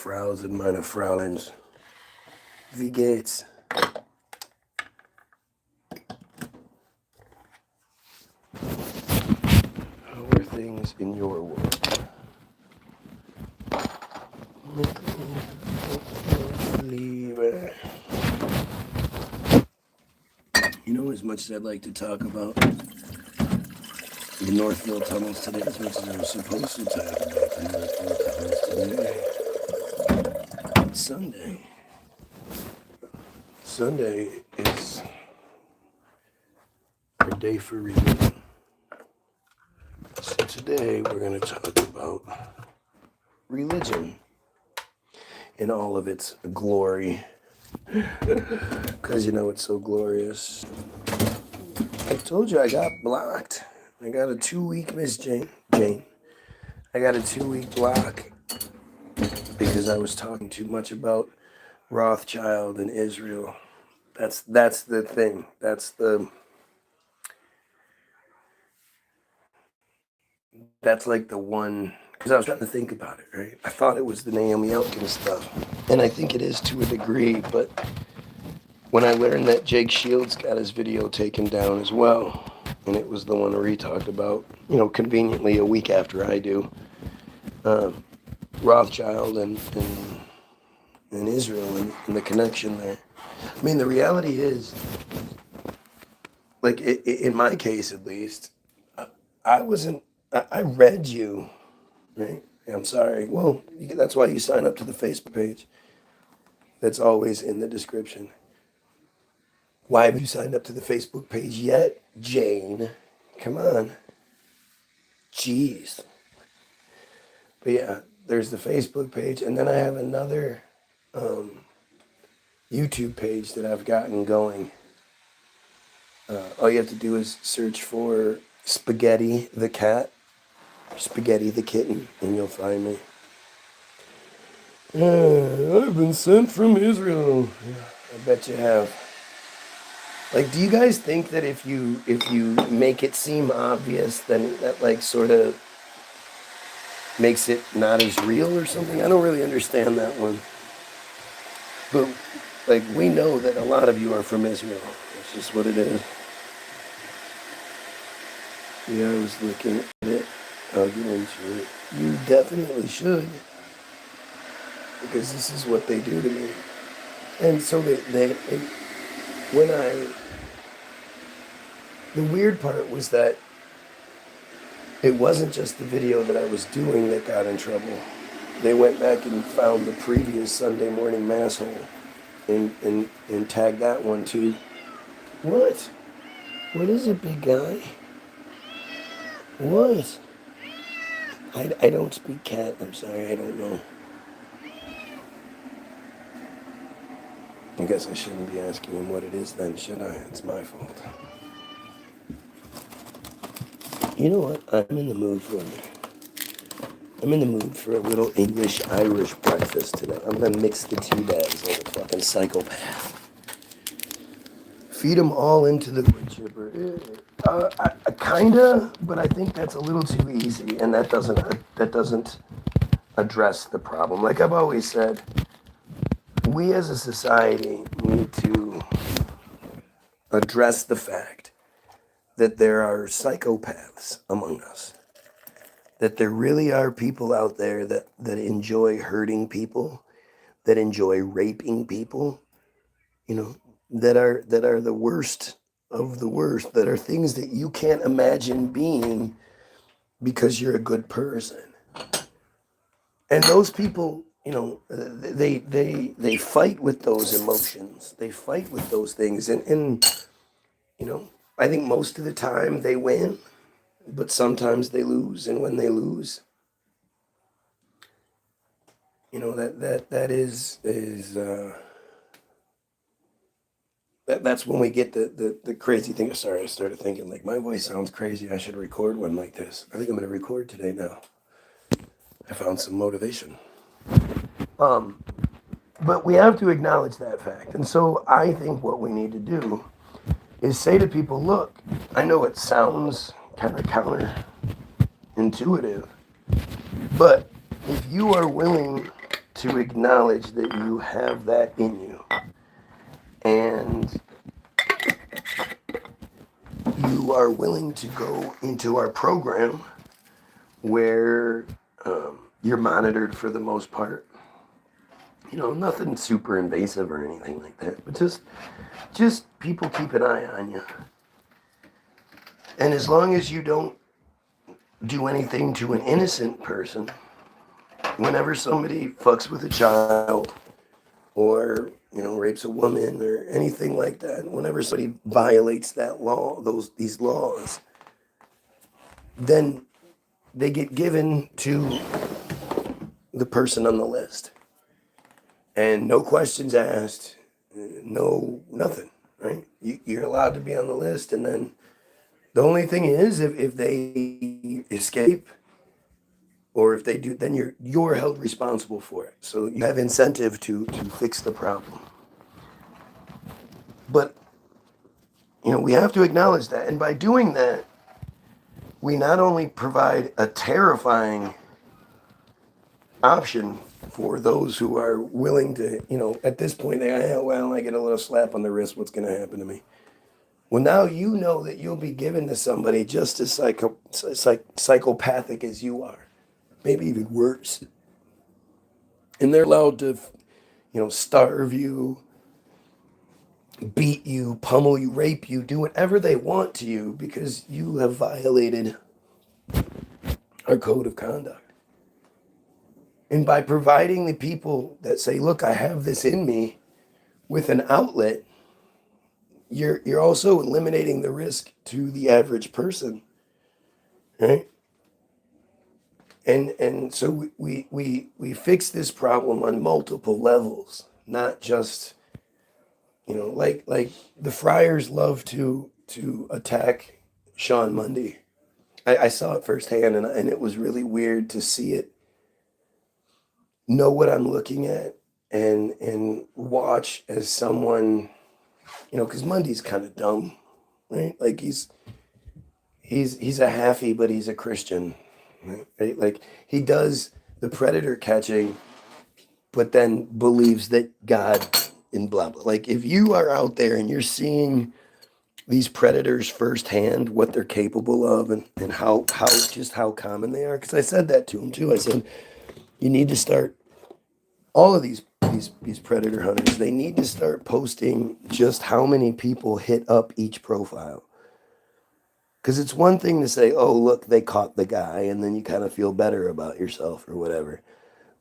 Fraus und meine Fräuleins. Wie geht's? How are things in your world? You know, as much as I'd like to talk about the Northville tunnels today, as much as I was supposed to talk about the Northville tunnels today, it's Sunday. Sunday is our day for religion. So today we're going to talk about religion in all of its glory. Because you know it's so glorious. I told you I got blocked. I got a 2-week, Miss Jane. I got a 2-week block because I was talking too much about Rothschild and Israel. That's the thing. That's like the one, because I was trying to think about it, right? I thought it was the Naomi Elkins stuff. And I think it is to a degree, but when I learned that Jake Shields got his video taken down as well, and it was the one where he talked about, you know, conveniently a week after I do, Rothschild and Israel and the connection there. I mean, the reality is, like, in my case at least, I read you, right? I'm sorry. Well, that's why you sign up to the Facebook page. That's always in the description. Why have you signed up to the Facebook page yet, Jane? Come on. Jeez. But yeah, there's the Facebook page, and then I have another YouTube page that I've gotten going. All you have to do is search for Spaghetti the Cat, Spaghetti the Kitten, and you'll find me. I've been sent from Israel. Yeah, I bet you have. Like, do you guys think that if you make it seem obvious, then that like sort of makes it not as real or something? I don't really understand that one. But like, we know that a lot of you are from Israel. That's just what it is. Yeah, I was looking at it. I'll get into it. You definitely should. Because this is what they do to me. And so the weird part was that it wasn't just the video that I was doing that got in trouble. They went back and found the previous Sunday morning mass hole and tagged that one too. What? What is it, big guy? What? I don't speak cat. I'm sorry, I don't know. I guess I shouldn't be asking him what it is then, should I? It's my fault. You know what? I'm in the mood for a little English-Irish breakfast today. I'm gonna mix the two bags like a fucking psychopath. Feed them all into the wood chipper. I kinda, but I think that's a little too easy, and that doesn't address the problem. Like I've always said, we as a society need to address the fact that there are psychopaths among us. That there really are people out there that enjoy hurting people, that enjoy raping people, you know, that are the worst of the worst, that are things that you can't imagine being because you're a good person. And those people, you know, they fight with those emotions. They fight with those things. And you know, I think most of the time they win, but sometimes they lose. And when they lose, you know, that's when we get the crazy thing. Sorry, I started thinking like my voice sounds crazy. I should record one like this. I think I'm going to record today now. I found some motivation. But we have to acknowledge that fact. And so I think what we need to do is say to people, look, I know it sounds kind of counterintuitive, but if you are willing to acknowledge that you have that in you. And you are willing to go into our program where you're monitored for the most part. You know, nothing super invasive or anything like that, but just people keep an eye on you. And as long as you don't do anything to an innocent person, whenever somebody fucks with a child or, you know, rapes a woman or anything like that, whenever somebody violates that law, these laws, then they get given to the person on the list. And no questions asked, no nothing, right? You're allowed to be on the list, and then the only thing is if they escape or if they do, then you're held responsible for it. So you have incentive to fix the problem. But you know, we have to acknowledge that, and by doing that, we not only provide a terrifying option for those who are willing to, you know, at this point, I get a little slap on the wrist, what's going to happen to me? Well, now you know that you'll be given to somebody just as psychopathic as you are, maybe even worse. And they're allowed to, you know, starve you, beat you, pummel you, rape you, do whatever they want to you because you have violated our code of conduct. And by providing the people that say, look, I have this in me with an outlet, you're also eliminating the risk to the average person, right? And so we fix this problem on multiple levels, not just, you know, like the friars love to attack Sean Mundy. I saw it firsthand, and it was really weird to see it, know what I'm looking at, and watch as someone, you know, because Mundy's kind of dumb, right? Like he's a halfie, but he's a Christian, right? Like he does the predator catching, but then believes that God and blah blah. Like if you are out there and you're seeing these predators firsthand, what they're capable of, and how how common they are, because I said that to him too. I said you need to start all of these predator hunters. They need to start posting just how many people hit up each profile. Because it's one thing to say, oh, look, they caught the guy, and then you kind of feel better about yourself or whatever.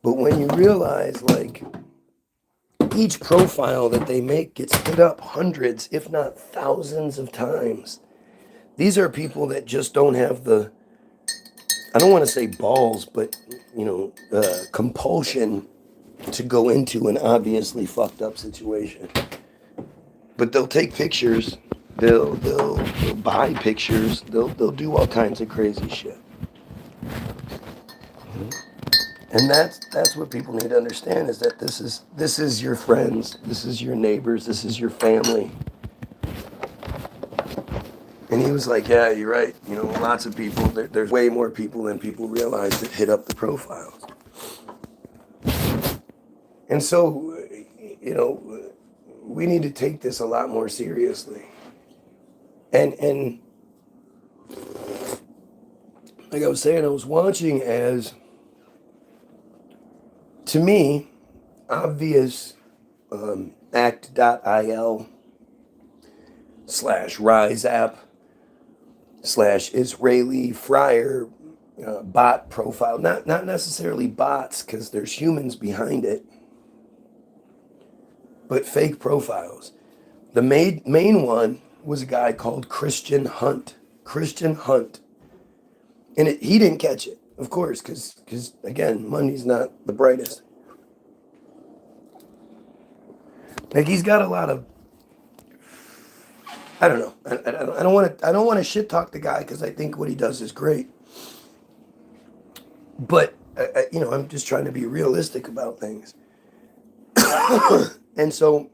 But when you realize, like, each profile that they make gets hit up hundreds, if not thousands of times. These are people that just don't have the, I don't want to say balls, but, you know, compulsion to go into an obviously fucked up situation. But they'll take pictures. They'll buy pictures. They'll do all kinds of crazy shit. And that's what people need to understand, is that this is your friends, this is your neighbors, this is your family. And he was like, yeah, you're right. You know, lots of people, there's way more people than people realize that hit up the profiles. And so, you know, we need to take this a lot more seriously. And like I was saying, I was watching as, to me, obvious act.il / Rise app / Israeli friar bot profile. Not necessarily bots, because there's humans behind it, but fake profiles. The main one was a guy called Christian Hunt. Christian Hunt. And he didn't catch it, of course, because again, Mundy's not the brightest. Like, he's got a lot of, I don't know. I don't want to shit talk the guy, because I think what he does is great. But you know, I'm just trying to be realistic about things. And so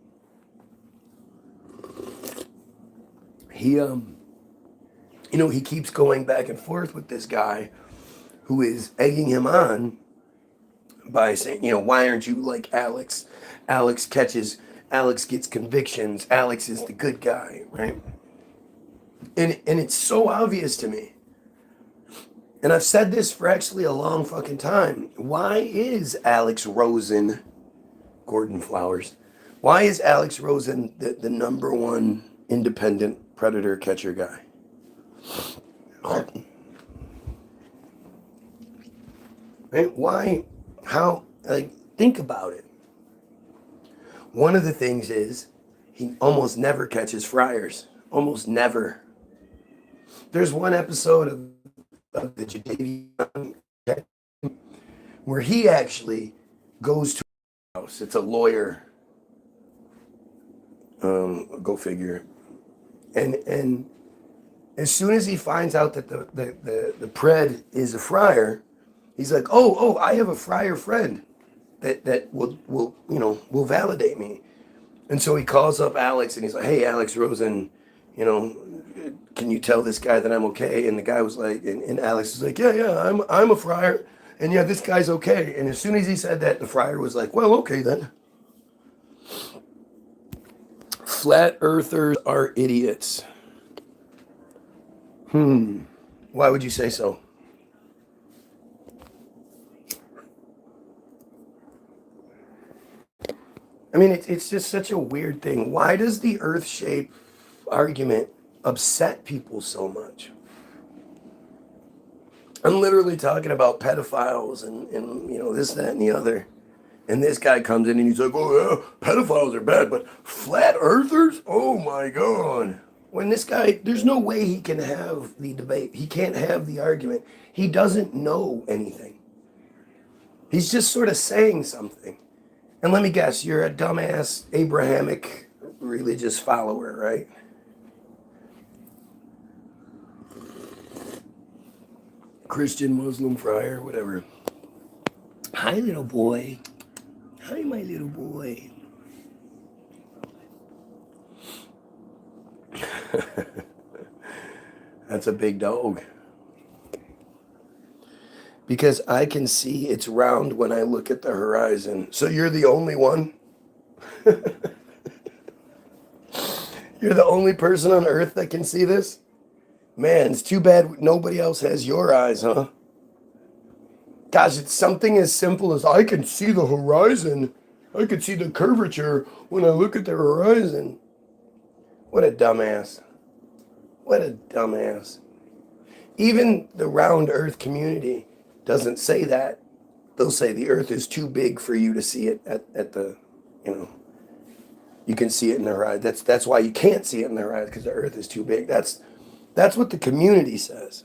he you know, he keeps going back and forth with this guy who is egging him on by saying, why aren't you like Alex? Alex gets convictions. Alex is the good guy, right? And it's so obvious to me. And I've said this for actually a long fucking time. Why is Alex Rosen, Gordon Flowers, why is Alex Rosen the number one independent predator catcher guy? Right? Why? How? Like, think about it. One of the things is he almost never catches friars. Almost never. There's one episode of the Jadavion where he actually goes to a house. It's a lawyer. Go figure. And as soon as he finds out that the pred is a friar, he's like, oh, I have a friar friend that will validate me. And so he calls up Alex and he's like, hey, Alex Rosen, can you tell this guy that I'm okay? And the guy was like, and Alex is like, yeah, I'm a friar. And yeah, this guy's okay. And as soon as he said that, the friar was like, well, okay then. Flat earthers are idiots. Why would you say so? I mean, it's just such a weird thing. Why does the earth shape argument upset people so much? I'm literally talking about pedophiles and this, that, and the other. And this guy comes in and he's like, oh, yeah, pedophiles are bad, but flat earthers? Oh, my God. When this guy, there's no way he can have the debate. He can't have the argument. He doesn't know anything. He's just sort of saying something. And let me guess, you're a dumbass Abrahamic religious follower, right? Christian, Muslim, friar, whatever. Hi, little boy. Hi, my little boy. That's a big dog. Because I can see it's round when I look at the horizon. So you're the only one? You're the only person on earth that can see this? Man, it's too bad nobody else has your eyes, huh? Gosh, it's something as simple as I can see the horizon. I can see the curvature when I look at the horizon. What a dumbass. What a dumbass. Even the round earth community doesn't say that. They'll say the earth is too big for you to see it at the, you can see it in the horizon. That's why you can't see it in the horizon, because the earth is too big. That's what the community says.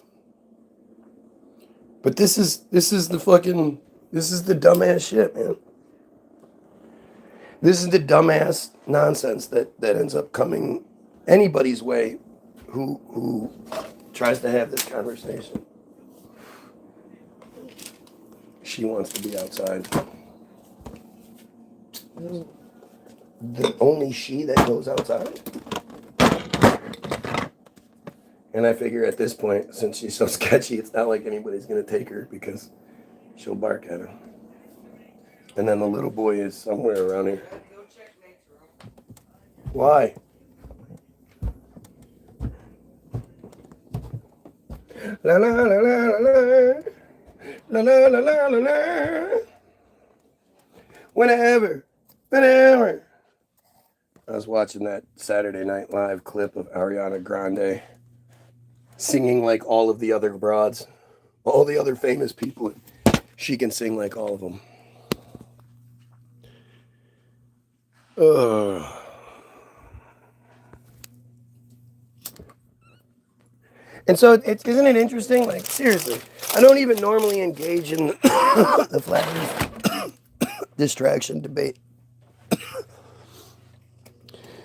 But this is the dumbass shit, man. This is the dumbass nonsense that ends up coming anybody's way who tries to have this conversation. She wants to be outside. The only she that goes outside? And I figure at this point, since she's so sketchy, it's not like anybody's going to take her because she'll bark at her. And then the little boy is somewhere around here. Why? La la la la la la. La la la la la la. Whenever. I was watching that Saturday Night Live clip of Ariana Grande singing like all of the other broads, all the other famous people. She can sing like all of them. And so isn't it interesting? Like, seriously, I don't even normally engage in the flat earth distraction debate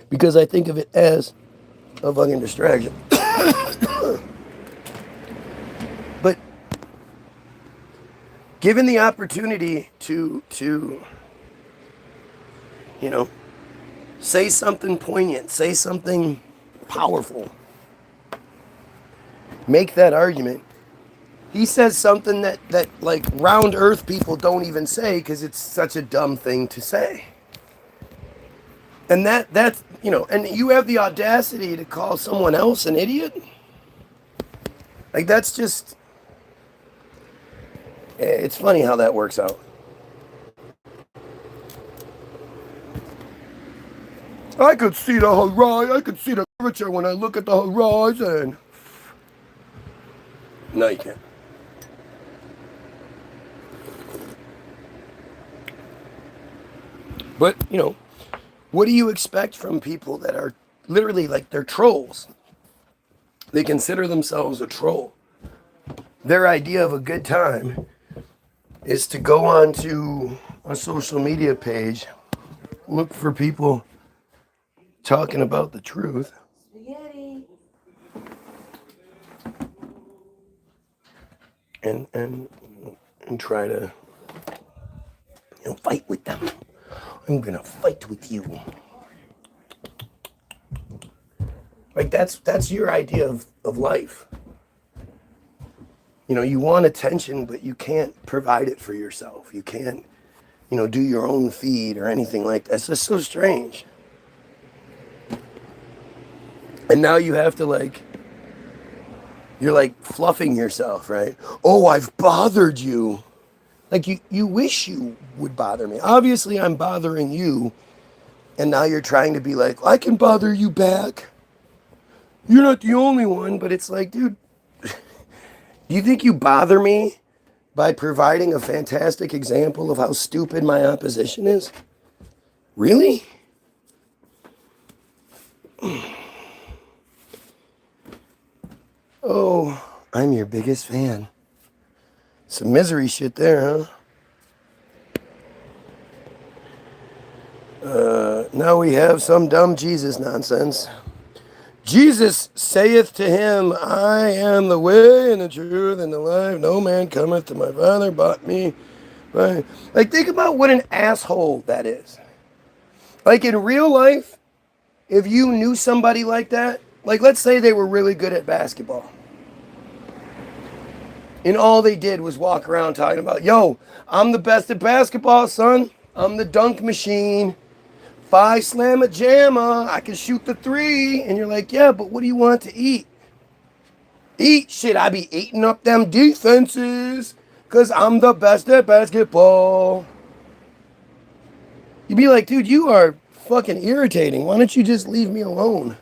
because I think of it as a fucking distraction. But given the opportunity to say something poignant, say something powerful, make that argument, he says something that like round earth people don't even say because it's such a dumb thing to say. And that's, and you have the audacity to call someone else an idiot? Like, that's just, it's funny how that works out. I could see the horizon. I could see the curvature when I look at the horizon. No, you can't. But, what do you expect from people that are literally like they're trolls? They consider themselves a troll. Their idea of a good time is to go onto a social media page, look for people talking about the truth. Spaghetti. And try to fight with them. I'm gonna fight with you. Like that's your idea of life. You want attention, but you can't provide it for yourself. You can't, do your own feed or anything like that. It's just so strange. And now you have to you're like fluffing yourself, right? Oh, I've bothered you. Like you wish you would bother me. Obviously, I'm bothering you. And now you're trying to be like, I can bother you back. You're not the only one, but it's like, dude, do you think you bother me by providing a fantastic example of how stupid my opposition is? Really? Oh, I'm your biggest fan. Some misery shit there, huh? Now we have some dumb Jesus nonsense. Jesus saith to him, I am the way and the truth and the life. No man cometh to my Father but me. Right? Like, think about what an asshole that is. Like, in real life, if you knew somebody like that, like, let's say they were really good at basketball. And all they did was walk around talking about, yo, I'm the best at basketball, son. I'm the dunk machine. 5 slamma jamma. I can shoot the 3. And you're like, yeah, but what do you want to eat? Eat shit. I be eating up them defenses because I'm the best at basketball. You'd be like, dude, you are fucking irritating. Why don't you just leave me alone?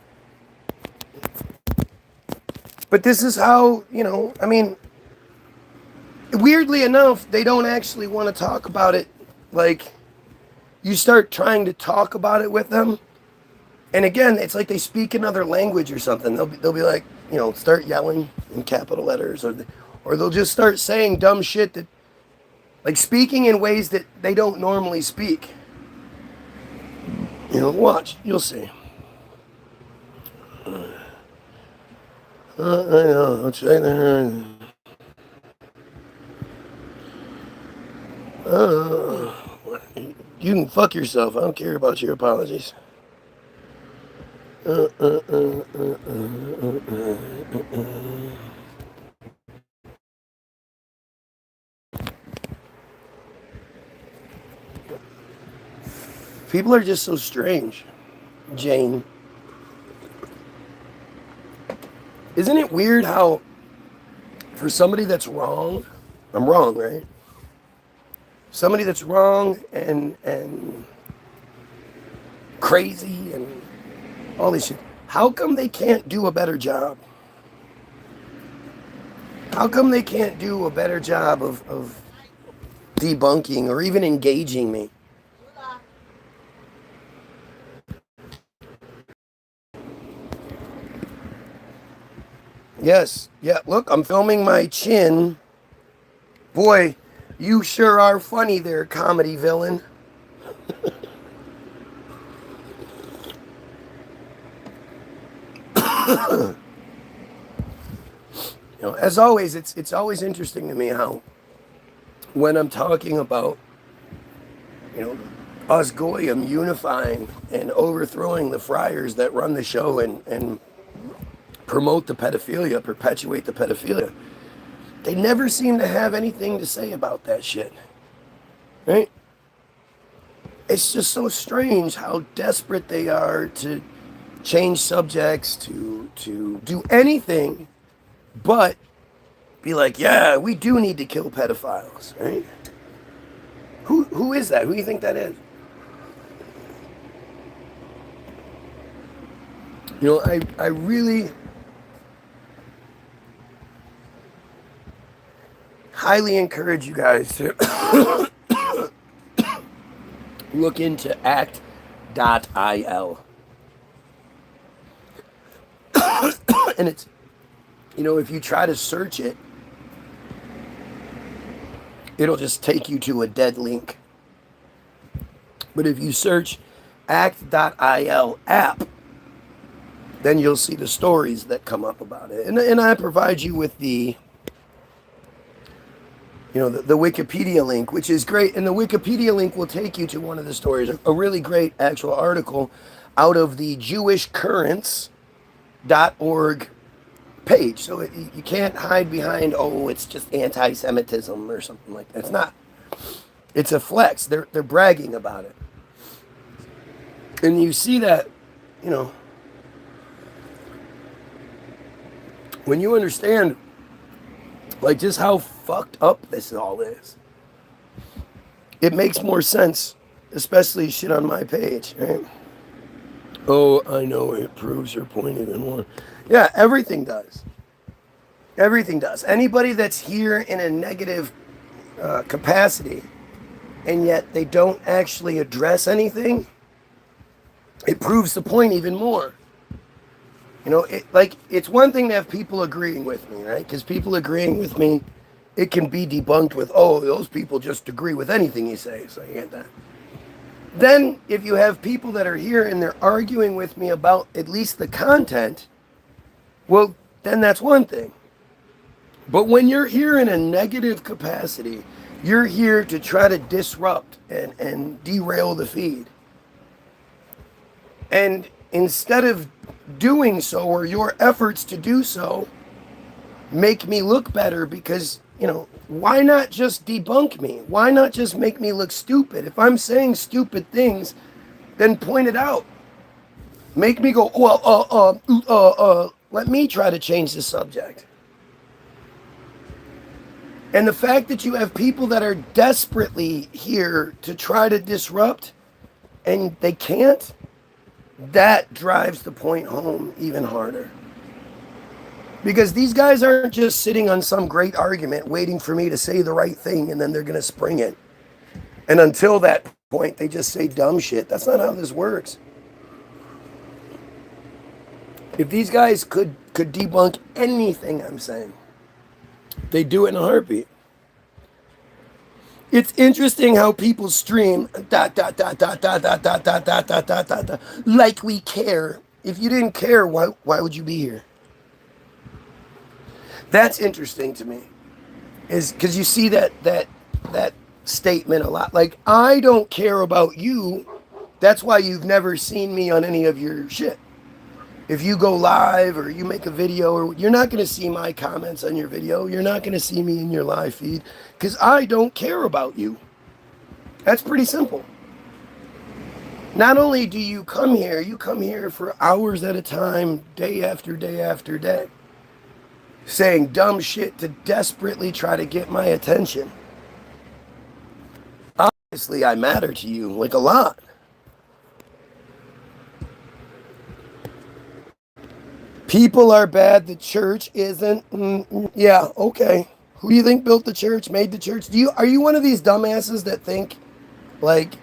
But this is how, I mean, weirdly enough, they don't actually want to talk about it. Like, you start trying to talk about it with them, and again, it's like they speak another language or something. They'll be like, start yelling in capital letters, or they'll just start saying dumb shit that, like, speaking in ways that they don't normally speak. Watch, you'll see. I know, I'll try to. You can fuck yourself. I don't care about your apologies. People are just so strange, Jane. Isn't it weird how, for somebody that's wrong, I'm wrong, right? Somebody that's wrong and crazy and all this shit, how come they can't do a better job? How come they can't do a better job of debunking or even engaging me? Yes, yeah, look, I'm filming my chin. Boy, you sure are funny there, comedy villain. As always, it's always interesting to me how, when I'm talking about, us Goyim unifying and overthrowing the friars that run the show and promote the pedophilia, perpetuate the pedophilia, They never seem to have anything to say about that shit. Right? It's just so strange how desperate they are to change subjects, to do anything but be like, yeah, we do need to kill pedophiles, right? Who is that? Who do you think that is? You know, I really highly encourage you guys to look into act.il. And it's, you know, if you try to search it, it'll just take you to a dead link. But if you search act.il app, then you'll see the stories that come up about it. And I provide you with the, you know, the Wikipedia link, which is great. And the Wikipedia link will take you to one of the stories, a really great actual article out of the jewishcurrents.org page. So you can't hide behind, oh, it's just anti-Semitism or something like that. It's not. It's a flex. They're bragging about it. And you see that, you know, when you understand, like, just how fucked up this all is, it makes more sense, especially shit on my page, right? Oh, I know it proves your point even more. Yeah, everything does. Everything does. Anybody that's here in a negative capacity, and yet they don't actually address anything, it proves the point even more. You know, it's one thing to have people agreeing with me, right? Because people agreeing with me, it can be debunked with, oh, those people just agree with anything you say. So you get that. Then, if you have people that are here and they're arguing with me about at least the content, well, then that's one thing. But when you're here in a negative capacity, you're here to try to disrupt and derail the feed. And instead of doing so, or your efforts to do so, make me look better, because, you know, why not just debunk me? Why not just make me look stupid? If I'm saying stupid things, then point it out. Make me go, well, let me try to change the subject. And the fact that you have people that are desperately here to try to disrupt, and they can't, that drives the point home even harder. Because these guys aren't just sitting on some great argument waiting for me to say the right thing and then they're going to spring it. And until that point, they just say dumb shit. That's not how this works. If these guys could debunk anything I'm saying, they do it in a heartbeat. It's interesting how people stream like we care. If you didn't care, why would you be here? That's interesting to me, is because you see that statement a lot. Like, I don't care about you. That's why you've never seen me on any of your shit. If you go live or you make a video, or you're not going to see my comments on your video. You're not going to see me in your live feed because I don't care about you. That's pretty simple. Not only do you come here for hours at a time, day after day after day, saying dumb shit to desperately try to get my attention. Obviously, I matter to you, like, a lot. People are bad, the church isn't. Yeah, okay. Who do you think built the church, made the church? Are you one of these dumbasses that think, like,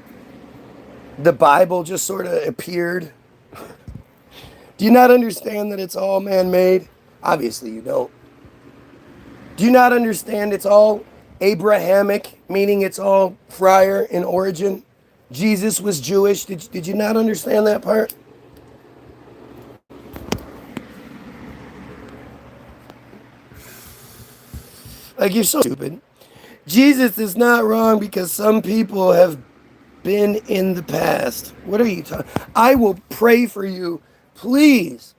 the Bible just sort of appeared? Do you not understand that it's all man-made? Obviously you don't. Do you not understand it's all Abrahamic, meaning it's all friar in origin? Jesus was Jewish. Did you not understand that part? Like, you're so stupid. Jesus is not wrong because some people have been in the past. What are you talking? I will pray for you. Please,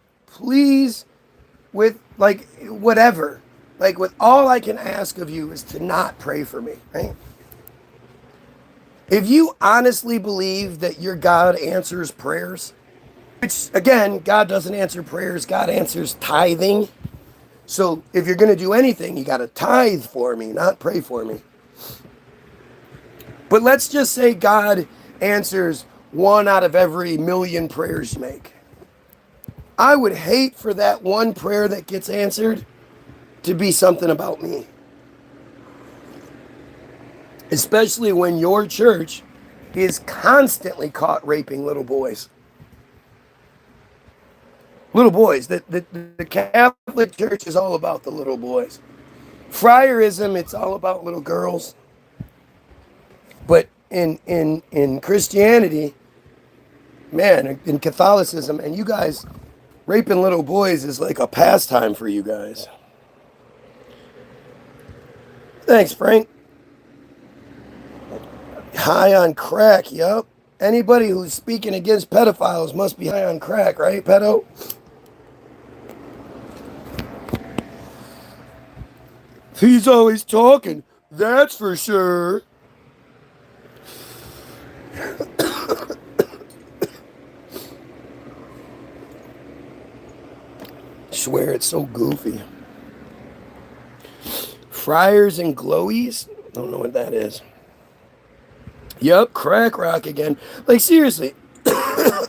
with, like, whatever. Like, with all I can ask of you is to not pray for me, right? If you honestly believe that your God answers prayers, which, again, God doesn't answer prayers, God answers tithing. So if you're going to do anything, you got to tithe for me, not pray for me. But let's just say God answers 1 out of every million prayers you make. I would hate for that one prayer that gets answered to be something about me. Especially when your church is constantly caught raping little boys. Little boys. The Catholic Church is all about the little boys. Friarism, it's all about little girls. But in Christianity, man, in Catholicism, and you guys, raping little boys is like a pastime for you guys. Thanks, Frank. High on crack, yup. Anybody who's speaking against pedophiles must be high on crack, right, pedo? He's always talking, that's for sure. I swear it's so goofy. Friars and glowies? Don't know what that is. Yup, crack rock again. Like, seriously,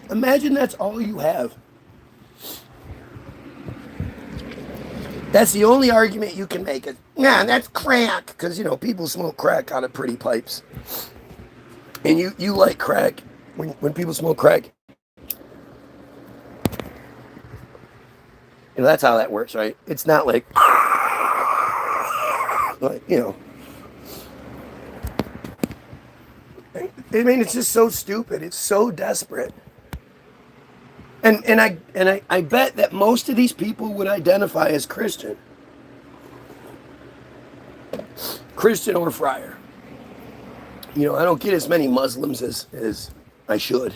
imagine that's all you have. That's the only argument you can make. Nah, that's crack. Because, you know, people smoke crack out of pretty pipes. And you like crack when people smoke crack. You know, that's how that works, right? It's not like, you know. I mean, it's just so stupid. It's so desperate. And I bet that most of these people would identify as Christian. Christian or friar. You know, I don't get as many Muslims as I should.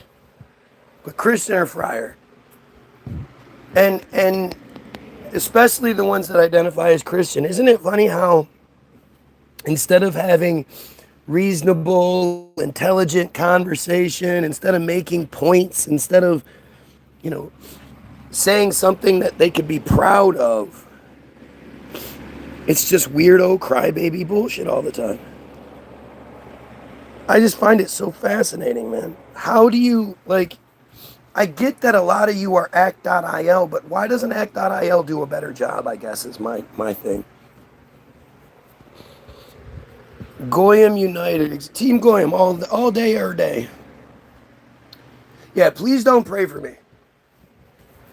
But Christian or friar. And especially the ones that identify as Christian. Isn't it funny how instead of having reasonable, intelligent conversation, instead of making points, instead of, you know, saying something that they could be proud of, it's just weirdo crybaby bullshit all the time. I just find it so fascinating, man. How do you, like, I get that a lot of you are act.il, but why doesn't act.il do a better job, I guess, is my thing. Goyim United, Team Goyim, all day, every day. Yeah, please don't pray for me.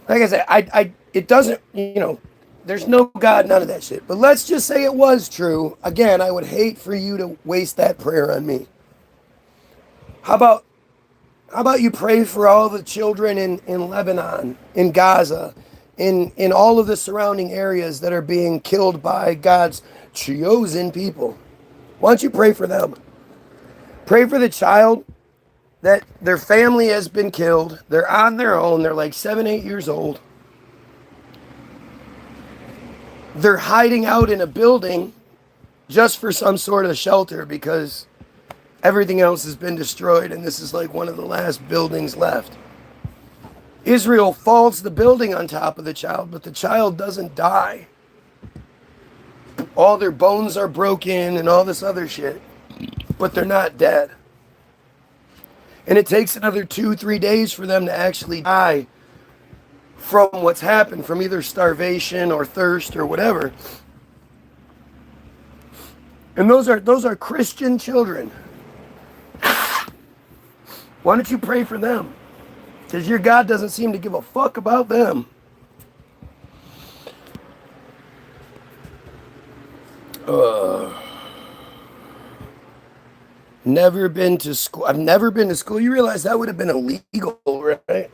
Like I said, it doesn't, you know, there's no God, none of that shit. But let's just say it was true. Again, I would hate for you to waste that prayer on me. How about you pray for all the children in Lebanon, in Gaza, in all of the surrounding areas that are being killed by God's chosen people? Why don't you pray for them? Pray for the child that their family has been killed. They're on their own. They're like 7, 8 years old. They're hiding out in a building just for some sort of shelter because everything else has been destroyed and this is like one of the last buildings left. Israel falls the building on top of the child, but the child doesn't die. All their bones are broken and all this other shit, but they're not dead. And it takes another 2-3 days for them to actually die from what's happened, from either starvation or thirst or whatever. And those are Christian children. Why don't you pray for them? Because your God doesn't seem to give a fuck about them. Never been to school. I've never been to school. You realize that would have been illegal, right?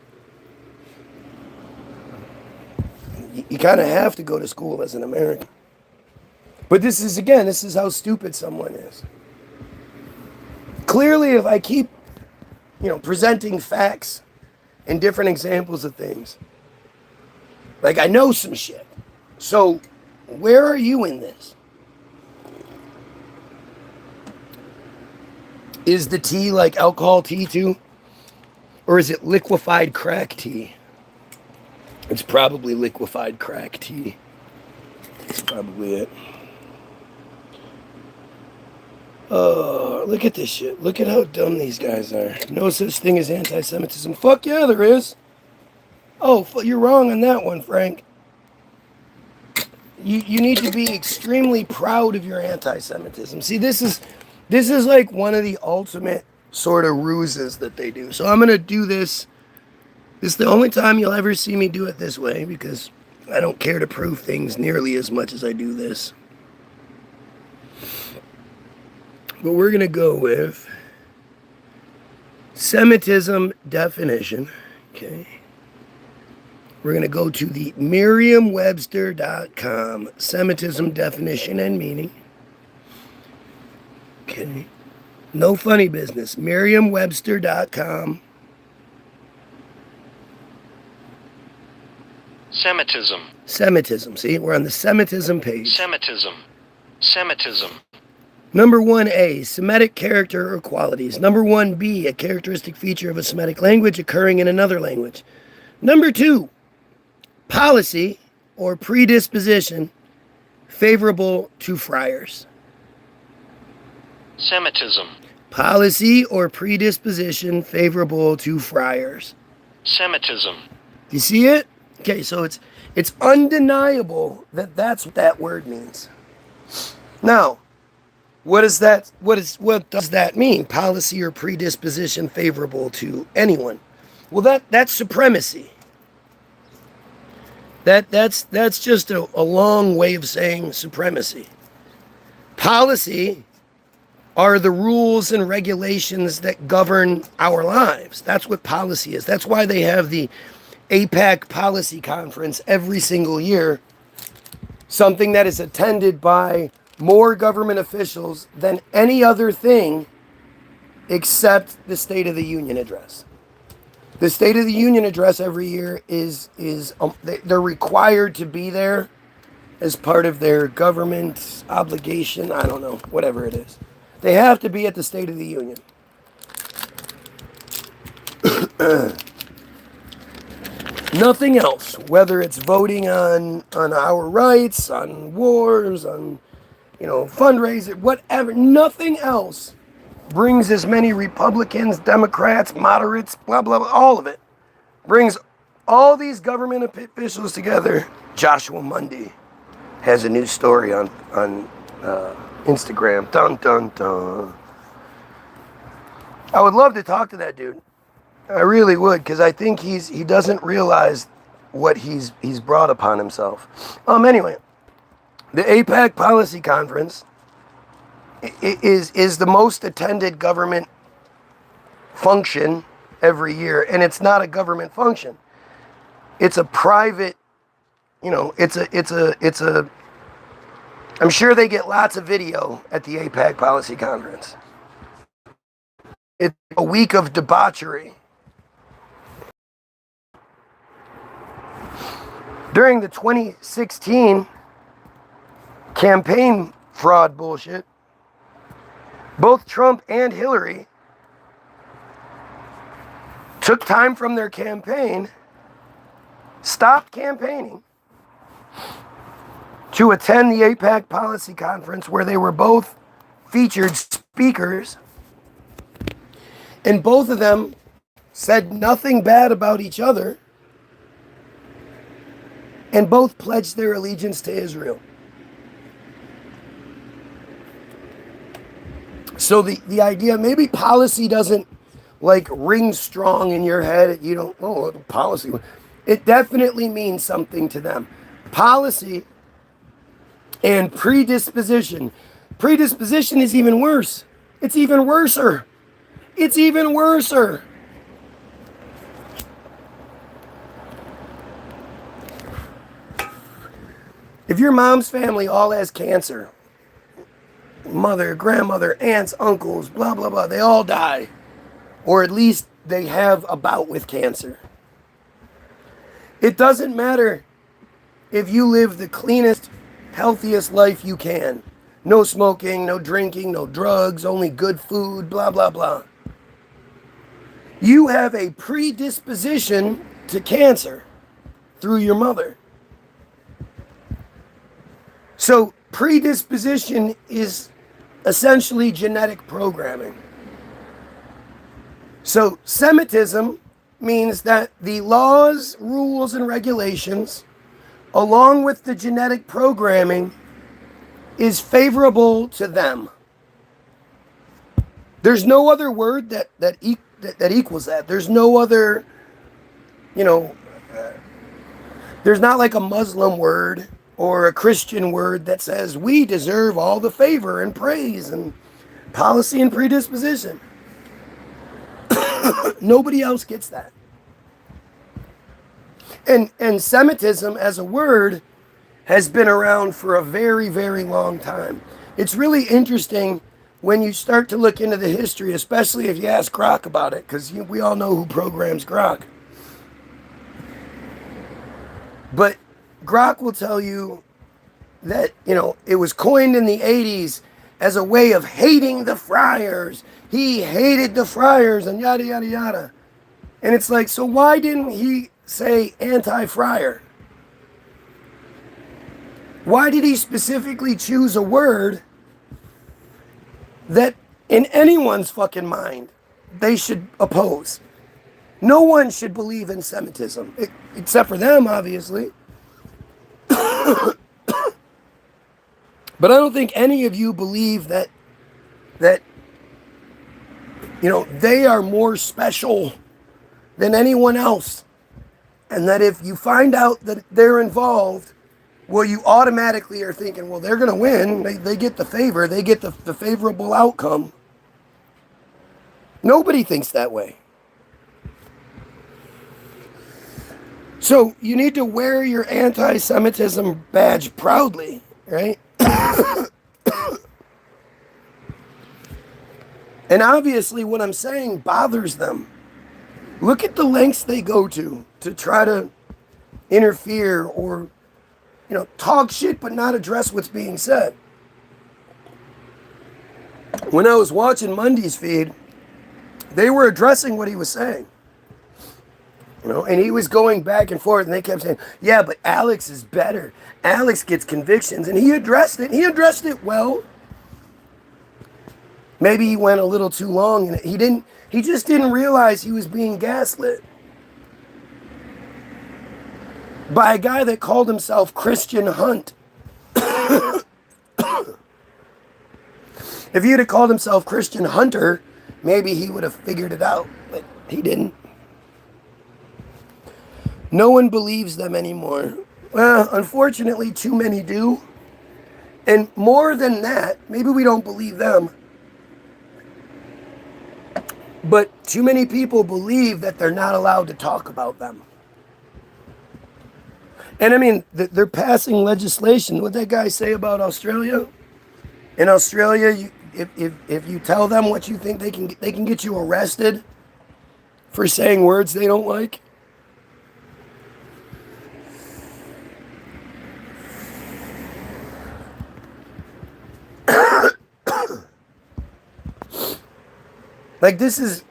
You kind of have to go to school as an American. But this is how stupid someone is. Clearly, if I keep, you know, presenting facts and different examples of things, like I know some shit. So Where are you in this? Is the tea like alcohol tea too? Or is it liquefied crack tea? It's probably liquefied crack tea. That's probably it. Oh, look at this shit. Look at how dumb these guys are. No such thing as anti-Semitism. Fuck yeah, there is. Oh, you're wrong on that one, Frank. You need to be extremely proud of your anti-Semitism. See, this is like one of the ultimate sort of ruses that they do. So I'm going to do this. This is the only time you'll ever see me do it this way because I don't care to prove things nearly as much as I do this. But we're going to go with Semitism definition. Okay. We're going to go to the Merriam-Webster.com Semitism definition and meaning. Okay. No funny business. Merriam-Webster.com. Semitism. Semitism. See, we're on the Semitism page. Semitism. Semitism. Number 1A, Semitic character or qualities. Number 1B, a characteristic feature of a Semitic language occurring in another language. Number 2, policy or predisposition favorable to friars. Semitism. Policy or predisposition favorable to friars. Semitism. Do you see it? Okay, so it's undeniable that that's what that word means. Now, what does that mean? Policy or predisposition favorable to anyone? Well, that's supremacy. That's just a long way of saying supremacy. Policy are the rules and regulations that govern our lives. That's what policy is. That's why they have the APAC policy conference every single year, something that is attended by more government officials than any other thing except the State of the Union address. The State of the Union address every year they're required to be there as part of their government obligation. I don't know, whatever it is. They have to be at the State of the Union. Nothing else, whether it's voting on our rights, on wars, on fundraising, whatever, nothing else brings as many Republicans, Democrats, moderates, blah, blah, blah, all of it. Brings all these government officials together. Joshua Mundy has a new story on Instagram. Dun, dun, dun. I would love to talk to that dude. I really would, because I think he doesn't realize what he's brought upon himself. Anyway, the APAC Policy Conference is the most attended government function every year, and it's not a government function. It's a private, it's a. I'm sure they get lots of video at the APAC Policy Conference. It's a week of debauchery. During the 2016 campaign fraud bullshit, both Trump and Hillary took time from their campaign, stopped campaigning, to attend the APAC Policy Conference where they were both featured speakers, and both of them said nothing bad about each other, and both pledged their allegiance to Israel. So the idea, maybe policy doesn't ring strong in your head. You don't know what policy. It definitely means something to them. Policy and predisposition. Predisposition is even worse. It's even worser. It's even worser. If your mom's family all has cancer, mother, grandmother, aunts, uncles, blah, blah, blah, they all die. Or at least they have a bout with cancer. It doesn't matter if you live the cleanest, healthiest life you can. No smoking, no drinking, no drugs, only good food, blah, blah, blah. You have a predisposition to cancer through your mother. So predisposition is essentially genetic programming. So Semitism means that the laws, rules, and regulations, along with the genetic programming, is favorable to them. There's no other word that equals that. There's no other, there's not like a Muslim word or a Christian word that says we deserve all the favor and praise and policy and predisposition. Nobody else gets that. And Semitism as a word has been around for a very, very long time. It's really interesting when you start to look into the history, especially if you ask Grok about it, because we all know who programs Grok. But Grok will tell you that, it was coined in the 80s as a way of hating the friars. He hated the friars and yada, yada, yada. And it's like, so why didn't he say anti-friar? Why did he specifically choose a word that in anyone's fucking mind they should oppose? No one should believe in Semitism, except for them, obviously. But I don't think any of you believe that they are more special than anyone else. And that if you find out that they're involved, well, you automatically are thinking, well, they're going to win. They get the favor. They get the favorable outcome. Nobody thinks that way. So you need to wear your anti-Semitism badge proudly, right? And obviously what I'm saying bothers them. Look at the lengths they go to try to interfere or, talk shit but not address what's being said. When I was watching Mundy's feed, they were addressing what he was saying. And he was going back and forth, and they kept saying, yeah, but Alex is better. Alex gets convictions, and he addressed it. He addressed it well. Maybe he went a little too long, and he just didn't realize he was being gaslit by a guy that called himself Christian Hunt. If he had called himself Christian Hunter, maybe he would have figured it out, but he didn't. No one believes them anymore. Well, unfortunately, too many do. And more than that, maybe we don't believe them, but too many people believe that they're not allowed to talk about them. And I mean, they're passing legislation. What'd that guy say about Australia? In Australia, if you tell them what you think, they can get you arrested for saying words they don't like. Like, this is,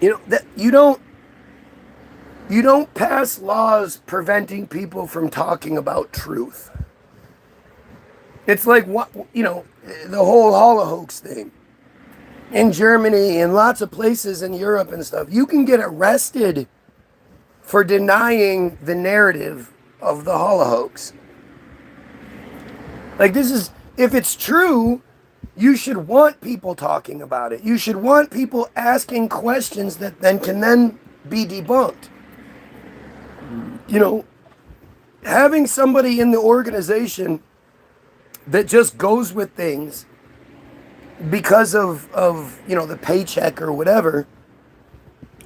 that you don't pass laws preventing people from talking about truth. It's like, the whole Holocaust thing in Germany and lots of places in Europe and stuff. You can get arrested for denying the narrative of the Holocaust. Like, this is, if it's true, you should want people talking about it. You should want people asking questions that can then be debunked. Having somebody in the organization that just goes with things because of the paycheck or whatever,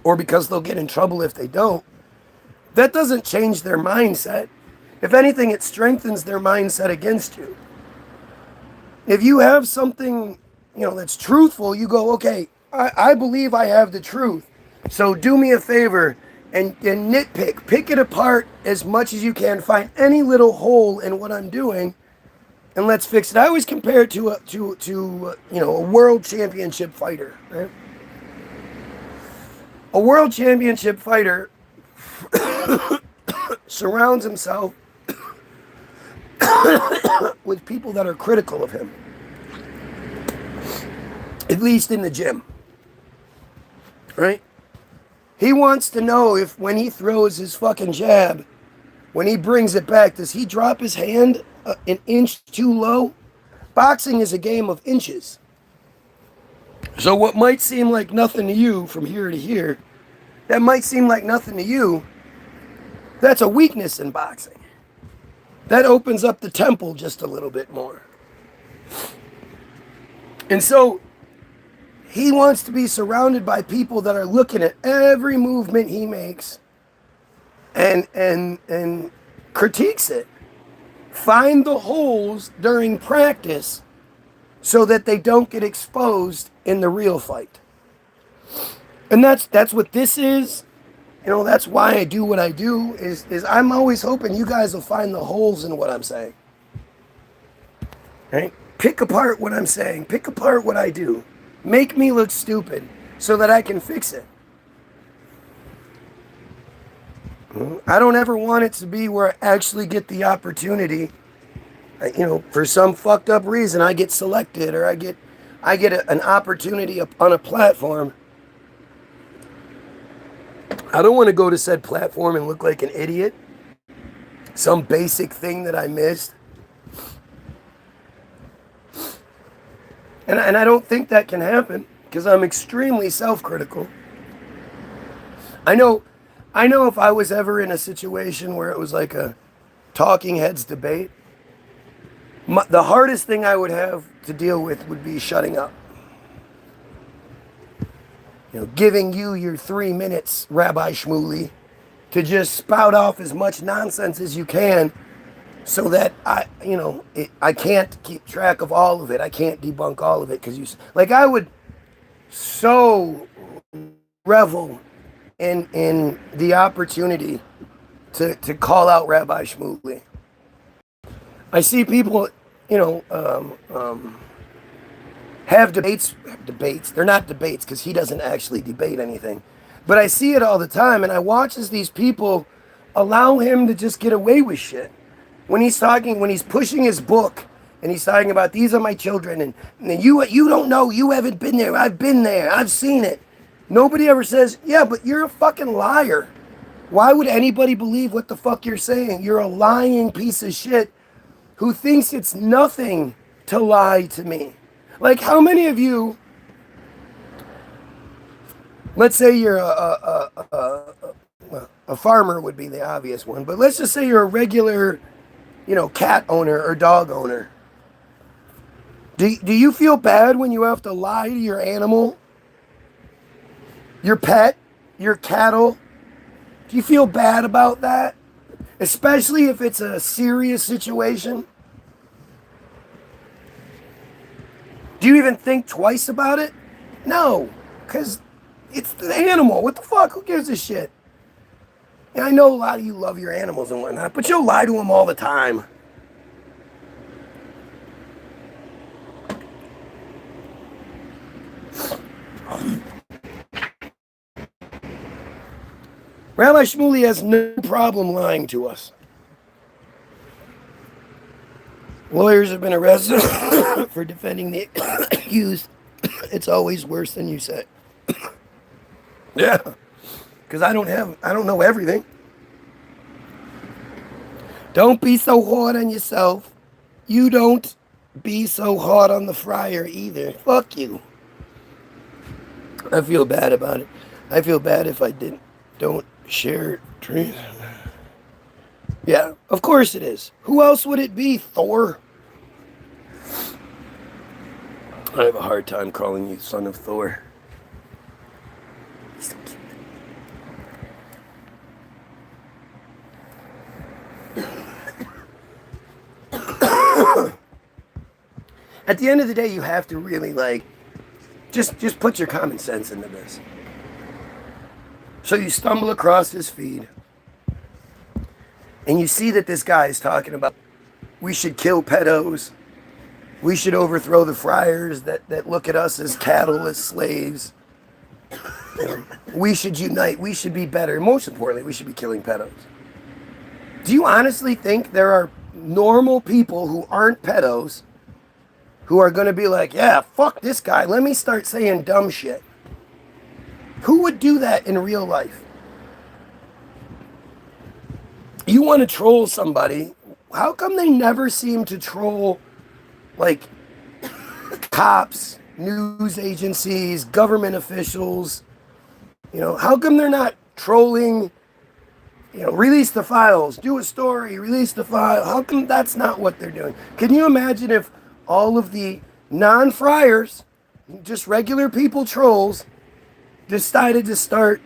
or because they'll get in trouble if they don't, that doesn't change their mindset. If anything, it strengthens their mindset against you. If you have something, that's truthful, you go, okay, I believe I have the truth. So do me a favor, and nitpick. Pick it apart as much as you can. Find any little hole in what I'm doing, and let's fix it. I always compare it to a world championship fighter. Right? A world championship fighter surrounds himself with people that are critical of him, at least in the gym. Right? He wants to know if when he throws his fucking jab, when he brings it back, does he drop his hand an inch too low? Boxing is a game of inches. So what might seem like nothing to you from here to here, that might seem like nothing to you, that's a weakness in boxing. That opens up the temple just a little bit more. And so he wants to be surrounded by people that are looking at every movement he makes and critiques it. Find the holes during practice so that they don't get exposed in the real fight. And that's what this is. You know, that's why I do what I do, is I'm always hoping you guys will find the holes in what I'm saying. Right? Pick apart what I'm saying. Pick apart what I do. Make me look stupid so that I can fix it. I don't ever want it to be where I actually get the opportunity. For some fucked up reason, I get selected or I get an opportunity on a platform. I don't want to go to said platform and look like an idiot. Some basic thing that I missed. And I don't think that can happen because I'm extremely self-critical. I know if I was ever in a situation where it was like a talking heads debate, the hardest thing I would have to deal with would be shutting up. Giving you your 3 minutes, Rabbi Shmuley, to just spout off as much nonsense as you can so that I can't keep track of all of it. I can't debunk all of it because I would so revel in the opportunity to call out Rabbi Shmuley. I see people, have debates. They're not debates because he doesn't actually debate anything. But I see it all the time, and I watch as these people allow him to just get away with shit. When he's pushing his book, and he's talking about, these are my children, and you don't know, you haven't been there, I've been there, I've seen it. Nobody ever says, yeah, but you're a fucking liar. Why would anybody believe what the fuck you're saying? You're a lying piece of shit who thinks it's nothing to lie to me. Like, how many of you, let's say you're a farmer would be the obvious one, but let's just say you're a regular, cat owner or dog owner. Do you feel bad when you have to lie to your animal, your pet, your cattle? Do you feel bad about that? Especially if it's a serious situation? Do you even think twice about it? No, because it's the animal. What the fuck? Who gives a shit? And I know a lot of you love your animals and whatnot, but you'll lie to them all the time. Rabbi Shmuley has no problem lying to us. Lawyers have been arrested for defending the accused. It's always worse than you say. Yeah, because I don't know everything. Don't be so hard on yourself. You don't be so hard on the fryer either. Fuck you. I feel bad about it. I feel bad if I don't share dreams. Yeah, of course it is. Who else would it be, Thor? I have a hard time calling you son of Thor. So cute. At the end of the day, you have to really just put your common sense into this. So you stumble across his feed, and you see that this guy is talking about we should kill pedos, we should overthrow the friars that look at us as cattle, as slaves. We should unite, we should be better. Most importantly, we should be killing pedos. Do you honestly think there are normal people who aren't pedos who are going to be like, yeah, fuck this guy, let me start saying dumb shit? Who would do that in real life? You want to troll somebody, how come they never seem to troll, like, cops, news agencies, government officials? How come they're not trolling, release the files, do a story, release the file? How come that's not what they're doing? Can you imagine if all of the non-friars, just regular people trolls, decided to start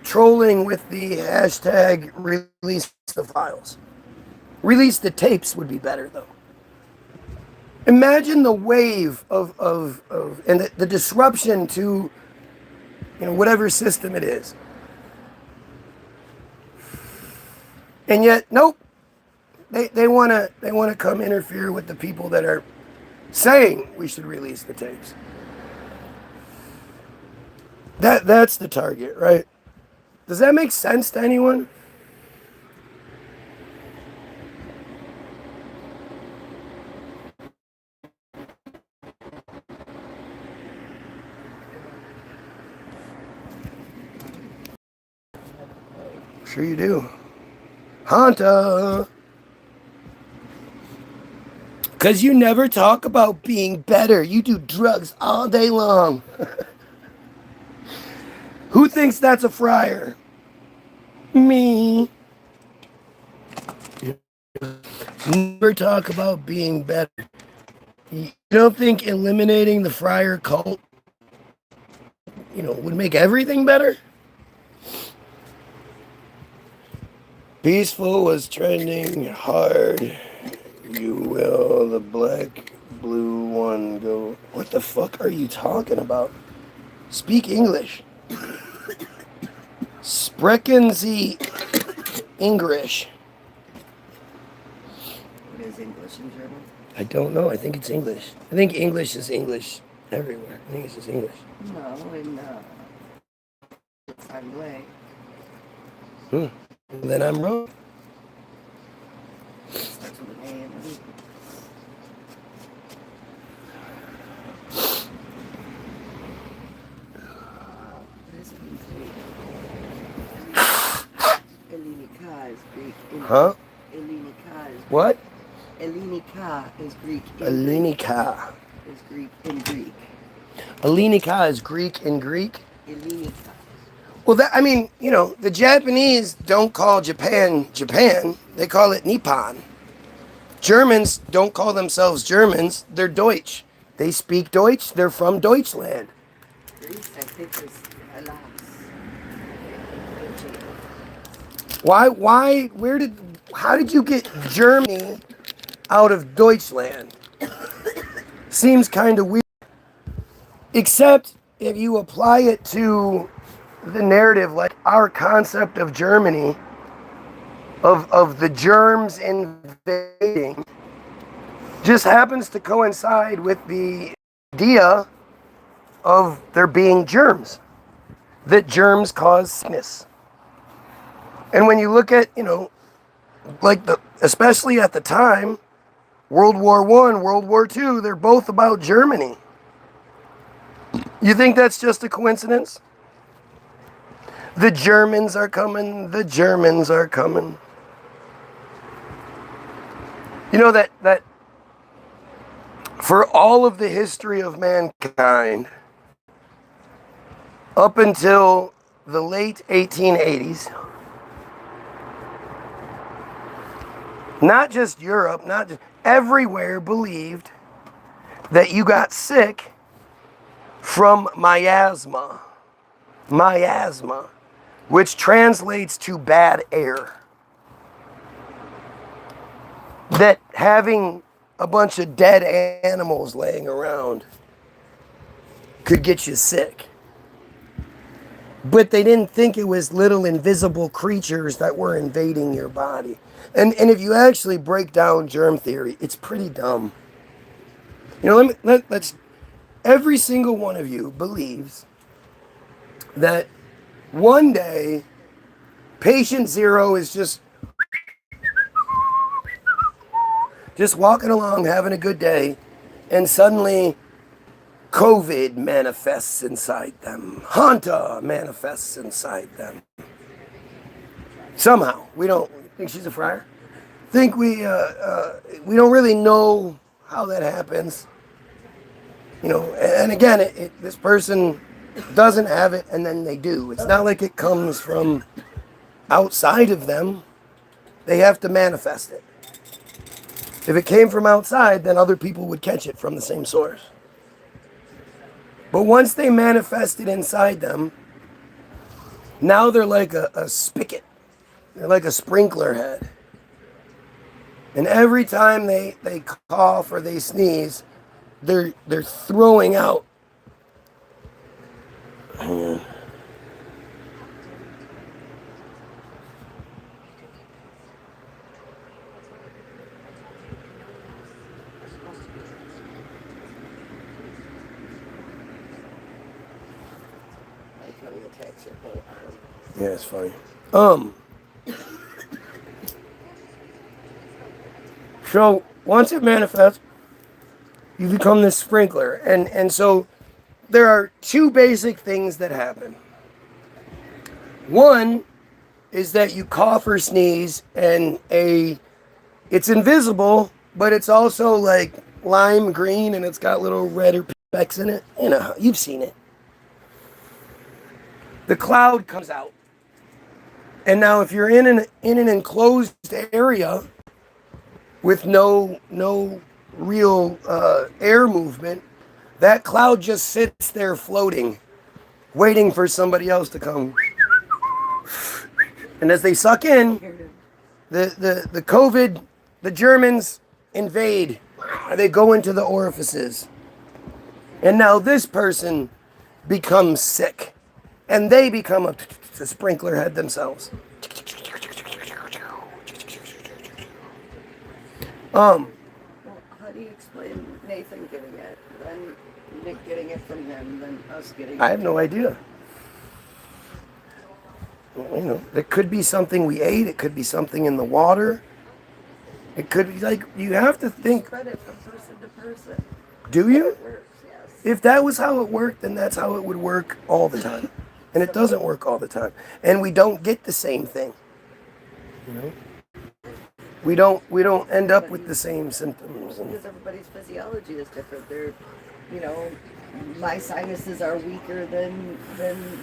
trolling with the hashtag release the files? Release the tapes would be better, though. Imagine the wave of and the disruption to whatever system it is. And yet, nope. They wanna come interfere with the people that are saying we should release the tapes. That's the target, right? Does that make sense to anyone? Sure you do. Hanta. Because you never talk about being better. You do drugs all day long. Who thinks that's a friar? Me. Never talk about being better. You don't think eliminating the friar cult, would make everything better? Peaceful was trending hard. You will the black blue one go. What the fuck are you talking about? Speak English. Sprechen Sie English. What is English in German? I don't know. I think it's English. I think English is English everywhere. I think it's just English. No, in it's Anglais. Then I'm wrong. Starts with an A and an E. What is it? Ellinika is Greek. Huh? Ellinika is What? Ellinika is Greek. Ellinika. Is Greek in Greek. Ellinika is Greek in Greek? Ellinika. Well, the Japanese don't call Japan Japan. They call it Nippon. Germans don't call themselves Germans. They're Deutsch. They speak Deutsch. They're from Deutschland. Greece, I think, is Hellas. How did you get Germany out of Deutschland? Seems kind of weird. Except if you apply it to the narrative, like our concept of Germany, of the germs invading, just happens to coincide with the idea of there being germs, that germs cause sickness. And when you look at, especially at the time, World War I, World War II, they're both about Germany. You think that's just a coincidence? The Germans are coming, the Germans are coming. You know that for all of the history of mankind, up until the late 1880s, not just Europe, not just everywhere believed that you got sick from miasma, which translates to bad air. That having a bunch of dead animals laying around could get you sick. But they didn't think it was little invisible creatures that were invading your body. And if you actually break down germ theory, it's pretty dumb. You know, let's every single one of you believes that one day patient zero is just walking along having a good day, and suddenly COVID manifests inside them. Hanta manifests inside them. Somehow. We don't think she's a friar. Think we don't really know how that happens. You know, and again, this person doesn't have it, and then they do. It's not like it comes from outside of them. They have to manifest it. If it came from outside, then other people would catch it from the same source. But once they manifest it inside them, now they're like a spigot. They're like a sprinkler head. And every time they cough or they sneeze, they're throwing out. Yeah, it's funny. So once it manifests, you become this sprinkler. And so there are two basic things that happen. One is that you cough or sneeze and it's invisible, but it's also like lime green and it's got little red specks in it. You know, you've seen it. The cloud comes out. And now if you're in an enclosed area with no real air movement, that cloud just sits there floating, waiting for somebody else to come. And as they suck in, the COVID, the Germans invade. They go into the orifices. And now this person becomes sick. And they become a sprinkler head themselves. Well, how do you explain Nathan getting it, then Nick getting it from him, then us getting it? I have no idea. You know, it could be something we ate. It could be something in the water. It could be like, you have to think. Spread it from person to person. Do you? It works, yes. If that was how it worked, then that's how it would work all the time. And it doesn't work all the time. And we don't get the same thing. You know? We don't end up with the same symptoms. Because everybody's physiology is different. They're, you know, my sinuses are weaker than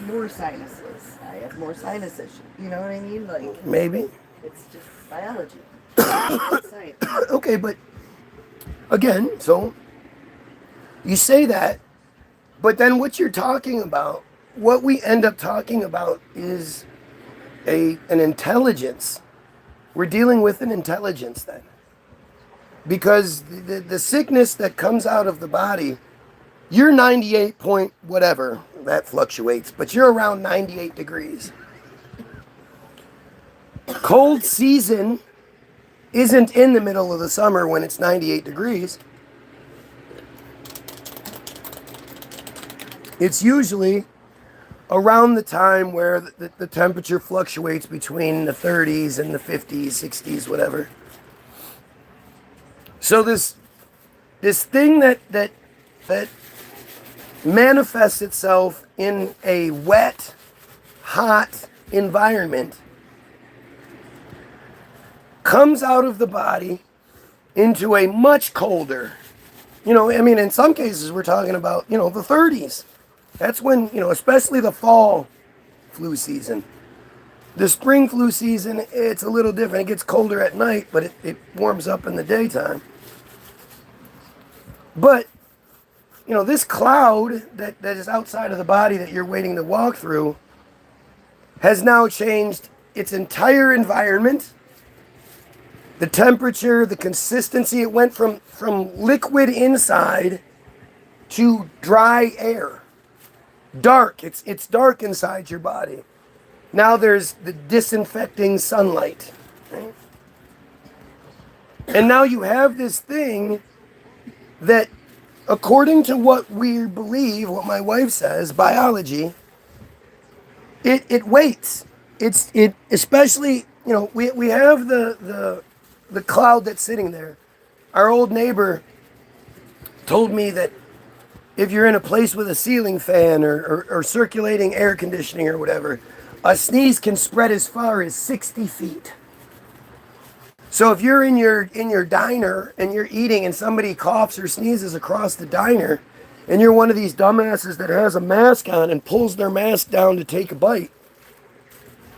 your sinuses. I have more sinus issues. You know what I mean? Like, maybe. It's just biology. It's science. Okay, but again, so you say that, but then what you're talking about, what we end up talking about is an intelligence. We're dealing with an intelligence then. Because the sickness that comes out of the body, you're 98 point whatever, that fluctuates, but you're around 98 degrees. Cold season isn't in the middle of the summer when it's 98 degrees. It's usually around the time where the temperature fluctuates between the 30s and the 50s, 60s, whatever. So this thing that manifests itself in a wet, hot environment comes out of the body into a much colder, you know, I mean, in some cases we're talking about, you know, the 30s. That's when, you know, especially the fall flu season. The spring flu season, it's a little different. It gets colder at night, but it warms up in the daytime. But, you know, this cloud that is outside of the body that you're waiting to walk through has now changed its entire environment. The temperature, the consistency, it went from liquid inside to dry air. dark. It's dark inside your body. Now there's the disinfecting sunlight. Right? And now you have this thing that, according to what we believe, what my wife says, biology, it waits. It especially, we have the cloud that's sitting there. Our old neighbor told me that if you're in a place with a ceiling fan or circulating air conditioning or whatever, a sneeze can spread as far as 60 feet. So if you're in your diner and you're eating and somebody coughs or sneezes across the diner, and you're one of these dumbasses that has a mask on and pulls their mask down to take a bite,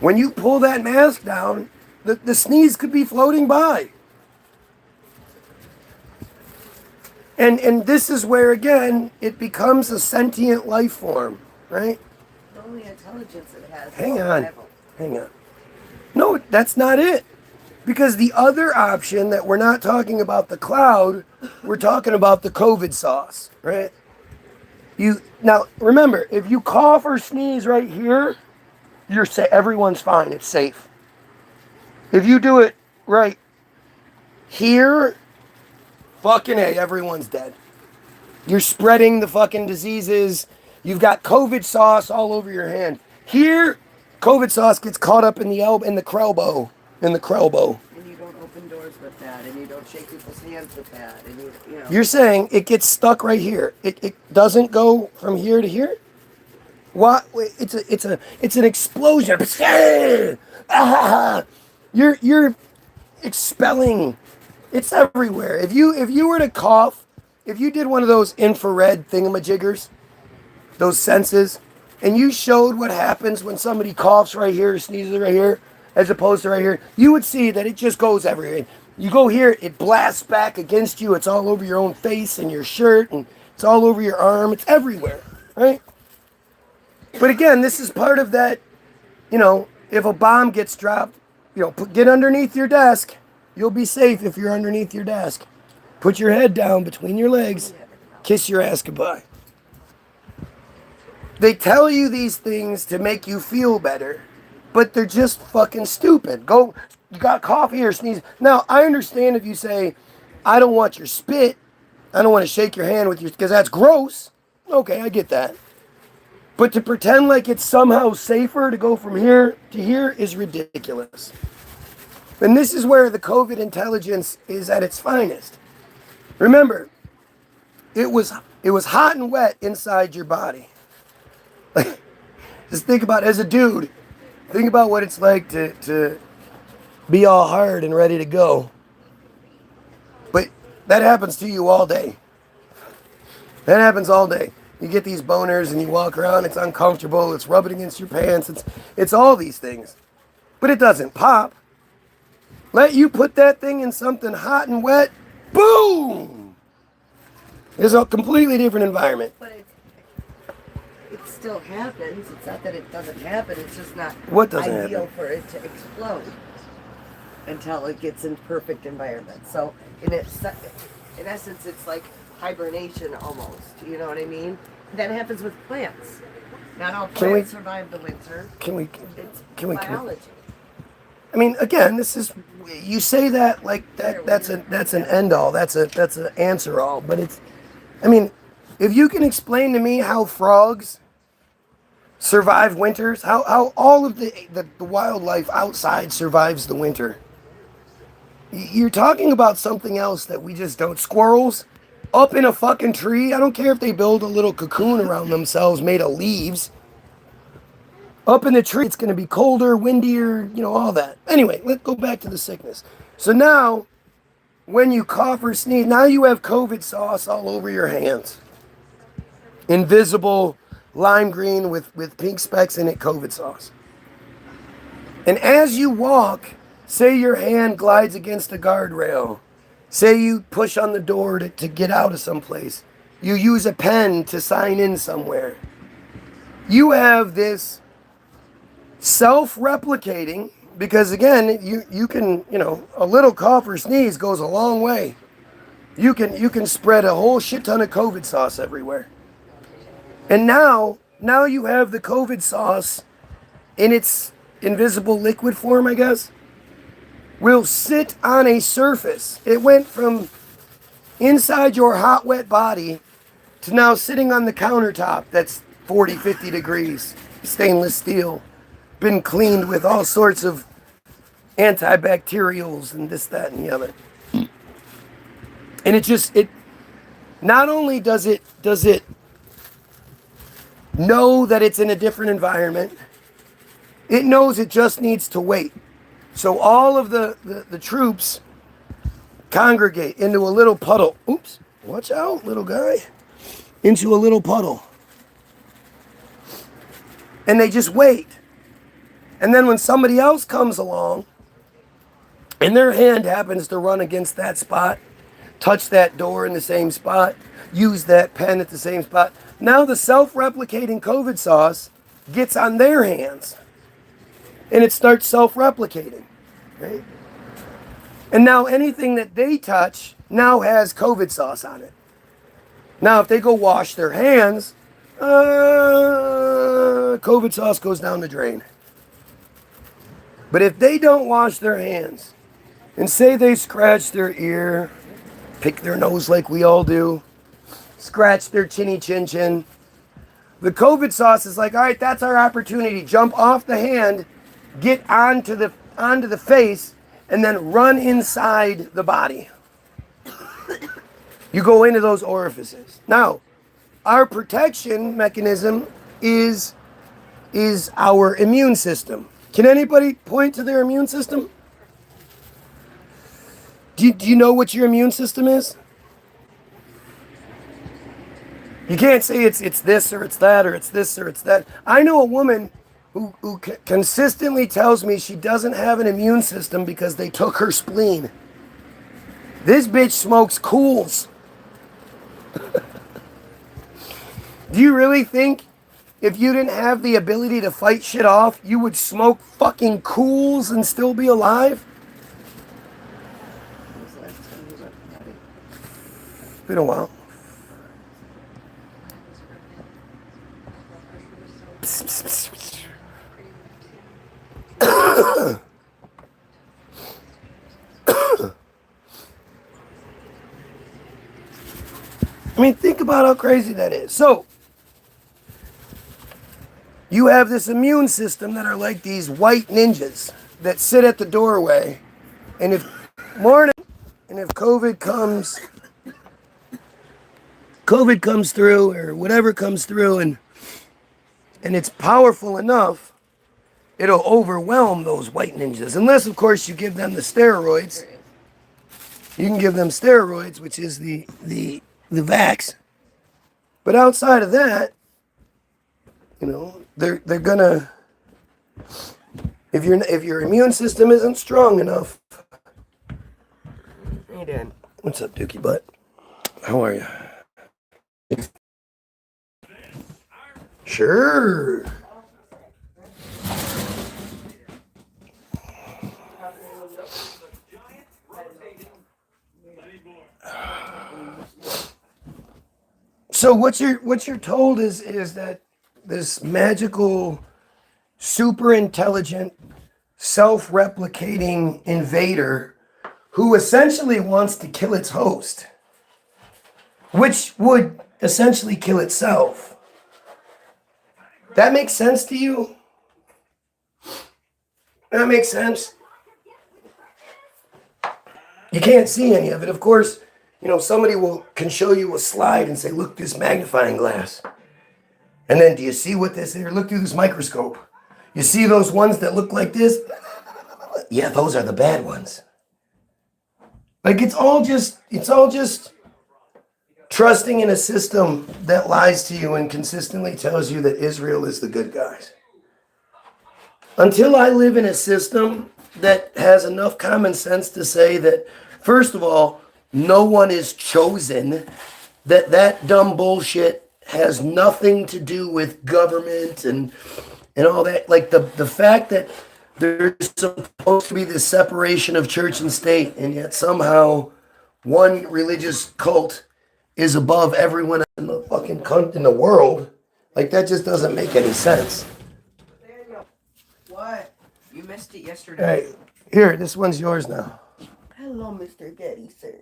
when you pull that mask down, the sneeze could be floating by. And this is where, again, it becomes a sentient life form, right? The only intelligence it has. Hang on. No, that's not it. Because the other option that we're not talking about the cloud, we're talking about the COVID sauce, right? Now, remember, if you cough or sneeze right here, everyone's fine. It's safe. If you do it right here, fucking A, everyone's dead. You're spreading the fucking diseases. You've got COVID sauce all over your hand. Here, COVID sauce gets caught up in the elbow, in the crowbow. And you don't open doors with that, and you don't shake people's hands with that, and you know. You're saying it gets stuck right here. It doesn't go from here to here? What? It's an explosion. You're expelling. It's everywhere. If you were to cough, if you did one of those infrared thingamajiggers, those senses, and you showed what happens when somebody coughs right here or sneezes right here, as opposed to right here, you would see that it just goes everywhere. You go here, it blasts back against you. It's all over your own face and your shirt, and it's all over your arm. It's everywhere, right? But again, this is part of that, if a bomb gets dropped, get underneath your desk. You'll be safe if you're underneath your desk. Put your head down between your legs. Kiss your ass goodbye. They tell you these things to make you feel better, but they're just fucking stupid. You got coffee or sneeze. Now, I understand if you say, I don't want your spit. I don't want to shake your hand with you because that's gross. Okay, I get that. But to pretend like it's somehow safer to go from here to here is ridiculous. And this is where the COVID intelligence is at its finest. Remember, it was hot and wet inside your body. Just think about, as a dude, think about what it's like to be all hard and ready to go. But that happens to you all day. That happens all day. You get these boners and you walk around, it's uncomfortable, it's rubbing against your pants, it's all these things. But it doesn't pop. Let you put that thing in something hot and wet, boom! It's a completely different environment. But it still happens. It's not that it doesn't happen, it's just not What doesn't ideal happen? for it to explode until it gets in perfect environment. So in essence, it's like hibernation almost. You know what I mean? That happens with plants. Not all plants survive the winter. It's biology. I mean, again, this is, you say that like that's an end all, that's an answer all, but if you can explain to me how frogs survive winters, how all of the wildlife outside survives the winter, you're talking about something else that we just don't. Squirrels up in a fucking tree, I don't care if they build a little cocoon around themselves made of leaves. Up in the tree, it's going to be colder, windier, all that. Anyway, let's go back to the sickness. So now, when you cough or sneeze, now you have COVID sauce all over your hands. Invisible, lime green with pink specks in it, COVID sauce. And as you walk, say your hand glides against a guardrail. Say you push on the door to get out of someplace. You use a pen to sign in somewhere. You have this self-replicating, because again, you can, a little cough or sneeze goes a long way. You can spread a whole shit ton of COVID sauce everywhere. And now now you have the COVID sauce in its invisible liquid form, I guess, will sit on a surface. It went from inside your hot, wet body to now sitting on the countertop that's 40, 50 degrees, stainless steel, been cleaned with all sorts of antibacterials and this, that, and the other. And it not only does it know that it's in a different environment, it knows it just needs to wait. So all of the troops congregate into a little puddle. Oops, watch out, little guy. Into a little puddle. And they just wait. And then when somebody else comes along and their hand happens to run against that spot, touch that door in the same spot, use that pen at the same spot, now the self-replicating COVID sauce gets on their hands and it starts self-replicating, right? And now anything that they touch now has COVID sauce on it. Now if they go wash their hands, COVID sauce goes down the drain. But if they don't wash their hands and say they scratch their ear, pick their nose like we all do, scratch their chinny chin chin, the COVID sauce is like, all right, that's our opportunity. Jump off the hand, get onto the face, and then run inside the body. You go into those orifices. Now, our protection mechanism is our immune system. Can anybody point to their immune system? Do you know what your immune system is? You can't say it's this or it's that or it's this or it's that. I know a woman who consistently tells me she doesn't have an immune system because they took her spleen. This bitch smokes Cools. Do you really think if you didn't have the ability to fight shit off, you would smoke fucking Cools and still be alive? It's been a while. I mean, think about how crazy that is. So, you have this immune system that are like these white ninjas that sit at the doorway, and if COVID comes through, or whatever comes through, and it's powerful enough, it'll overwhelm those white ninjas. Unless, of course, you give them the steroids. You can give them steroids, which is the vax. But outside of that, you know, they're gonna, if your immune system isn't strong enough. Hey Dan. What's up, Dookie Butt? How are you? Sure. So what you're told is that this magical, super intelligent, self-replicating invader who essentially wants to kill its host, which would essentially kill itself. That makes sense to you? That makes sense? You can't see any of it. Of course, you know, somebody can show you a slide and say, look, this magnifying glass. And then, do you see what this is? Look through this microscope. You see those ones that look like this? Yeah, those are the bad ones. Like, it's all just trusting in a system that lies to you and consistently tells you that Israel is the good guys. Until I live in a system that has enough common sense to say that, first of all, no one is chosen, that dumb bullshit has nothing to do with government and all that. Like the fact that there's supposed to be this separation of church and state, and yet somehow one religious cult is above everyone in the fucking in the world. Like, that just doesn't make any sense. Daniel, what? You missed it yesterday. Hey, here, this one's yours now. Hello, Mr. Getty, sir.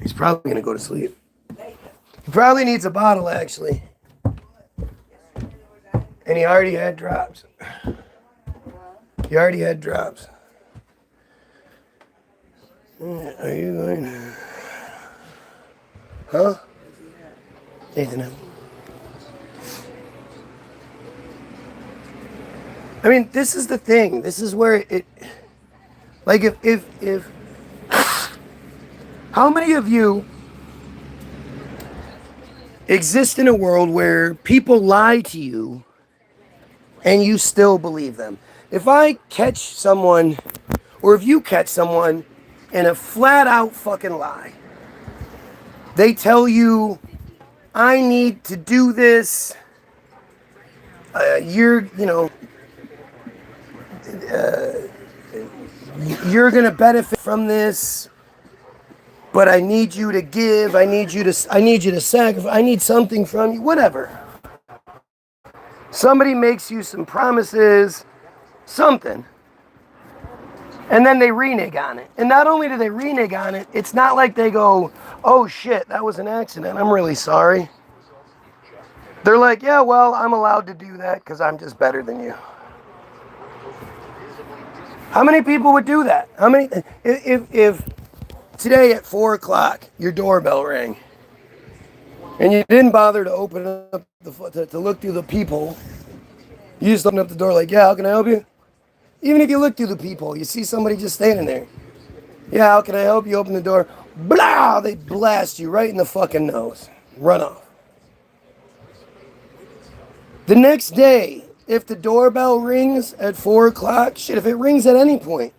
He's probably going to go to sleep. He probably needs a bottle, actually. And he already had drops. He already had drops. Are you going to... Huh? Nathan. I mean, this is the thing. This is where it... Like, if... How many of you exist in a world where people lie to you and you still believe them? If I catch someone, or if you catch someone in a flat out fucking lie, they tell you, I need to do this, you're gonna benefit from this, but I need you to give, I need you to sacrifice, I need something from you, whatever. Somebody makes you some promises, something, and then they renege on it. And not only do they renege on it, it's not like they go, oh shit, that was an accident, I'm really sorry. They're like, yeah, well, I'm allowed to do that because I'm just better than you. How many people would do that? How many, if today at 4 o'clock your doorbell rang and you didn't bother to open up to look through the peephole, you just open up the door like, yeah, how can I help you? Even if you look through the peephole, you see somebody just standing there. Yeah, how can I help you? Open the door. Blah! They blast you right in the fucking nose. Run off. The next day, if the doorbell rings at 4 o'clock, shit, if it rings at any point,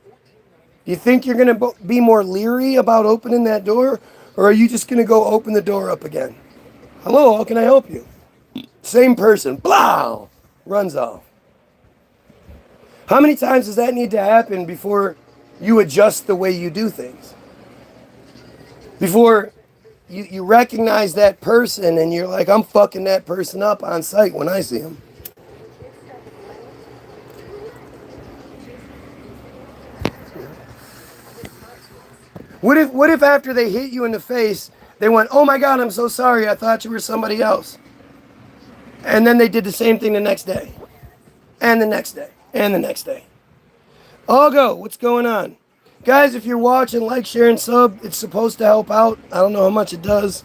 you think you're going to be more leery about opening that door? Or are you just going to go open the door up again? Hello, how can I help you? Same person. Blah! Runs off. How many times does that need to happen before you adjust the way you do things? Before you recognize that person and you're like, I'm fucking that person up on sight when I see him. What if after they hit you in the face, they went, oh my God, I'm so sorry, I thought you were somebody else. And then they did the same thing the next day. And the next day. And the next day. All go, what's going on? Guys, if you're watching, like, share, and sub. It's supposed to help out. I don't know how much it does.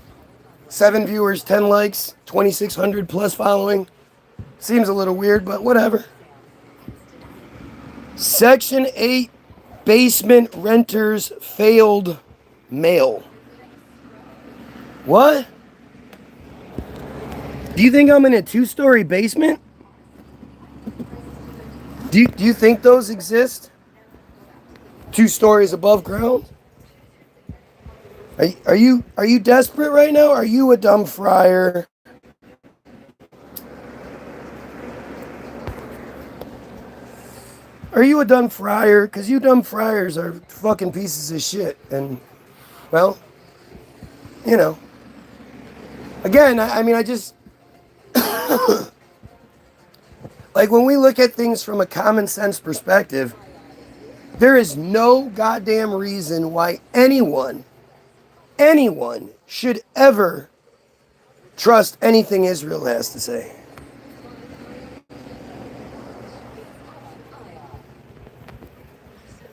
7 viewers, 10 likes, 2,600 plus following. Seems a little weird, but whatever. Section 8 basement renters failed mail. What? Do you think I'm in a 2-story basement? Do you think those exist? 2 stories above ground? Are you desperate right now? Are you a dumb friar? Are you a dumb friar? Because you dumb friars are fucking pieces of shit. And, well, you know. Again, I mean, I just... like, when we look at things from a common sense perspective, there is no goddamn reason why anyone should ever trust anything Israel has to say.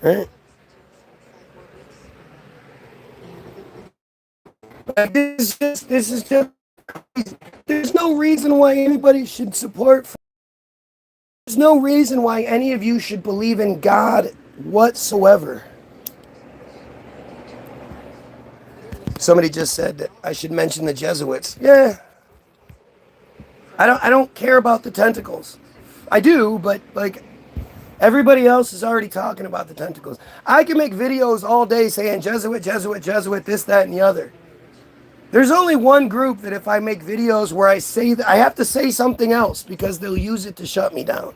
Right? Like, this is just, there's no reason why anybody should support. There's no reason why any of you should believe in God whatsoever. Somebody just said that I should mention the Jesuits. Yeah. I don't care about the tentacles. I do, but like everybody else is already talking about the tentacles. I can make videos all day saying Jesuit, Jesuit, Jesuit, this, that, and the other. There's only one group that if I make videos where I say that I have to say something else because they'll use it to shut me down.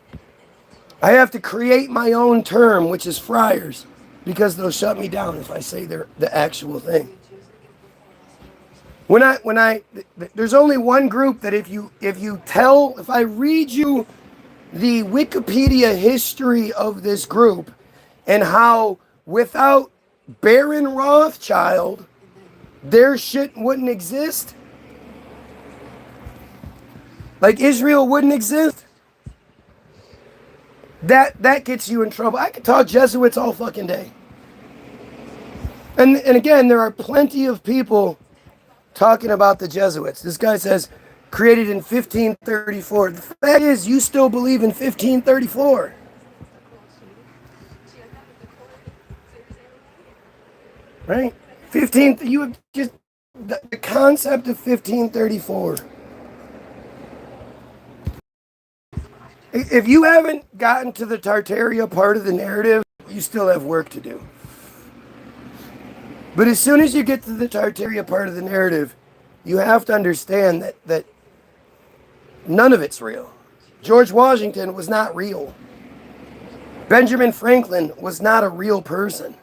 I have to create my own term, which is friars, because they'll shut me down if I say the actual thing. There's only one group that if I read you the Wikipedia history of this group and how without Baron Rothschild, their shit wouldn't exist. Like Israel wouldn't exist. That gets you in trouble. I could talk Jesuits all fucking day. And again, there are plenty of people talking about the Jesuits. This guy says, created in 1534. The fact is, you still believe in 1534. Right? You have just the concept of 1534. If you haven't gotten to the Tartaria part of the narrative, you still have work to do. But as soon as you get to the Tartaria part of the narrative, you have to understand that none of it's real. George Washington was not real. Benjamin Franklin was not a real person.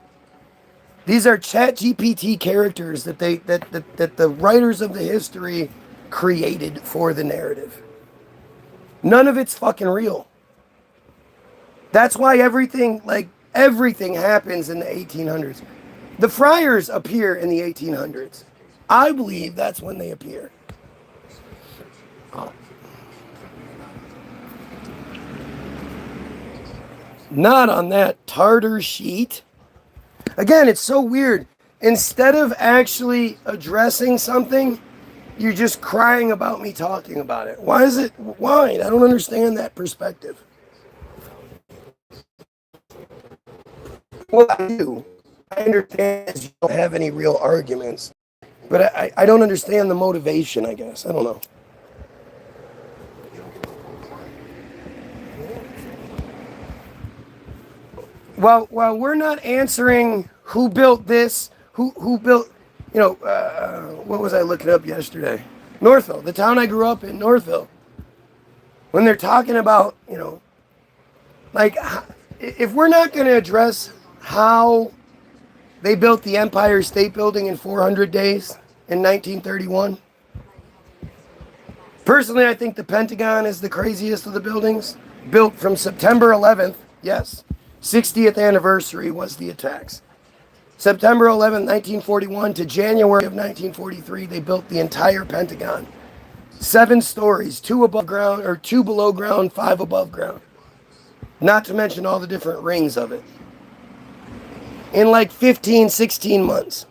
These are ChatGPT characters that the writers of the history created for the narrative. None of it's fucking real. That's why everything happens in the 1800s. The friars appear in the 1800s. I believe that's when they appear. Not on that Tartar sheet. Again, it's so weird. Instead of actually addressing something, you're just crying about me talking about it. Why? I don't understand that perspective. Well, I do. I understand you don't have any real arguments. But I don't understand the motivation, I guess. I don't know. While we're not answering who built this, who built, what was I looking up yesterday? Northville, the town I grew up in, Northville. When they're talking about, if we're not going to address how they built the Empire State Building in 400 days in 1931. Personally, I think the Pentagon is the craziest of the buildings. Built from September 11th, yes, 60th anniversary was the attacks. September 11th, 1941 to January of 1943, they built the entire Pentagon. 7 stories, 2 above ground, or 2 below ground, 5 above ground. Not to mention all the different rings of it. In 15, 16 months.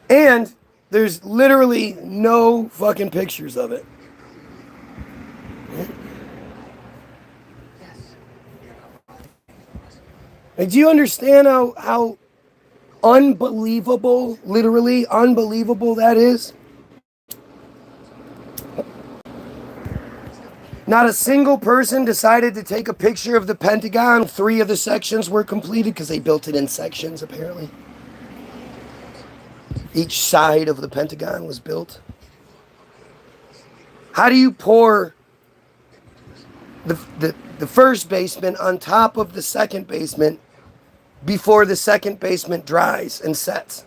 And there's literally no fucking pictures of it. Do you understand how unbelievable, literally unbelievable that is? Not a single person decided to take a picture of the Pentagon. 3 of the sections were completed because they built it in sections, apparently. Each side of the Pentagon was built. How do you pour the first basement on top of the second basement before the second basement dries and sets?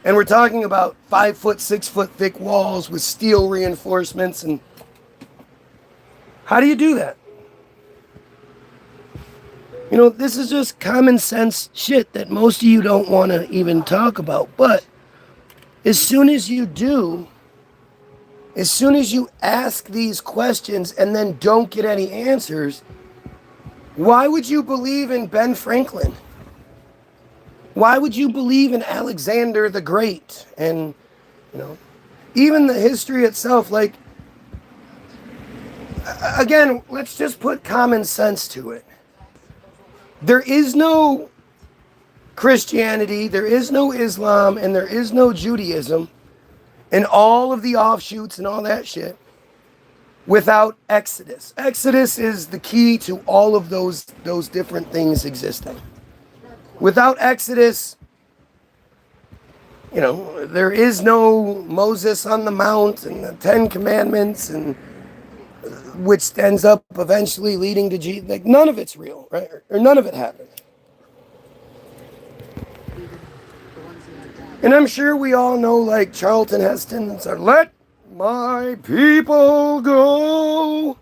And we're talking about 5 foot, 6 foot thick walls with steel reinforcements. And how do you do that? This is just common sense shit that most of you don't want to even talk about. But as soon as you do, as soon as you ask these questions and then don't get any answers, why would you believe in Ben Franklin? Why would you believe in Alexander the Great? And, even the history itself, again, let's just put common sense to it. There is no Christianity, there is no Islam, and there is no Judaism, and all of the offshoots and all that shit, without Exodus. Exodus is the key to all of those different things existing. Without Exodus, there is no Moses on the Mount and the 10 Commandments, and which ends up eventually leading to Jesus. None of it's real, right? Or none of it happened. And I'm sure we all know, like, Charlton Heston said, "Let my people go."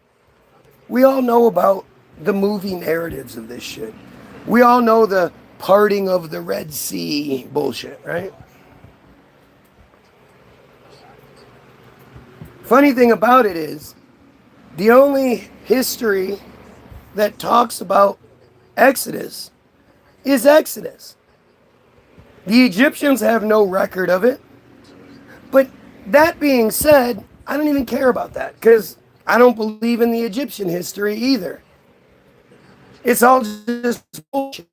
We all know about the movie narratives of this shit. We all know the parting of the Red Sea bullshit, right? Funny thing about it is, the only history that talks about Exodus is Exodus. The Egyptians have no record of it. But that being said, I don't even care about that because I don't believe in the Egyptian history either. It's all just bullshit.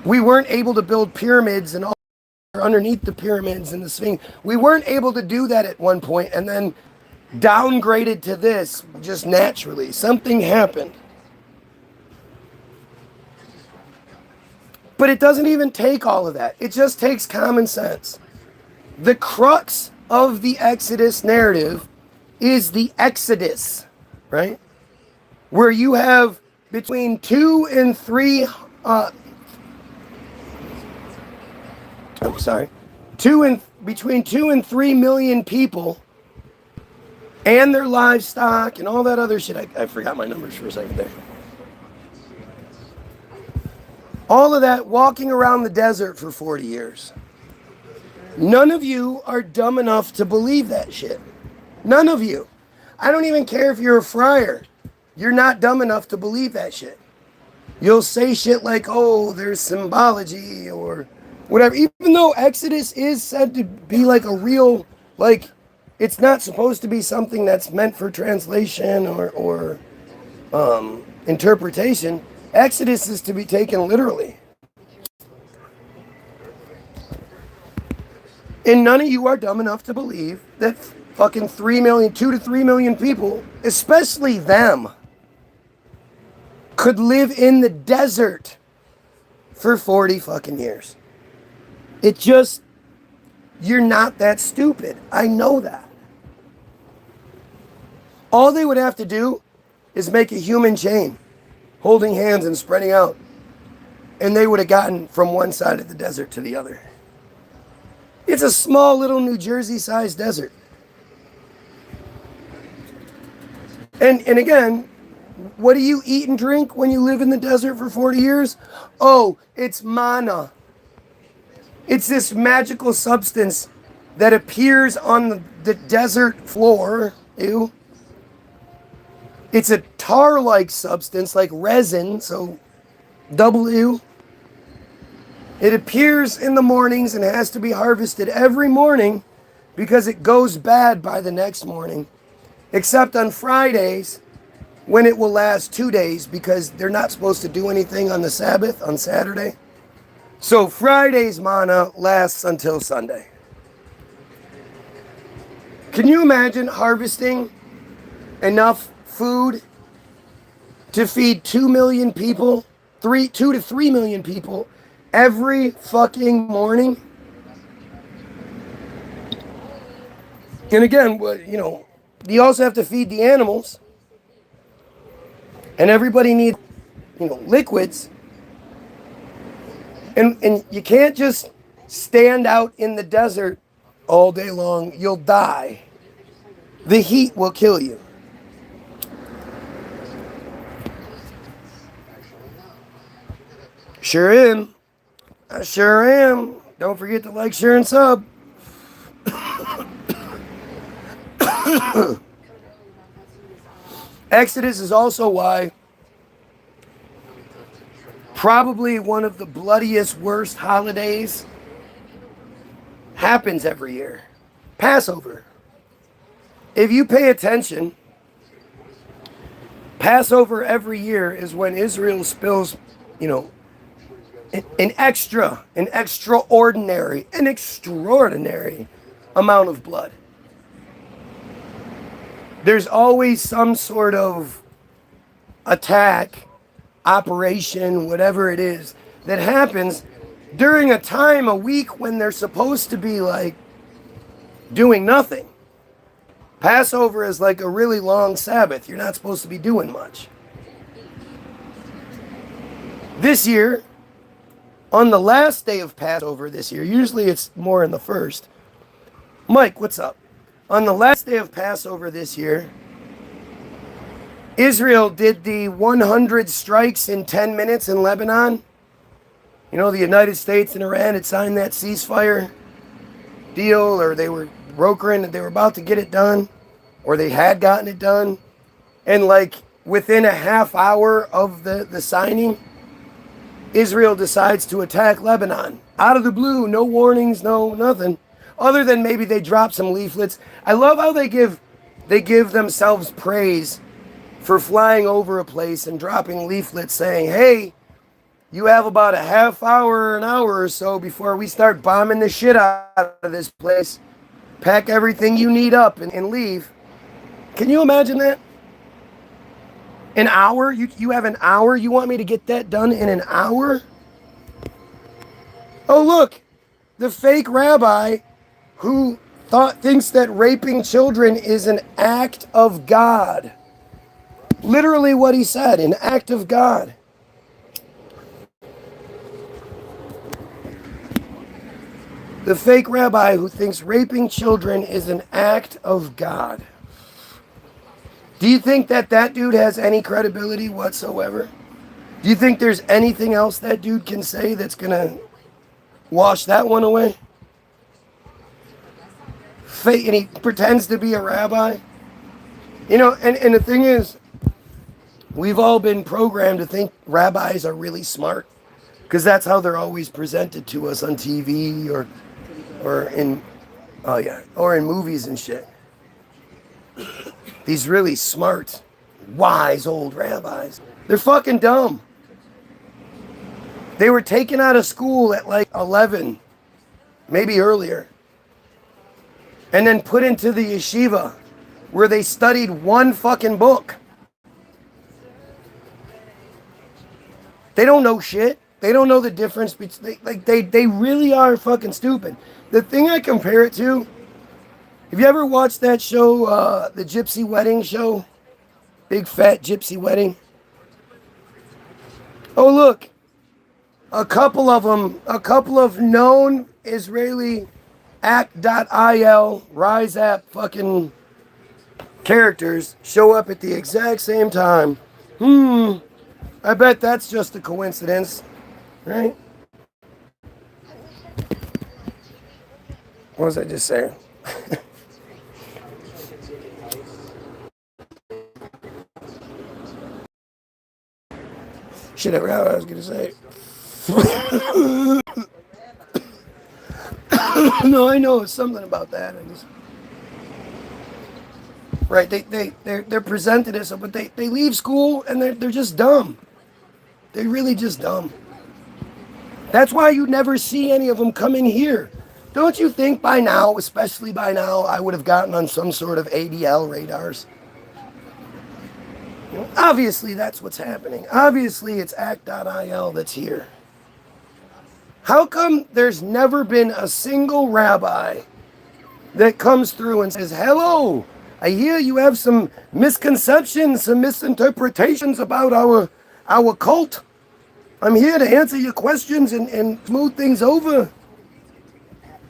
We weren't able to build pyramids and all underneath the pyramids and the Sphinx. We weren't able to do that at one point and then downgraded to this just naturally. Something happened. But it doesn't even take all of that. It just takes common sense. The crux of the Exodus narrative is the Exodus, right? Where you have between 2 and 3 between 2 and 3 million people and their livestock and all that other shit. I forgot my numbers for a second there. All of that walking around the desert for 40 years. None of you are dumb enough to believe that shit. None of you. I don't even care if you're a friar. You're not dumb enough to believe that shit. You'll say shit like, oh, there's symbology or whatever. Even though Exodus is said to be like a real, like, it's not supposed to be something that's meant for translation or interpretation. Exodus is to be taken literally. And none of you are dumb enough to believe that fucking 2 to 3 million people, especially them, could live in the desert for 40 fucking years. It just, you're not that stupid. I know that. All they would have to do is make a human chain, holding hands and spreading out. And they would have gotten from one side of the desert to the other. It's a small little New Jersey-sized desert. And again, what do you eat and drink when you live in the desert for 40 years? Oh, it's manna. It's this magical substance that appears on the desert floor. Ew. It's a tar-like substance, like resin, so double ew. It appears in the mornings and has to be harvested every morning because it goes bad by the next morning. Except on Fridays, when it will last 2 days because they're not supposed to do anything on the Sabbath on Saturday. So Friday's manna lasts until Sunday. Can you imagine harvesting enough food to feed 2 million people, 2 to 3 million people every fucking morning? And again, you also have to feed the animals. And everybody needs, liquids. And you can't just stand out in the desert all day long. You'll die. The heat will kill you. Sure am. I sure am. Don't forget to like, share, and sub. Exodus is also why probably one of the bloodiest, worst holidays happens every year. Passover. If you pay attention, Passover every year is when Israel spills, an extraordinary amount of blood. There's always some sort of attack, operation, whatever it is, that happens during a week when they're supposed to be like doing nothing. Passover is like a really long Sabbath. You're not supposed to be doing much. This year, On the last day of Passover this year, usually it's more in the first. Mike, what's up? On the last day of Passover this year, Israel did the 100 strikes in 10 minutes in Lebanon. You know, the United States and Iran had signed that ceasefire deal, or they were brokering, they were about to get it done, or they had gotten it done. And like within a half hour of the signing, Israel decides to attack Lebanon. Out of the blue, no warnings, no nothing. Other than maybe they drop some leaflets. I love how they give themselves praise for flying over a place and dropping leaflets saying, hey, you have about a half hour, an hour or so before we start bombing the shit out of this place. Pack everything you need up and leave. Can you imagine that? An hour? You have an hour? You want me to get that done in an hour? Oh, look. The fake rabbi who thinks that raping children is an act of God. Literally what he said, an act of God. The fake rabbi who thinks raping children is an act of God. Do you think that dude has any credibility whatsoever? Do you think there's anything else that dude can say that's going to wash that one away? Fake, and he pretends to be a rabbi. You know, and the thing is, we've all been programmed to think rabbis are really smart because that's how they're always presented to us on TV or in movies and shit. These really smart, wise old rabbis. They're fucking dumb. They were taken out of school at like 11, maybe earlier, and then put into the yeshiva where they studied one fucking book. They don't know shit. They don't know the difference between, they really are fucking stupid. The thing I compare it to, have you ever watched that show, the Gypsy Wedding show? Big Fat Gypsy Wedding? Oh, look. A couple of known Israeli act.il Rise App fucking characters show up at the exact same time. I bet that's just a coincidence, right? What was I just saying? Shit, I forgot what I was going to say. No, I know something about that. Right, they're presented as, but they leave school and they're just dumb. They're really just dumb. That's why you never see any of them come in here. Don't you think by now, especially by now, I would have gotten on some sort of ADL radars? You know, obviously, that's what's happening. Obviously, it's act.il that's here. How come there's never been a single rabbi that comes through and says, hello, I hear you have some misconceptions, some misinterpretations about our cult. I'm here to answer your questions and smooth things over.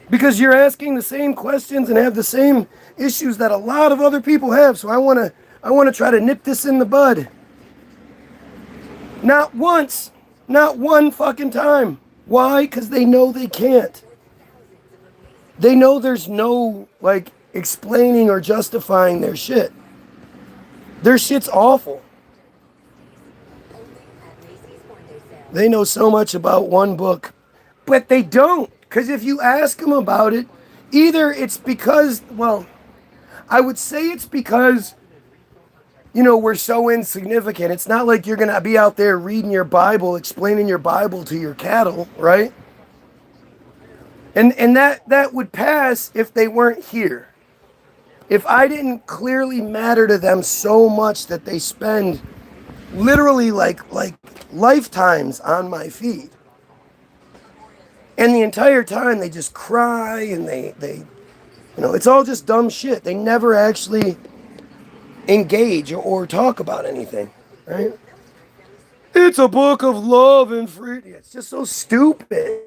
Because you're asking the same questions and have the same issues that a lot of other people have. So I want to try to nip this in the bud. Not once. Not one fucking time. Why? Because they know they can't. They know there's no, explaining or justifying their shit. Their shit's awful. They know so much about one book, but they don't. Because if you ask them about it, either it's because, I would say it's because, we're so insignificant. It's not like you're going to be out there reading your Bible, explaining your Bible to your cattle, right? And that would pass if they weren't here. If I didn't clearly matter to them so much that they spend literally like lifetimes on my feed. And the entire time they just cry and they it's all just dumb shit. They never actually engage or talk about anything, right? It's a book of love and freedom. It's just so stupid.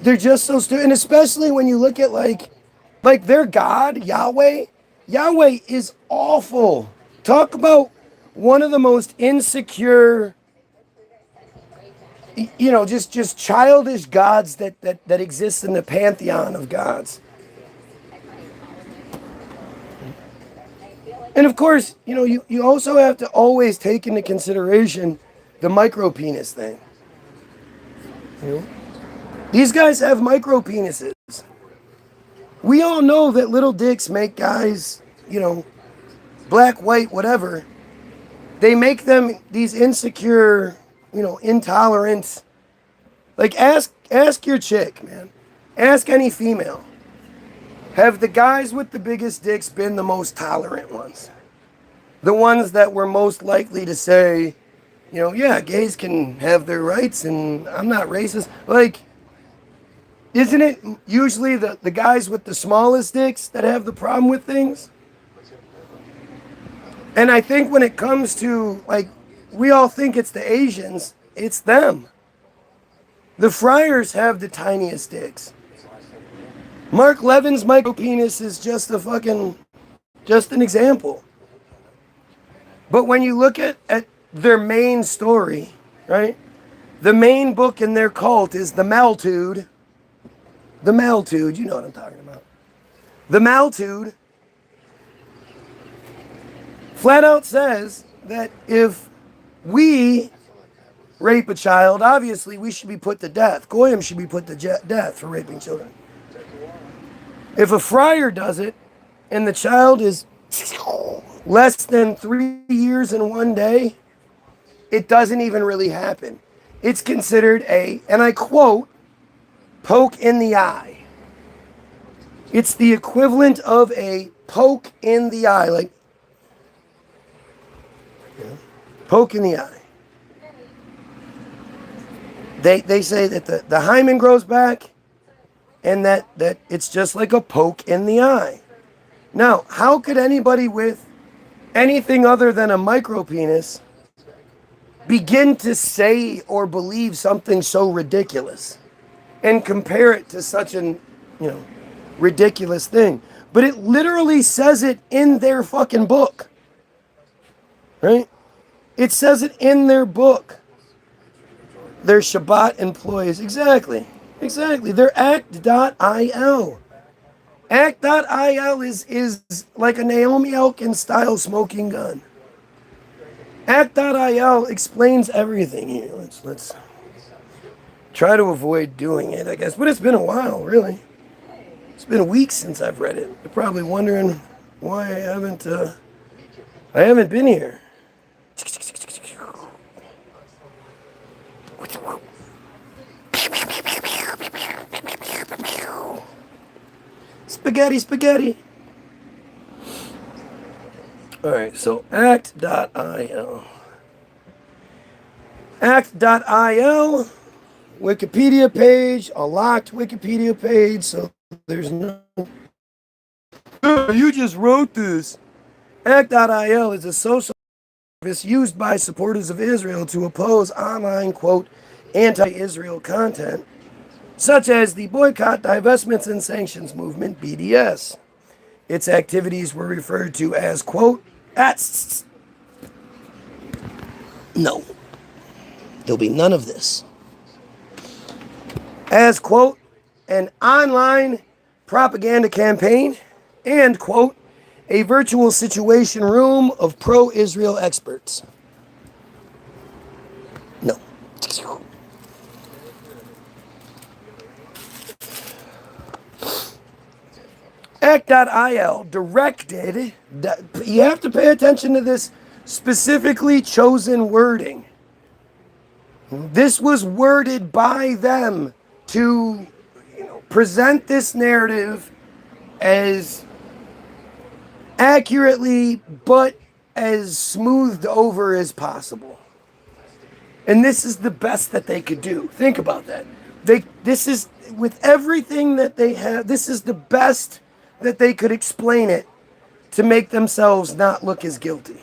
They're just so stupid. And especially when you look at like their God, Yahweh. Yahweh is awful. Talk about one of the most insecure, just childish gods that exists in the pantheon of gods. And of course, you also have to always take into consideration the micro penis thing. These guys have micro penises. We all know that little dicks make guys, black, white, whatever. They make them these insecure, intolerant. Like ask your chick, man. Ask any female. Have the guys with the biggest dicks been the most tolerant ones? The ones that were most likely to say, yeah, gays can have their rights and I'm not racist. Like, isn't it usually the guys with the smallest dicks that have the problem with things? And I think when it comes to, we all think it's the Asians, it's them. The friars have the tiniest dicks. Mark Levin's micropenis is just an example. But when you look at their main story, right? The main book in their cult is the Maltude. The Maltude, you know what I'm talking about. The Maltude flat out says that if we rape a child, obviously we should be put to death. Goyim should be put to death for raping children. If a friar does it, and the child is less than 3 years and 1 day, it doesn't even really happen. It's considered and I quote, poke in the eye. It's the equivalent of a poke in the eye, poke in the eye. They say that the hymen grows back and that it's just like a poke in the eye. Now, how could anybody with anything other than a micropenis begin to say or believe something so ridiculous and compare it to such an, ridiculous thing? But it literally says it in their fucking book. Right? It says it in their book. Their Shabbat employees. Exactly. They're act.il. Act.il is like a Naomi Elkin style smoking gun. Act.il explains everything here. Let's try to avoid doing it, I guess. But it's been a while, really. It's been weeks since I've read it. You're probably wondering why I haven't been here. Spaghetti. All right, so act.il. Act.il, Wikipedia page, a locked Wikipedia page, so there's no... You just wrote this. Act.il is a social service used by supporters of Israel to oppose online, quote, anti-Israel content, such as the Boycott, Divestments, and Sanctions Movement, BDS. Its activities were referred to as, quote, no, there'll be none of this. As, quote, an online propaganda campaign and, quote, a virtual situation room of pro-Israel experts. No. Act.il directed, you have to pay attention to this specifically chosen wording. This was worded by them to present this narrative as accurately but as smoothed over as possible. And this is the best that they could do. Think about that. This is, with everything that they have, this is the best that they could explain it to make themselves not look as guilty.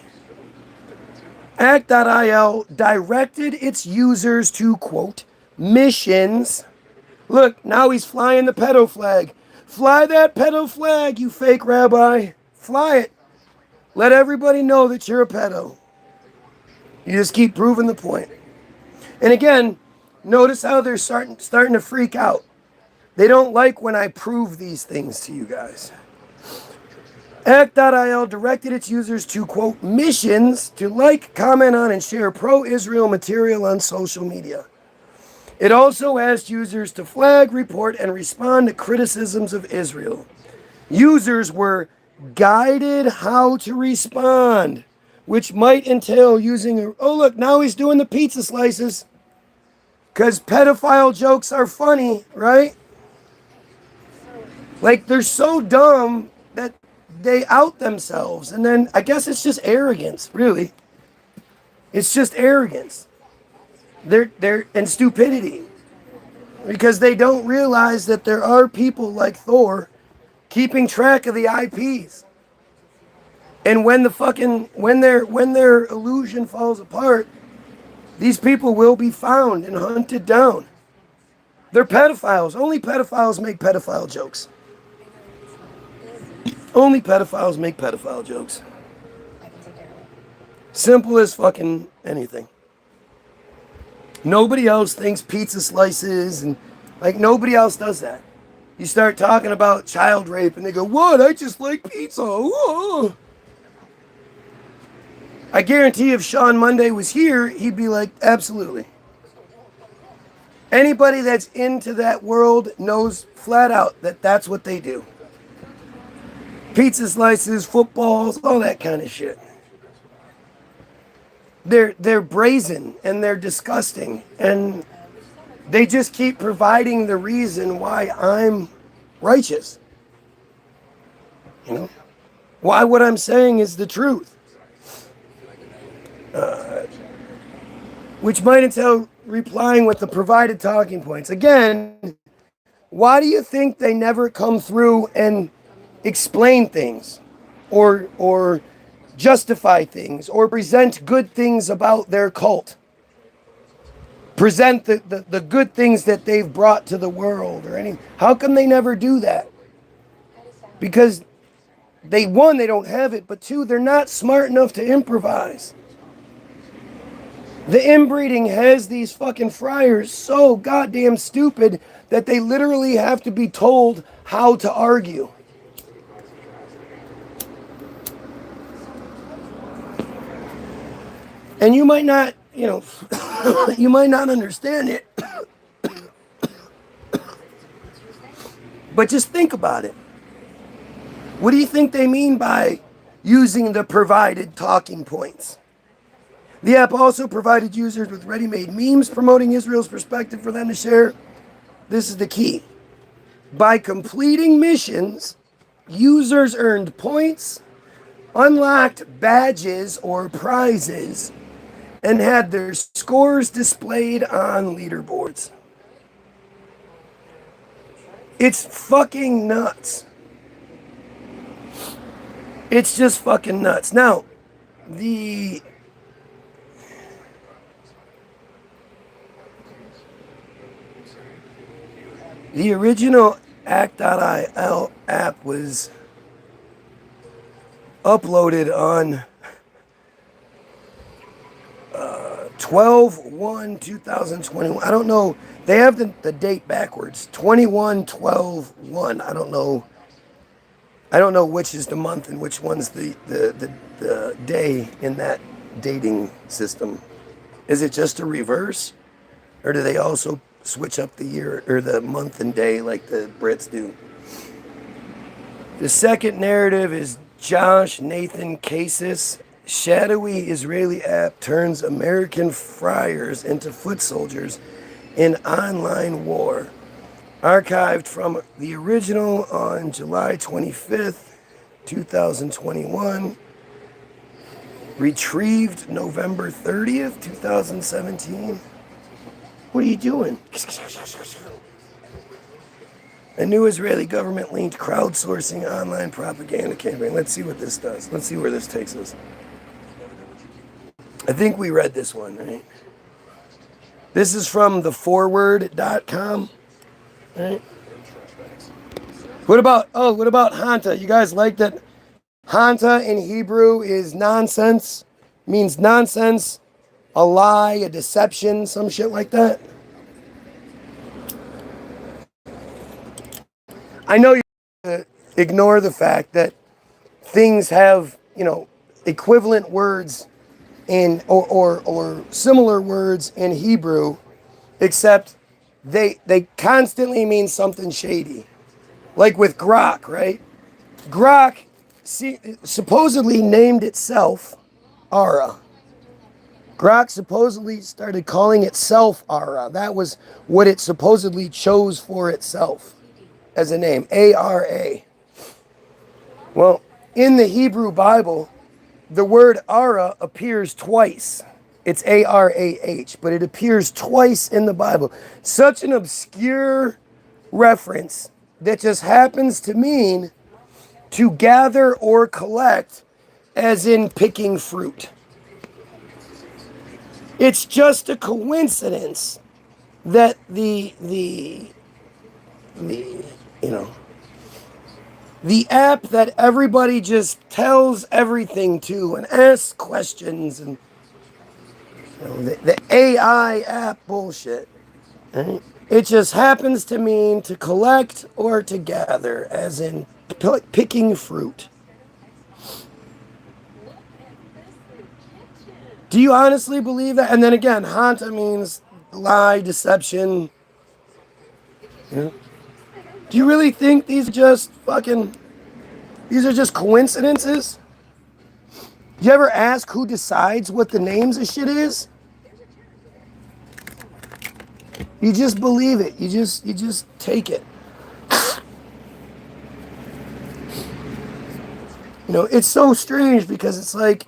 act.il directed its users to, quote, missions. Look, now he's flying the pedo flag. Fly that pedo flag, you fake rabbi. Fly it. Let everybody know that you're a pedo. You just keep proving the point. And again, notice how they're starting to freak out. They don't like when I prove these things to you guys. Act.il directed its users to, quote, missions to like, comment on, and share pro-Israel material on social media. It also asked users to flag, report, and respond to criticisms of Israel. Users were guided how to respond, which might entail using, oh look, now he's doing the pizza slices, because pedophile jokes are funny, right? Like, they're so dumb that they out themselves. And then I guess it's just arrogance, really. It's just arrogance. And stupidity. Because they don't realize that there are people like Thor keeping track of the IPs. And when their illusion falls apart, these people will be found and hunted down. They're pedophiles. Only pedophiles make pedophile jokes. Only pedophiles make pedophile jokes. Simple as fucking anything. Nobody else thinks pizza slices and like nobody else does that. You start talking about child rape and they go, what? I just like pizza. Whoa. I guarantee if Sean Monday was here, he'd be like, absolutely. Anybody that's into that world knows flat out that that's what they do. Pizza slices, footballs, all that kind of shit. They're brazen and they're disgusting, and they just keep providing the reason why I'm righteous. You know, why what I'm saying is the truth, which might entail replying with the provided talking points. Again, why do you think they never come through and explain things or justify things or present good things about their cult? Present the good things that they've brought to the world or anything. How come they never do that? Because one, they don't have it, but two, they're not smart enough to improvise. The inbreeding has these fucking friars so goddamn stupid that they literally have to be told how to argue. And you might not, you might not understand it. But just think about it. What do you think they mean by using the provided talking points? The app also provided users with ready-made memes promoting Israel's perspective for them to share. This is the key. By completing missions, users earned points, unlocked badges or prizes, and had their scores displayed on leaderboards. It's fucking nuts. It's just fucking nuts. Now, the original act.il app was uploaded on 12/1/2021. I don't know. They have the date backwards. 21/12/1. I don't know. I don't know which is the month and which one's the day in that dating system. Is it just a reverse? Or do they also switch up the year or the month and day like the Brits do? The second narrative is Josh Nathan Cases. Shadowy Israeli app turns American friars into foot soldiers in online war. Archived from the original on July 25th, 2021. Retrieved November 30th, 2017. What are you doing? A new Israeli government-linked crowdsourcing online propaganda campaign. Let's see what this does. Let's see where this takes us. I think we read this one, right? This is from theforward.com, right? What about Hanta? You guys like that? Hanta in Hebrew is nonsense, means nonsense, a lie, a deception, some shit like that. I know you ignore the fact that things have, equivalent words in or similar words in Hebrew, except they constantly mean something shady. Like with grok, right? Grok supposedly named itself Ara. Grok supposedly started calling itself Ara. That was what it supposedly chose for itself as a name, A-R-A. Well, in the Hebrew Bible, the word Ara appears twice. It's A-R-A-H, but it appears twice in the Bible. Such an obscure reference that just happens to mean to gather or collect, as in picking fruit. It's just a coincidence that the app that everybody just tells everything to and asks questions, and the AI app bullshit, right? It just happens to mean to collect or to gather, as in picking fruit. Do you honestly believe that? And then again, Hanta means lie, deception. Do you really think these are just coincidences? Do you ever ask who decides what the names of shit is? You just believe it. You just take it. It's so strange because it's like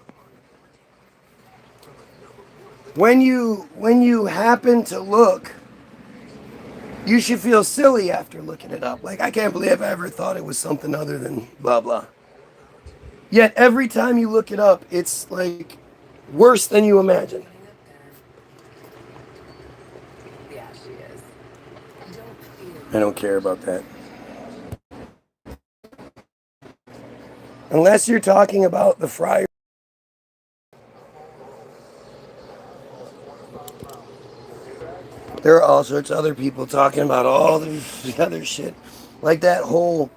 when you happen to look, you should feel silly after looking it up. Like, I can't believe I ever thought it was something other than blah blah. Yet every time you look it up, it's like worse than you imagine. I don't care about that. Unless you're talking about the friar. There are all sorts of other people talking about all the other shit. Like that whole,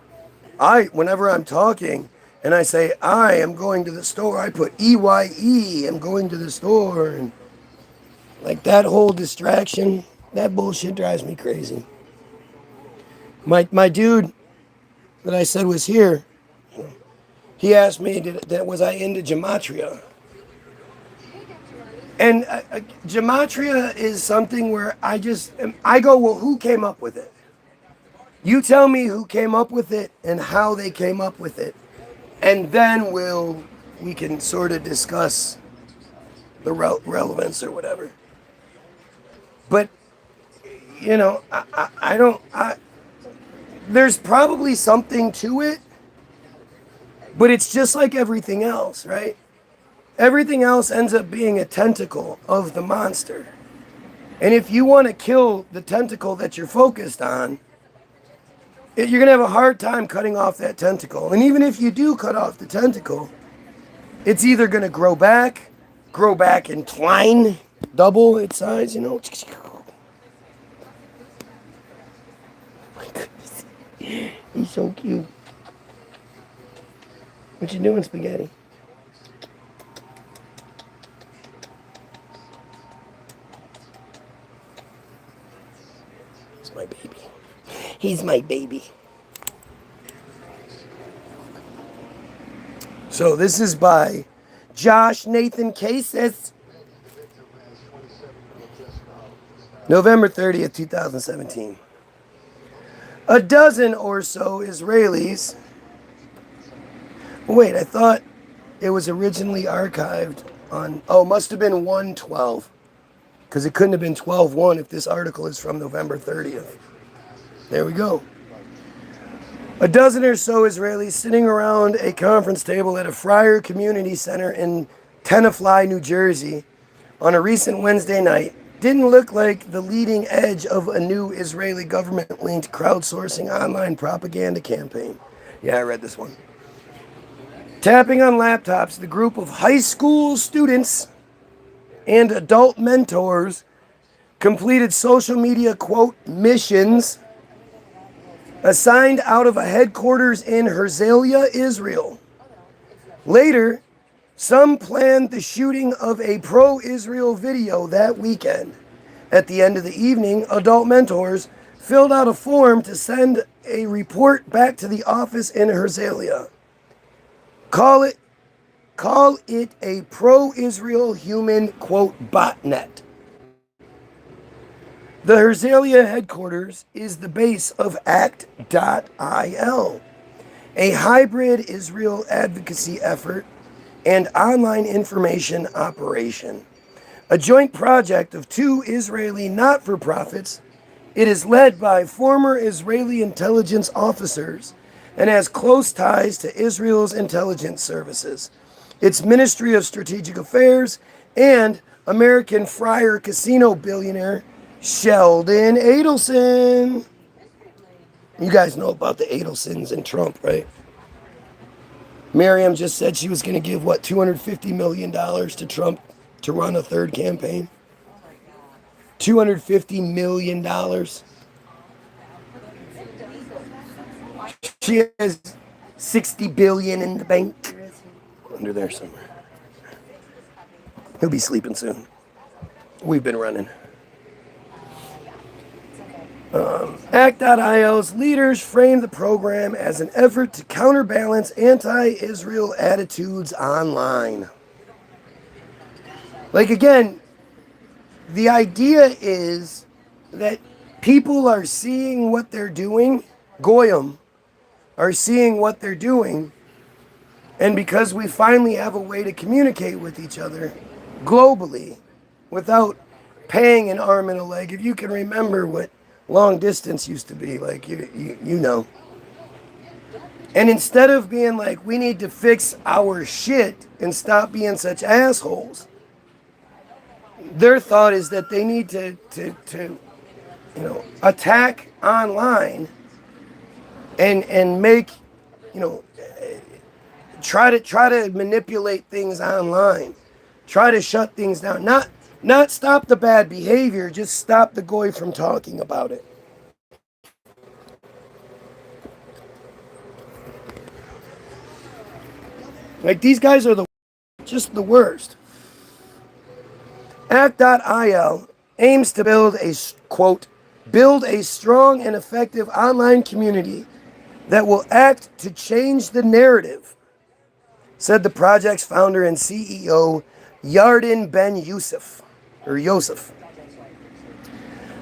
whenever I'm talking and I say, I am going to the store, I put EYE, I'm going to the store. And like that whole distraction, that bullshit drives me crazy. My dude that I said was here, he asked me, was I into gematria? And gematria is something where I go, well, who came up with it? You tell me who came up with it and how they came up with it. And then we can sort of discuss the relevance or whatever. But, there's probably something to it, but it's just like everything else, right? Everything else ends up being a tentacle of the monster. And if you want to kill the tentacle that you're focused on, you're going to have a hard time cutting off that tentacle. And even if you do cut off the tentacle, it's either going to grow back and twine, double its size, My goodness. He's so cute. What you doing, Spaghetti? He's my baby. He's my baby. So this is by Josh Nathan Cases. November 30th, 2017. A dozen or so Israelis. Wait, I thought it was originally archived on, must have been 1/12. Because it couldn't have been 12/1 if this article is from November 30th. There we go. A dozen or so Israelis sitting around a conference table at a Friar Community Center in Tenafly, New Jersey, on a recent Wednesday night didn't look like the leading edge of a new Israeli government-linked crowdsourcing online propaganda campaign. Yeah, I read this one. Tapping on laptops, the group of high school students and adult mentors completed social media, quote, missions assigned out of a headquarters in Herzliya, Israel. Later, some planned the shooting of a pro-Israel video that weekend. At the end of the evening, adult mentors filled out a form to send a report back to the office in Herzliya. Call it a pro-Israel human, quote, botnet. The Herzliya headquarters is the base of act.il, a hybrid Israel advocacy effort and online information operation. A joint project of two Israeli not-for-profits, it is led by former Israeli intelligence officers and has close ties to Israel's intelligence services, its Ministry of Strategic Affairs, and American Friar casino billionaire Sheldon Adelson. You guys know about the Adelsons and Trump, right? Miriam just said she was going to give, what, $250 million to Trump to run a third campaign? $250 million. She has $60 billion in the bank. Under there somewhere. He'll be sleeping soon. We've been running. Act.il's leaders framed the program as an effort to counterbalance anti-Israel attitudes online. Like, again, the idea is that people are seeing what they're doing, Goyim are seeing what they're doing, and because we finally have a way to communicate with each other globally without paying an arm and a leg, if you can remember what long distance used to be, like, you know. And instead of being like, we need to fix our shit and stop being such assholes, their thought is that they need to attack online and make, try to manipulate things online, try to shut things down, not stop the bad behavior, just stop the goy from talking about it. Like, these guys are just the worst. Act.il aims to build a, quote, build a strong and effective online community that will act to change the narrative, said the project's founder and CEO, Yarden Ben Yosef.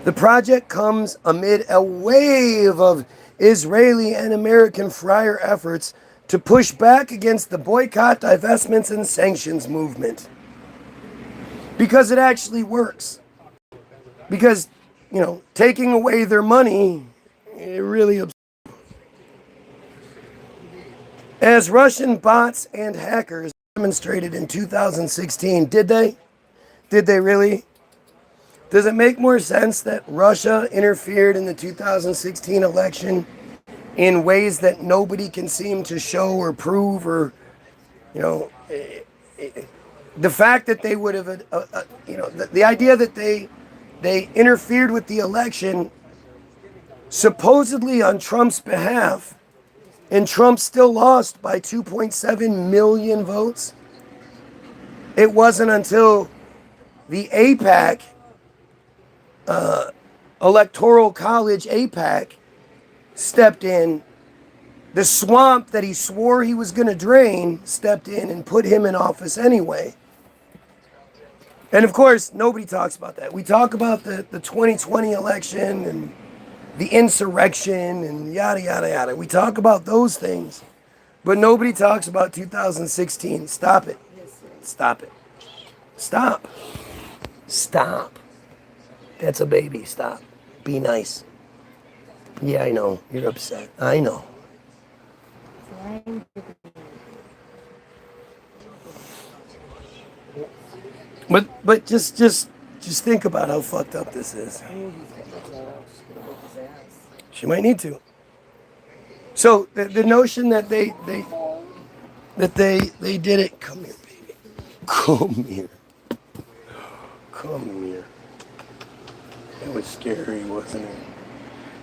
The project comes amid a wave of Israeli and American friar efforts to push back against the boycott, divestments, and sanctions movement. Because it actually works. Because, taking away their money, it really... As Russian bots and hackers demonstrated in 2016, did they? Did they really? Does it make more sense that Russia interfered in the 2016 election in ways that nobody can seem to show or prove, or, the fact that they would have, the idea that they interfered with the election supposedly on Trump's behalf, and Trump still lost by 2.7 million votes. It wasn't until the AIPAC, Electoral College AIPAC, stepped in. The swamp that he swore he was going to drain stepped in and put him in office anyway. And of course, nobody talks about that. We talk about the 2020 election and the insurrection and yada, yada, yada. We talk about those things, but nobody talks about 2016. Stop it. Stop it. Stop. Stop. That's a baby. Stop. Be nice. Yeah, I know. You're upset. I know. But just think about how fucked up this is. She might need to. So the notion that they did it. Come here, baby. Come here. Come here. It was scary, wasn't it?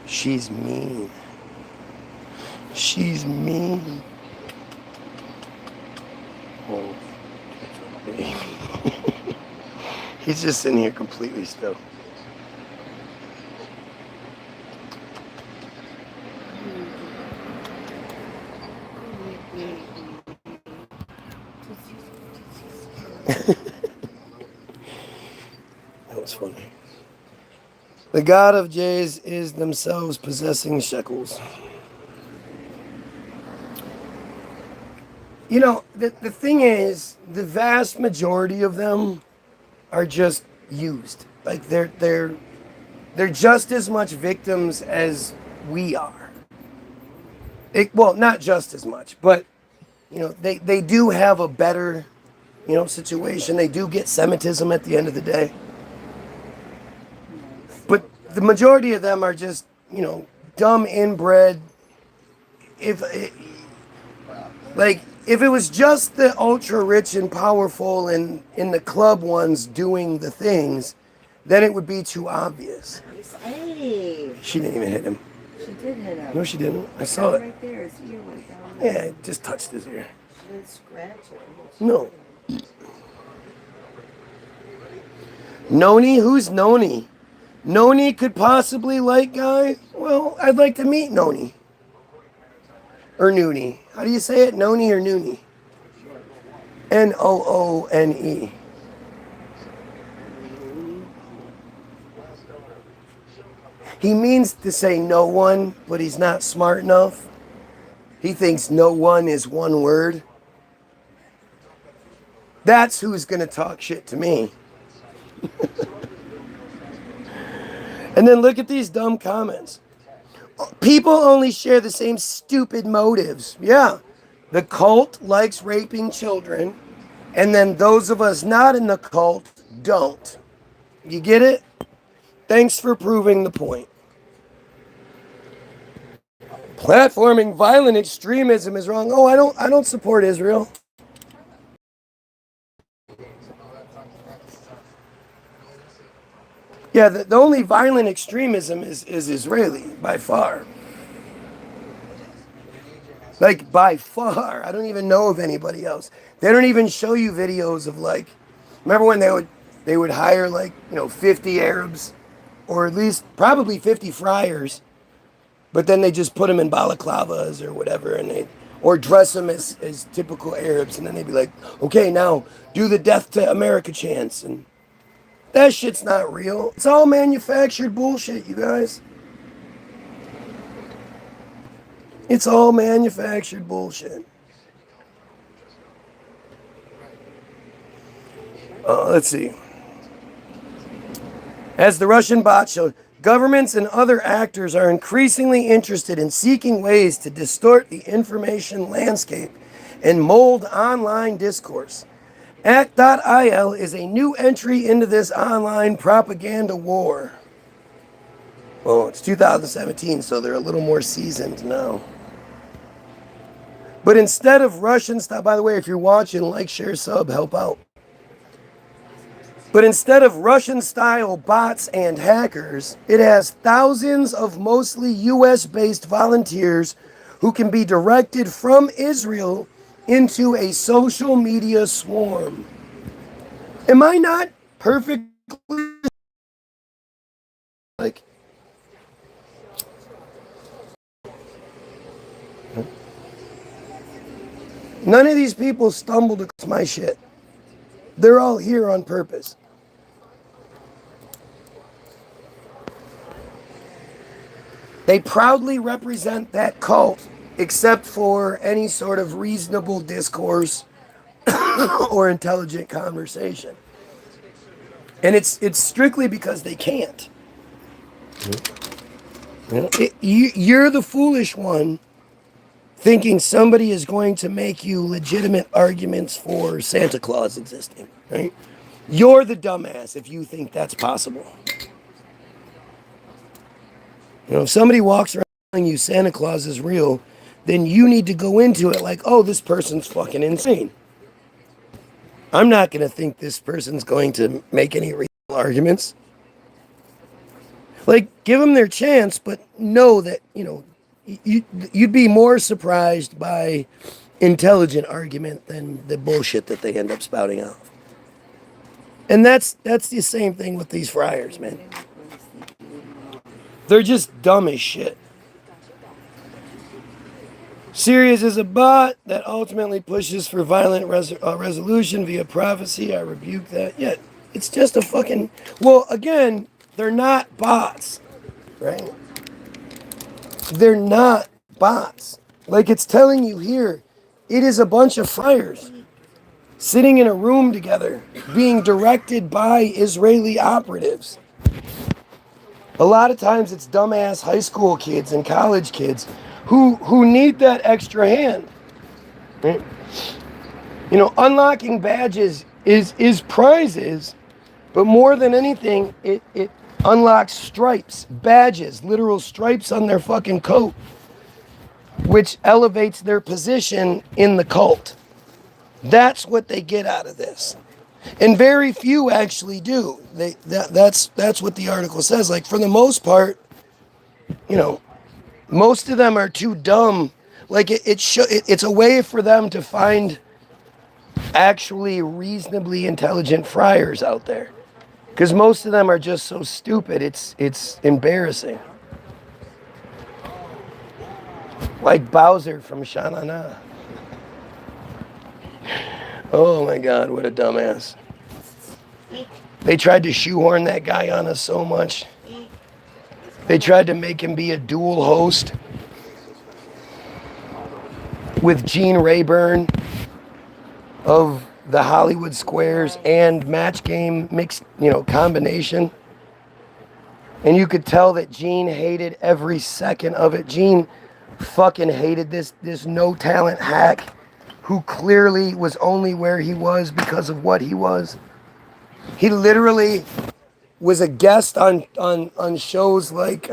She's mean. She's mean. Oh, baby. He's just sitting here completely still. That was funny. The God of Jays is themselves possessing shekels. You know, the thing is, the vast majority of them are just used. Like they're just as much victims as we are. Well, not just as much, but you know, they do have a better, you know, situation. They do get Semitism at the end of the day. But the majority of them are just, you know, dumb inbred. If it was just the ultra rich and powerful and in the club ones doing the things, then it would be too obvious. Hey. She didn't even hit him. She did hit him. No, she didn't. I saw it. Right there. His ear went down. Yeah, it just touched his ear. She didn't scratch it. No. Noni? Who's Noni? Noni could possibly like Guy? Well, I'd like to meet Noni. Or Nooni. How do you say it? Noni or Nooni? Noone. He means to say no one, but he's not smart enough. He thinks no one is one word. That's who's going to talk shit to me. And then look at these dumb comments. People only share the same stupid motives. Yeah. The cult likes raping children, and then those of us not in the cult don't. You get it? Thanks for proving the point. Platforming violent extremism is wrong. Oh, I don't support Israel. Yeah, the only violent extremism is Israeli, by far. Like, by far. I don't even know of anybody else. They don't even show you videos of, like, remember when they would hire, like, 50 Arabs, or at least probably 50 friars, but then they just put them in balaclavas or whatever, or dress them as typical Arabs, and then they'd be like, okay, now do the Death to America chants, and that shit's not real. It's all manufactured bullshit, you guys. It's all manufactured bullshit. Let's see. As the Russian bot showed, governments and other actors are increasingly interested in seeking ways to distort the information landscape and mold online discourse. Act.il is a new entry into this online propaganda war. Well, it's 2017, so they're a little more seasoned now. But instead of Russian style, by the way, if you're watching, like, share, sub, help out. But instead of Russian style bots and hackers, it has thousands of mostly US-based volunteers who can be directed from Israel into a social media swarm. Am I not perfectly like? None of these people stumbled across my shit. They're all here on purpose. They proudly represent that cult, except for any sort of reasonable discourse or intelligent conversation. And it's strictly because they can't. You're the foolish one thinking somebody is going to make you legitimate arguments for Santa Claus existing, right? You're the dumbass if you think that's possible. You know, if somebody walks around telling you Santa Claus is real, then you need to go into it like, oh, this person's fucking insane. I'm not going to think this person's going to make any real arguments. Like, give them their chance, but know that, you know, you'd be more surprised by intelligent argument than the bullshit that they end up spouting out. And that's the same thing with these friars, man. They're just dumb as shit. Sirius is a bot that ultimately pushes for violent resolution via prophecy. I rebuke that. Yeah, it's just a fucking... Well, again, they're not bots, right? They're not bots. Like it's telling you here, it is a bunch of friars sitting in a room together, being directed by Israeli operatives. A lot of times it's dumbass high school kids and college kids who need that extra hand. Right? You know, unlocking badges is prizes, but more than anything, it unlocks stripes, badges, literal stripes on their fucking coat, which elevates their position in the cult. That's what they get out of this. And very few actually do. That's what the article says. Like, for the most part, you know, most of them are too dumb. Like, it's a way for them to find actually reasonably intelligent friars out there. Because most of them are just so stupid, it's embarrassing. Like Bowser from Sha-Na-Na. Oh my God, what a dumbass. They tried to shoehorn that guy on us so much. They tried to make him be a dual host with Gene Rayburn of the Hollywood Squares and Match Game mixed, you know, combination. And you could tell that Gene hated every second of it. Gene fucking hated this no talent hack who clearly was only where he was because of what he was. He literally was a guest on shows like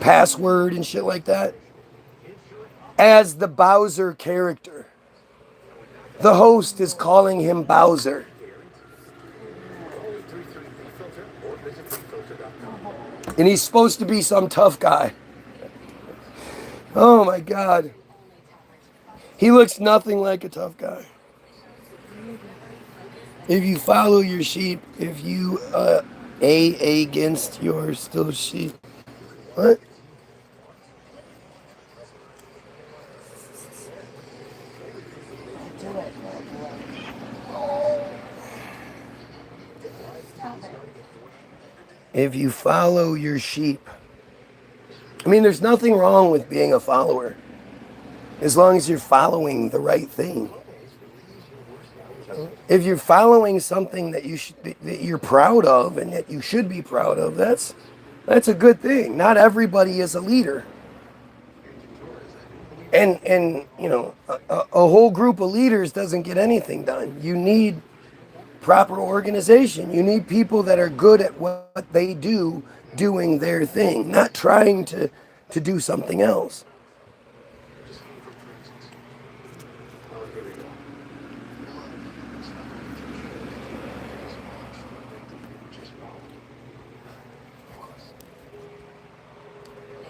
Password and shit like that as the Bowser character. The host is calling him Bowser. And he's supposed to be some tough guy. Oh my God. He looks nothing like a tough guy. If you follow your sheep, if you against your still sheep. What? If you follow your sheep. I mean, there's nothing wrong with being a follower, as long as you're following the right thing. If you're following something that you're proud of and that you should be proud of, that's a good thing. Not everybody is a leader. And you know, a whole group of leaders doesn't get anything done. You need proper organization. You need people that are good at what they do, doing their thing, not trying to do something else.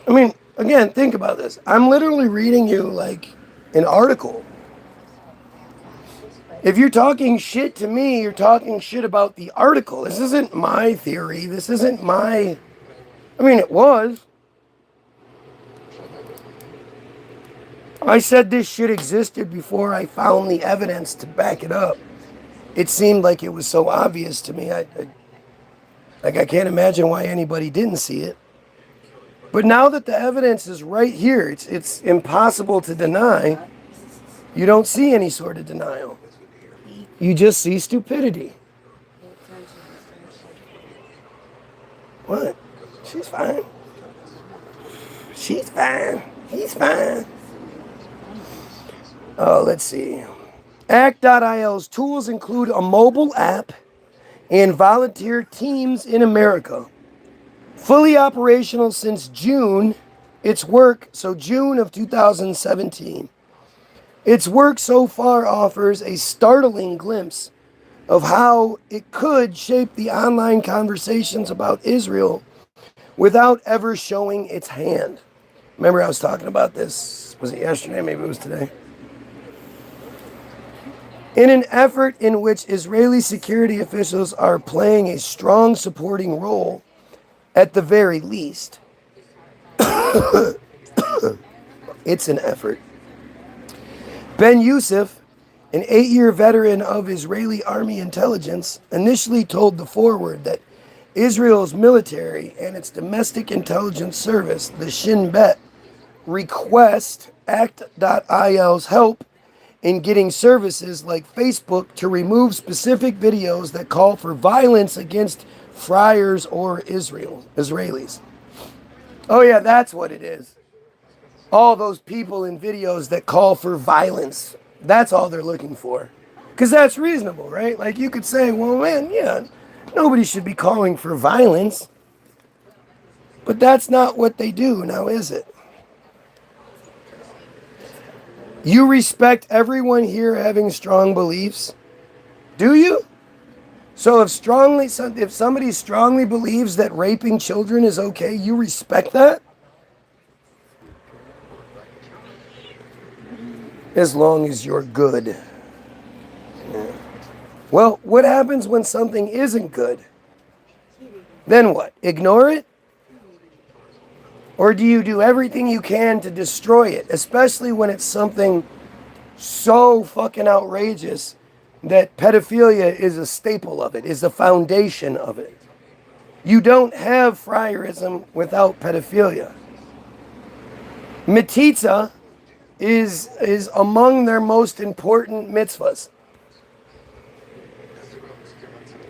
I mean, again, think about this. I'm literally reading you like an article. If you're talking shit to me, you're talking shit about the article. This isn't my theory. This isn't my... I mean, it was. I said this shit existed before I found the evidence to back it up. It seemed like it was so obvious to me. I can't imagine why anybody didn't see it. But now that the evidence is right here, it's impossible to deny. You don't see any sort of denial. You just see stupidity. What? She's fine. She's fine. He's fine. Oh, let's see. Act.il's tools include a mobile app and volunteer teams in America. Fully operational since June, June of 2017. Its work so far offers a startling glimpse of how it could shape the online conversations about Israel without ever showing its hand. Remember, I was talking about this, was it yesterday? Maybe it was today. In an effort in which Israeli security officials are playing a strong supporting role, at the very least, it's an effort. Ben Yusuf, an 8-year veteran of Israeli army intelligence, initially told the Forward that Israel's military and its domestic intelligence service, the Shin Bet, request act.il's help in getting services like Facebook to remove specific videos that call for violence against friars or Israelis. Oh yeah, that's what it is. All those people in videos that call for violence. That's all they're looking for. Because that's reasonable, right? Like you could say, well, man, yeah, nobody should be calling for violence. But that's not what they do now, is it? You respect everyone here having strong beliefs? Do you? So if somebody strongly believes that raping children is okay, you respect that? As long as you're good. Yeah. Well, what happens when something isn't good? Then what? Ignore it? Or do you do everything you can to destroy it, especially when it's something so fucking outrageous that pedophilia is a staple of it, is the foundation of it? You don't have friarism without pedophilia. Metzitzia is among their most important mitzvahs.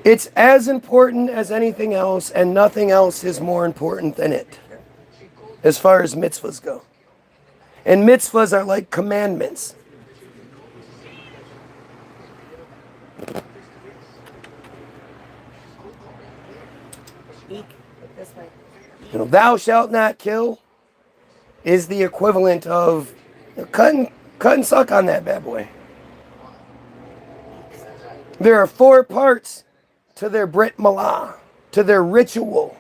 It's as important as anything else, and nothing else is more important than it, as far as mitzvahs go. And mitzvahs are like commandments. You know, thou shalt not kill is the equivalent of cut and suck on that bad boy. There are 4 parts to their Brit Milah, to their ritual.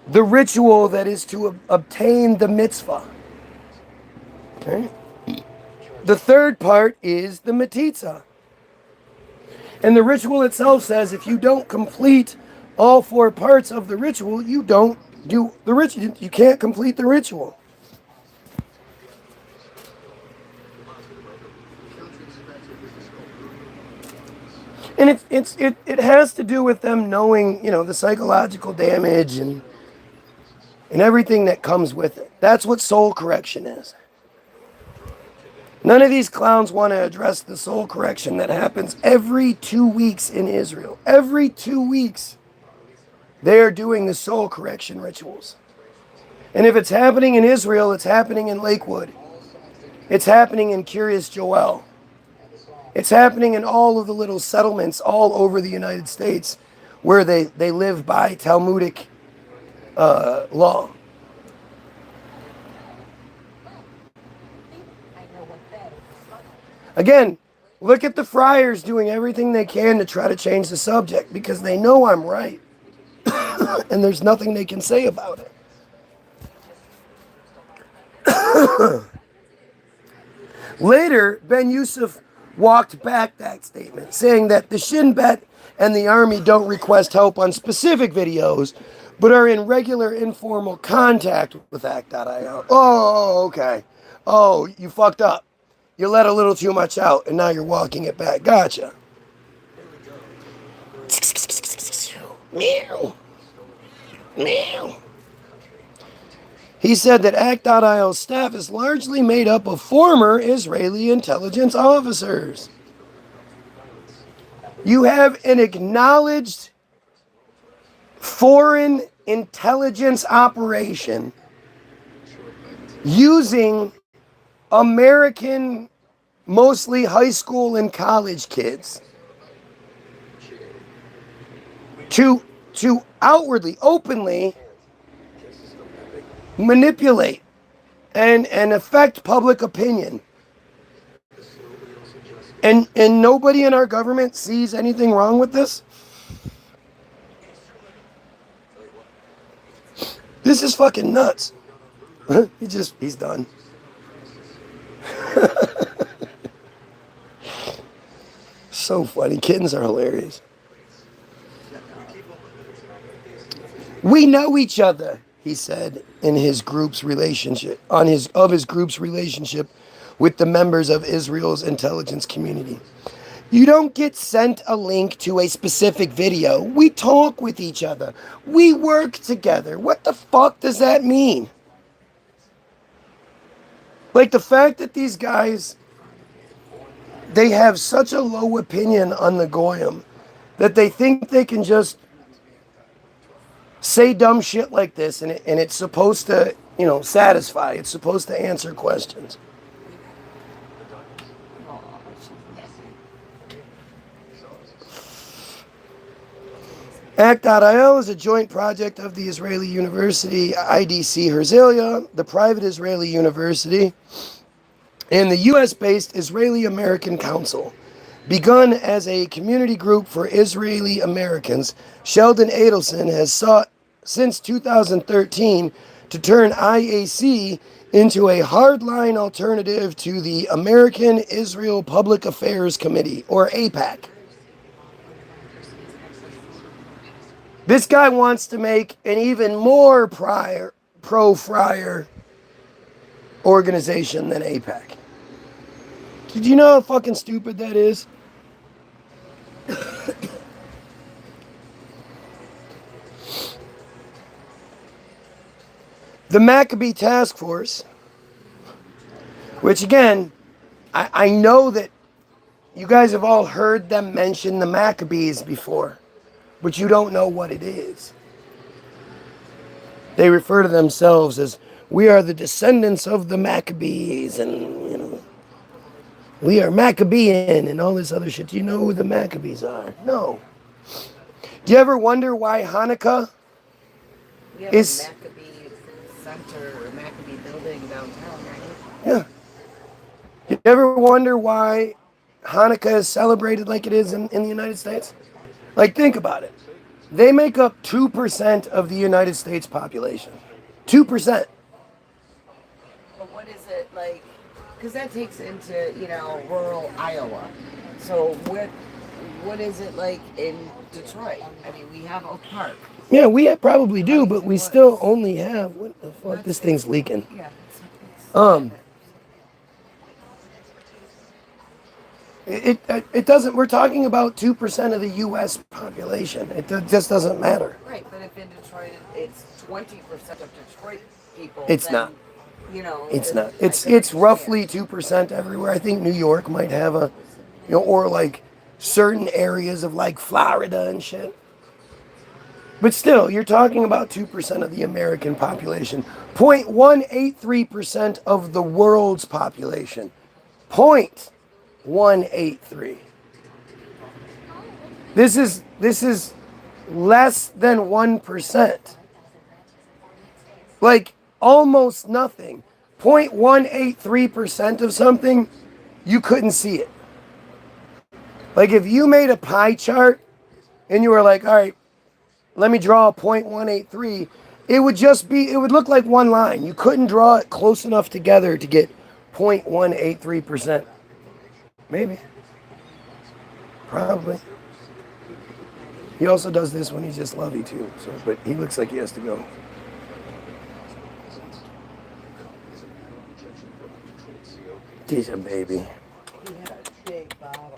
The ritual that is to obtain the mitzvah. Okay? The 3rd part is the metzitzia. And the ritual itself says if you don't complete all 4 parts of the ritual, you don't do the ritual. You can't complete the ritual. And it has to do with them knowing, you know, the psychological damage and everything that comes with it. That's what soul correction is. None of these clowns want to address the soul correction that happens every 2 weeks in Israel. Every 2 weeks, they are doing the soul correction rituals. And if it's happening in Israel, it's happening in Lakewood. It's happening in Kiryas Joel. It's happening in all of the little settlements all over the United States where they live by Talmudic law. Again, look at the friars doing everything they can to try to change the subject because they know I'm right. And there's nothing they can say about it. Later, Ben Yusuf walked back that statement, saying that the Shin Bet and the army don't request help on specific videos, but are in regular informal contact with act.il. Oh, okay. Oh, you fucked up. You let a little too much out, and now you're walking it back. Gotcha. Meow. Meow. He said that act.il's staff is largely made up of former Israeli intelligence officers. You have an acknowledged foreign intelligence operation using American mostly high school and college kids, to outwardly, openly manipulate and affect public opinion. And nobody in our government sees anything wrong with this? This is fucking nuts. He's done. So funny. Kittens are hilarious. We know each other, he said in his group's relationship, his group's relationship with the members of Israel's intelligence community. You don't get sent a link to a specific video. We talk with each other. We work together. What the fuck does that mean? Like, the fact that these guys, they have such a low opinion on the Goyim that they think they can just say dumb shit like this and it's supposed to, satisfy. It's supposed to answer questions. Act.il is a joint project of the Israeli University IDC Herzliya, the private Israeli university, and the US-based Israeli American Council. Begun as a community group for Israeli Americans, Sheldon Adelson has sought since 2013 to turn IAC into a hardline alternative to the American Israel Public Affairs Committee, or AIPAC. This guy wants to make an even more pro-friar organization than AIPAC. Did you know how fucking stupid that is? The Maccabee Task Force, which again, I know that you guys have all heard them mention the Maccabees before, but you don't know what it is. They refer to themselves as, we are the descendants of the Maccabees, and, we are Maccabean, and all this other shit. Do you know who the Maccabees are? No. Do you ever wonder why Hanukkah is... Maccabee Center or Maccabee building downtown, right? Yeah. You ever wonder why Hanukkah is celebrated like it is in the United States? Like, think about it. They make up 2% of the United States population. 2%. But what is it like? Because that takes into, rural Iowa. So what is it like in Detroit? I mean, we have Oak Park. Yeah, we probably do, but we still only have... What the fuck? This thing's leaking. Yeah. It doesn't... We're talking about 2% of the U.S. population. It just doesn't matter. Right, but if in Detroit it's 20% of Detroit people... It's not. It's not. It's roughly 2% everywhere. I think New York might have a... or like certain areas of like Florida and shit. But still, you're talking about 2% of the American population. 0.183% of the world's population. 0.183. This is less than 1%. Like, almost nothing. 0.183% of something, you couldn't see it. Like, if you made a pie chart and you were like, all right, let me draw a 0.183, it would look like one line. You couldn't draw it close enough together to get 0.183%. Maybe. Probably. He also does this when he's just lovey too. So, but he looks like he has to go. He's a baby. He had a big bottle.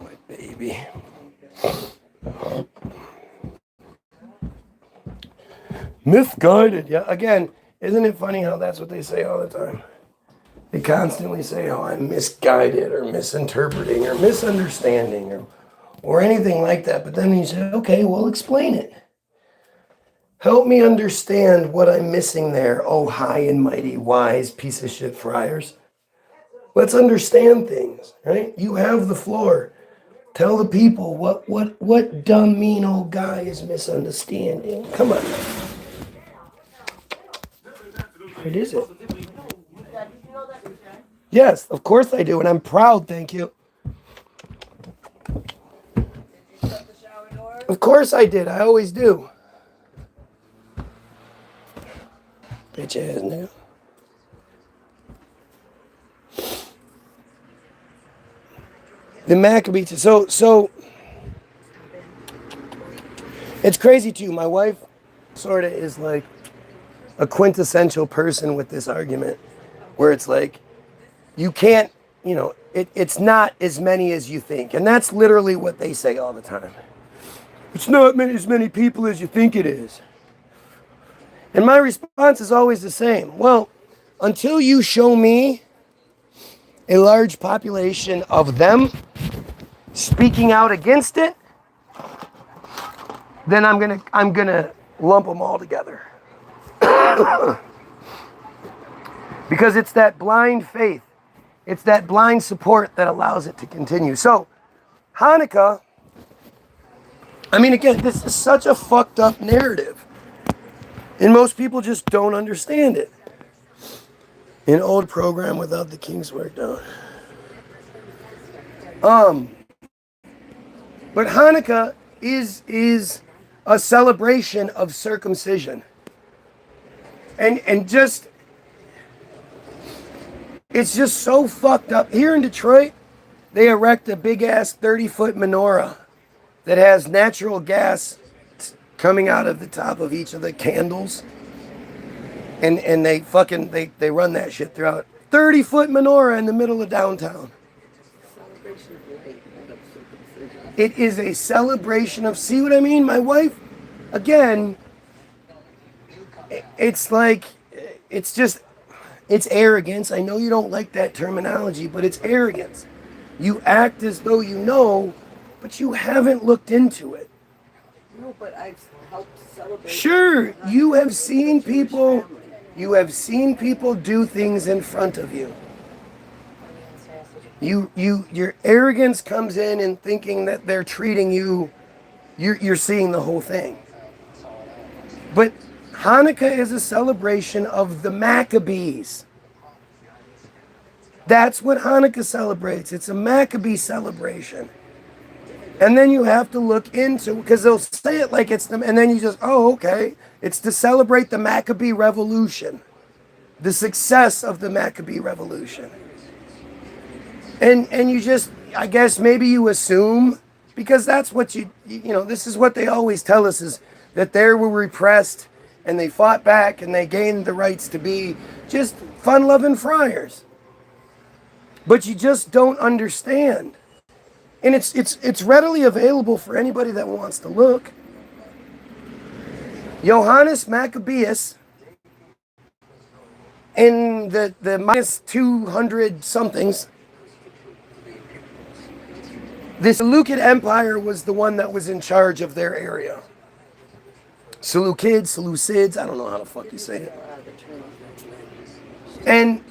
My baby. Misguided. Yeah, again, isn't it funny how that's what they say all the time? They constantly say, oh, I'm misguided or misinterpreting or misunderstanding or anything like that. But then you say, okay, well, explain it. Help me understand what I'm missing there, oh high and mighty, wise piece of shit friars. Let's understand things, right? You have the floor. Tell the people what dumb, mean old guy is misunderstanding. Come on. What is it? Yes, of course I do, and I'm proud, thank you. Of course I did, I always do. Bitch ass nigga. The Maccabees. So it's crazy too. My wife sort of is like a quintessential person with this argument, where it's like you can't, it's not as many as you think, and that's literally what they say all the time. It's not as many people as you think it is. And my response is always the same. Well, until you show me a large population of them speaking out against it, then I'm gonna lump them all together. Because it's that blind faith, it's that blind support that allows it to continue. So Hanukkah, I mean, again, this is such a fucked up narrative, and most people just don't understand it. An old program without the king's work done. But Hanukkah is a celebration of circumcision. And just, it's just so fucked up. Here in Detroit, they erect a big ass 30-foot menorah that has natural gas coming out of the top of each of the candles. And they run that shit throughout. 30-foot menorah in the middle of downtown. It is a celebration of, see what I mean? My wife, again, it's like, it's arrogance. I know you don't like that terminology, but it's arrogance. You act as though you know, but you haven't looked into it. No, but I've helped celebrate. Sure, you have seen people do things in front of you. Your arrogance comes in thinking that they're treating you, you're seeing the whole thing. But Hanukkah is a celebration of the Maccabees. That's what Hanukkah celebrates. It's a Maccabee celebration. And then you have to look into, because they'll say it like it's them, and then you just, oh, okay. It's to celebrate the Maccabee Revolution, the success of the Maccabee Revolution. And you just, I guess maybe you assume, because that's what this is what they always tell us, is that they were repressed and they fought back and they gained the rights to be just fun-loving friars. But you just don't understand. And it's readily available for anybody that wants to look. Johannes Maccabeus, in the minus 200 somethings, the Seleucid Empire was the one that was in charge of their area. Seleucids, I don't know how the fuck you say it. And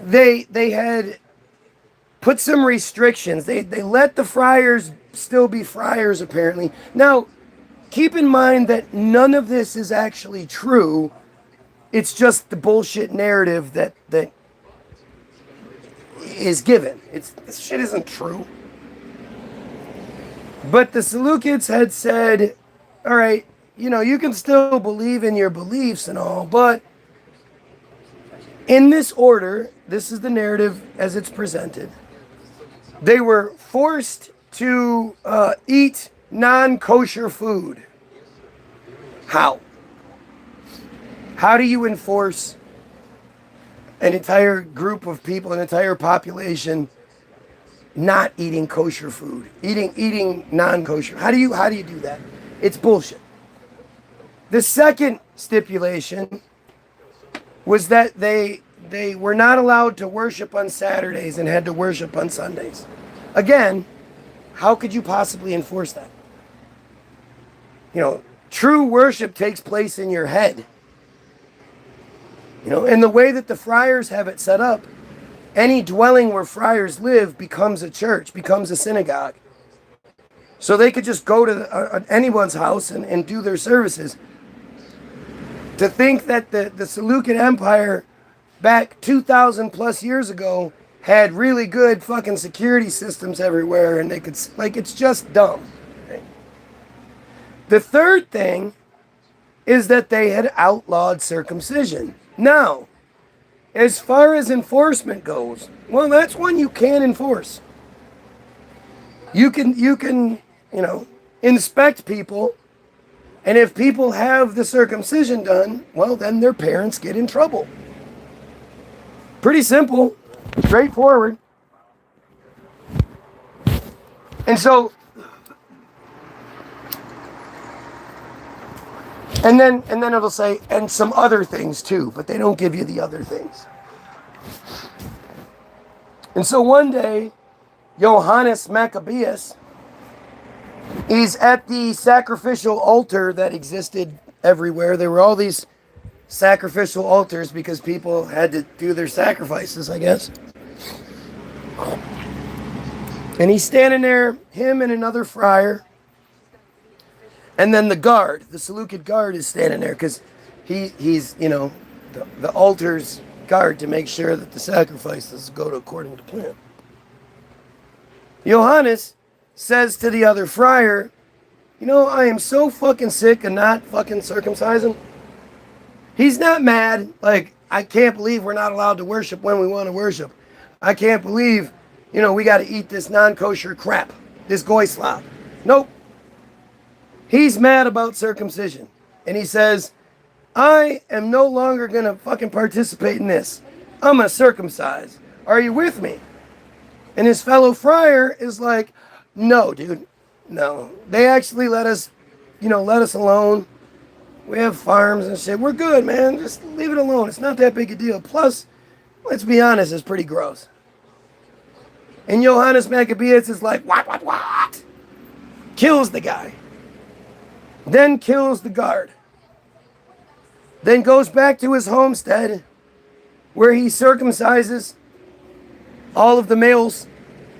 they had put some restrictions. They let the friars still be friars, apparently. Now, keep in mind that none of this is actually true. It's just the bullshit narrative that is given. This shit isn't true. But the Seleucids had said, all right, you can still believe in your beliefs and all, but in this order, this is the narrative as it's presented. They were forced to eat non-kosher food. How? How do you enforce an entire group of people, an entire population, not eating kosher food, eating non-kosher? How do you do that? It's bullshit. The second stipulation was that they were not allowed to worship on Saturdays and had to worship on Sundays. Again, how could you possibly enforce that? true worship takes place in your head. And the way that the friars have it set up, any dwelling where friars live becomes a church, becomes a synagogue. So they could just go to anyone's house and do their services. To think that the Seleucid Empire back 2,000 plus years ago had really good fucking security systems everywhere, and they could, it's just dumb. Okay? The third thing is that they had outlawed circumcision. Now, as far as enforcement goes, well, that's one you can enforce. You can inspect people, and if people have the circumcision done, well, then their parents get in trouble. Pretty simple, straightforward. And so, and then it'll say, and some other things too, but they don't give you the other things. And so one day, Johannes Maccabeus is at the sacrificial altar that existed everywhere. There were all these sacrificial altars because people had to do their sacrifices, I guess. And he's standing there, him and another friar. And then the guard, the Seleucid guard, is standing there because he's the altar's guard to make sure that the sacrifices go according to plan. Johannes says to the other friar, I am so fucking sick of not fucking circumcising. He's not mad, I can't believe we're not allowed to worship when we want to worship. I can't believe, we got to eat this non-kosher crap, this goy slop. Nope. He's mad about circumcision. And he says, I am no longer going to fucking participate in this. I'm going to circumcise. Are you with me? And his fellow friar is like, no, dude, no. They actually let us alone. We have farms and shit. We're good, man. Just leave it alone. It's not that big a deal. Plus, let's be honest, it's pretty gross. And Johannes Maccabeus is like, what? Kills the guy. Then kills the guard. Then goes back to his homestead where he circumcises all of the males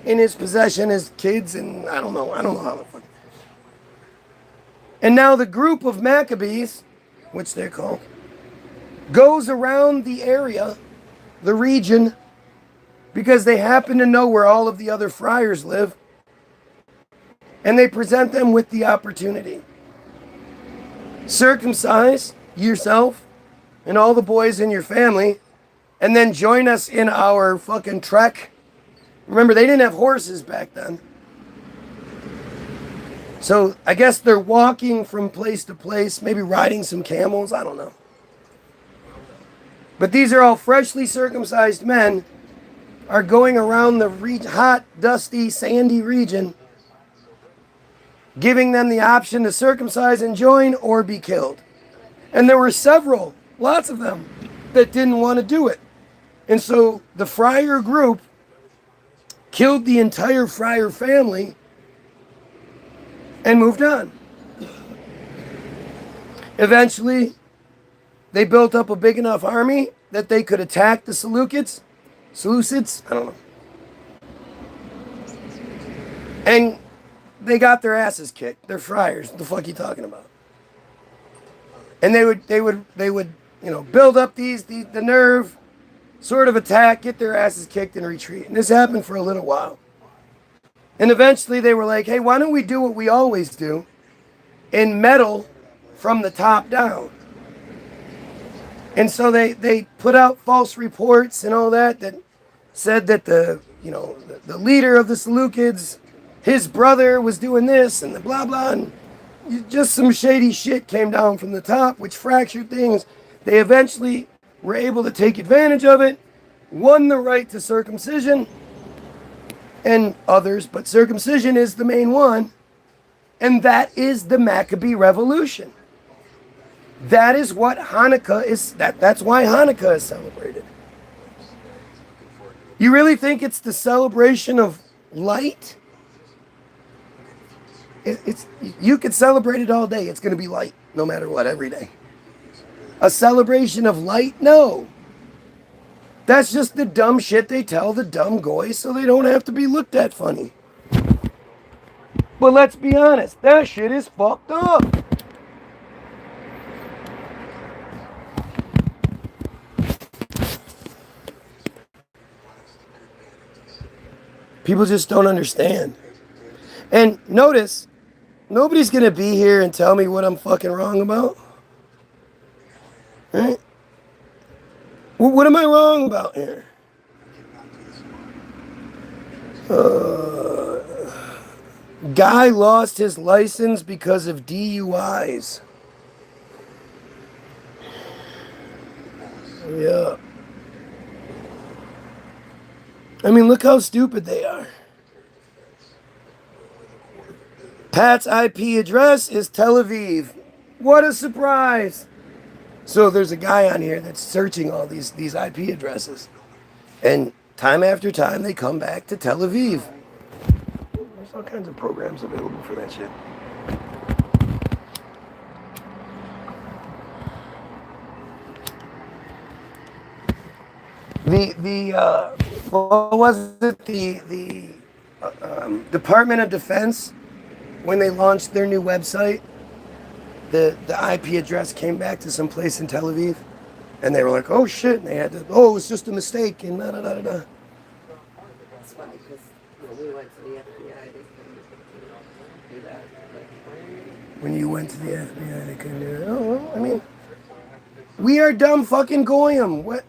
in his possession as kids, and I don't know how the fuck. And now the group of Maccabees, which they're called, goes around the area, the region, because they happen to know where all of the other friars live, and they present them with the opportunity. Circumcise yourself and all the boys in your family, and then join us in our fucking trek. Remember, they didn't have horses back then. So I guess they're walking from place to place, maybe riding some camels, I don't know. But these are all freshly circumcised men, are going around the hot, dusty, sandy region, giving them the option to circumcise and join or be killed. And there were several, lots of them, that didn't want to do it. And so the friar group killed the entire friar family and moved on. Eventually, they built up a big enough army that they could attack the Seleucids, I don't know. And they got their asses kicked. They're friars. What the fuck are you talking about? And they would build up the nerve, sort of attack, get their asses kicked, and retreat. And this happened for a little while. And eventually they were like, hey, why don't we do what we always do and meddle from the top down? And so they put out false reports and all that said that the leader of the Seleucids, his brother was doing this and the blah blah, and just some shady shit came down from the top, which fractured things. They eventually were able to take advantage of it, won the right to circumcision, and others, but circumcision is the main one, and that is the Maccabee Revolution. That is what Hanukkah is. That's why Hanukkah is celebrated. You really think it's the celebration of light? it's you could celebrate it all day. It's going to be light, no matter what, every day. A celebration of light? No. That's just the dumb shit they tell the dumb goys so they don't have to be looked at funny. But let's be honest, that shit is fucked up. People just don't understand. And notice, nobody's going to be here and tell me what I'm fucking wrong about. Right? What am I wrong about here? Guy lost his license because of DUIs. Yeah. I mean, look how stupid they are. Pat's IP address is Tel Aviv. What a surprise. So there's a guy on here that's searching all these IP addresses. And time after time, they come back to Tel Aviv. There's all kinds of programs available for that shit. What was it? The Department of Defense, when they launched their new website, the IP address came back to some place in Tel Aviv, and they were like, "Oh shit!" And they had to, "Oh, it's just a mistake," and da da da da. It's funny because we went to the FBI. They couldn't do that. When you went to the FBI, they couldn't do it. Oh, well, I mean, we are dumb fucking Goyim. What?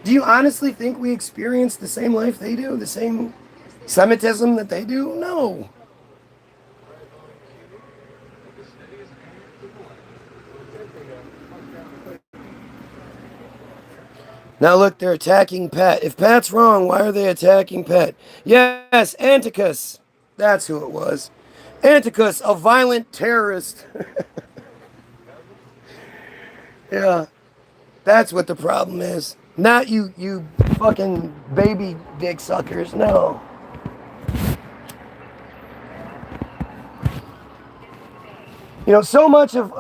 Do you honestly think we experience the same life they do? The same Semitism that they do? No. Now look, they're attacking Pat. If Pat's wrong, why are they attacking Pat? Yes, Anticus. That's who it was. Anticus, a violent terrorist. Yeah. That's what the problem is. Not you fucking baby dick suckers. No. You know, so much of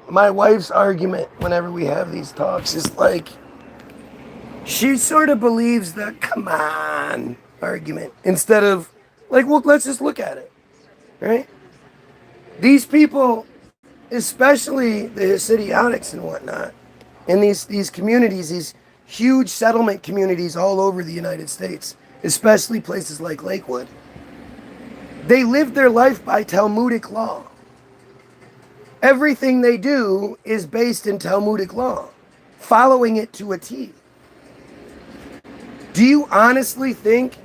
my wife's argument whenever we have these talks is like, she sort of believes the come on argument instead of like, well, let's just look at it, right? These people, especially the Hasidiotics and whatnot, in these communities, these huge settlement communities all over the United States, especially places like Lakewood, they live their life by Talmudic law. Everything they do is based in Talmudic law, following it to a T. Do you honestly think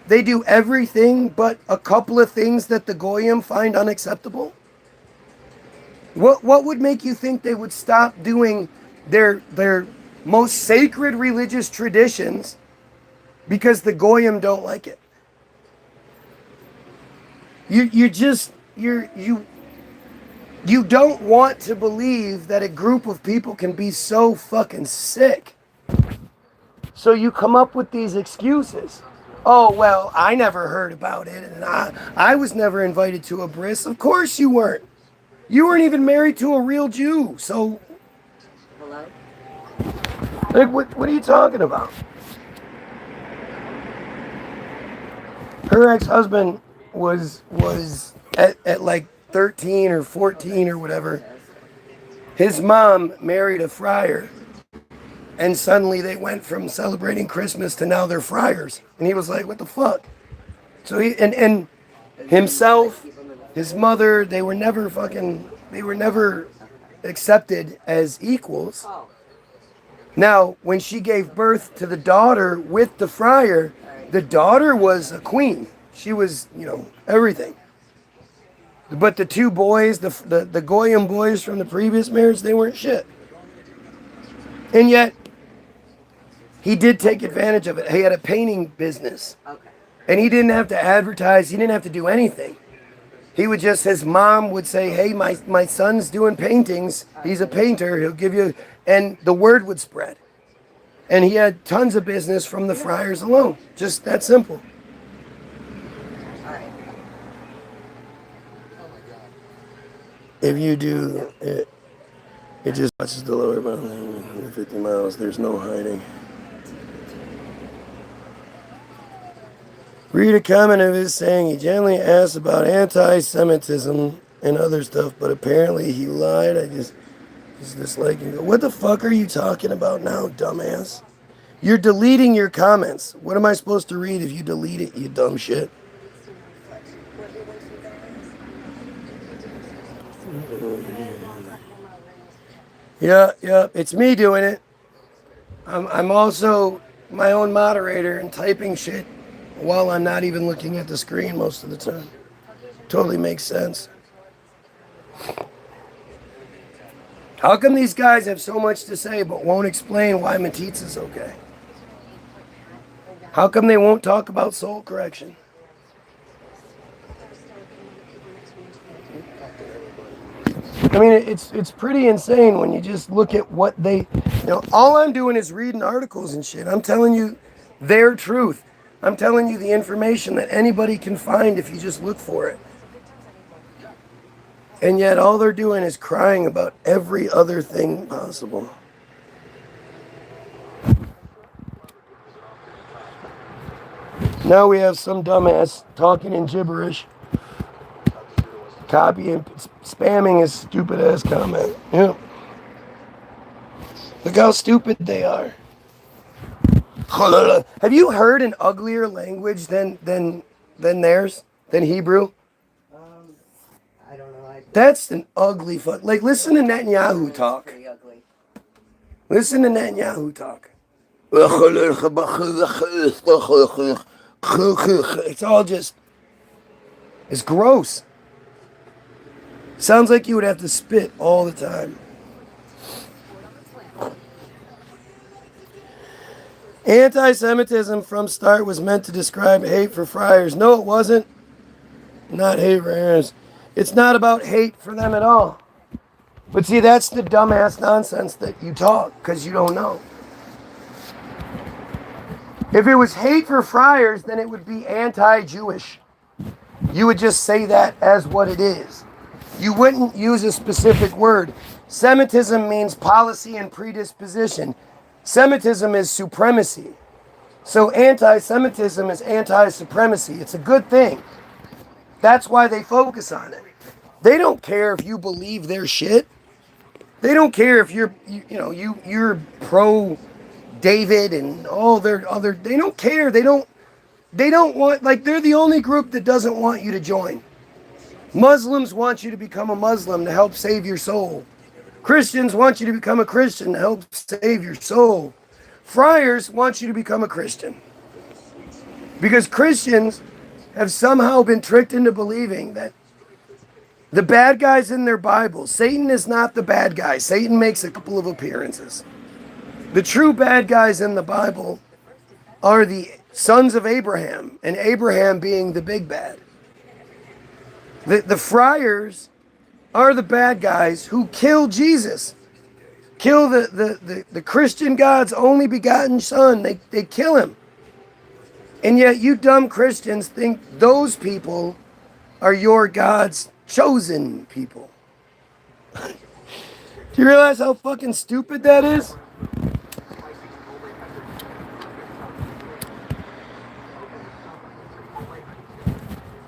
they do everything but a couple of things that the Goyim find unacceptable? What would make you think they would stop doing their most sacred religious traditions because the Goyim don't like it? You don't want to believe that a group of people can be so fucking sick. So you come up with these excuses. Oh, well, I never heard about it, and I was never invited to a bris. Of course you weren't. You weren't even married to a real Jew, so... Hello? Like, what are you talking about? Her ex-husband was at like 13 or 14 or whatever. His mom married a friar, and suddenly they went from celebrating Christmas to now they're friars. And he was like, what the fuck? So he and himself, his mother, they were never accepted as equals. Now, when she gave birth to the daughter with the friar, the daughter was a queen. She was, everything. But the two boys, the Goyim boys from the previous marriage, they weren't shit. And yet, he did take advantage of it. He had a painting business. Okay. And he didn't have to advertise. He didn't have to do anything. He would just, his mom would say, hey, my son's doing paintings. He's a painter. He'll give you, and the word would spread. And he had tons of business from the friars alone. Just that simple. All right. If you do it, it just touches the lower bound 150 miles. There's no hiding. Read a comment of his saying he generally asked about anti-Semitism and other stuff, but apparently he lied. I just disliking. What the fuck are you talking about now, dumbass? You're deleting your comments. What am I supposed to read if you delete it, you dumb shit? Yeah, it's me doing it. I'm also my own moderator and typing shit while I'm not even looking at the screen most of the time. Totally makes sense. How come these guys have so much to say but won't explain why metzitzia is okay? How come they won't talk about soul correction? I mean, it's pretty insane when you just look at what they, all I'm doing is reading articles and shit. I'm telling you their truth. I'm telling you the information that anybody can find if you just look for it. And yet all they're doing is crying about every other thing possible. Now we have some dumbass talking in gibberish, copying, spamming his stupid ass comment. Yeah. Look how stupid they are. Have you heard an uglier language than theirs? Than Hebrew? I don't know. That's an ugly fuck. Like, listen to Netanyahu talk. Pretty ugly. Listen to Netanyahu talk. It's all just, it's gross. Sounds like you would have to spit all the time. Anti-Semitism from start was meant to describe hate for friars. No, it wasn't. Not hate for Arabs. It's not about hate for them at all. But see, that's the dumbass nonsense that you talk because you don't know. If it was hate for friars, then it would be anti-Jewish. You would just say that as what it is. You wouldn't use a specific word. Semitism means policy and predisposition. Semitism is supremacy. So anti-Semitism is anti-supremacy. It's a good thing. That's why they focus on it. They don't care if you believe their shit. They don't care if you're pro David and all their other. They don't care. They don't want, like, they're the only group that doesn't want you to join. Muslims want you to become a Muslim to help save your soul. Christians want you to become a Christian to help save your soul. Friars want you to become a Christian. Because Christians have somehow been tricked into believing that the bad guys in their Bible, Satan is not the bad guy. Satan makes a couple of appearances. The true bad guys in the Bible are the sons of Abraham, and Abraham being the big bad. The friars are the bad guys who kill Jesus, kill the Christian God's only begotten son. They kill him. And yet you dumb Christians think those people are your God's chosen people. Do you realize how fucking stupid that is?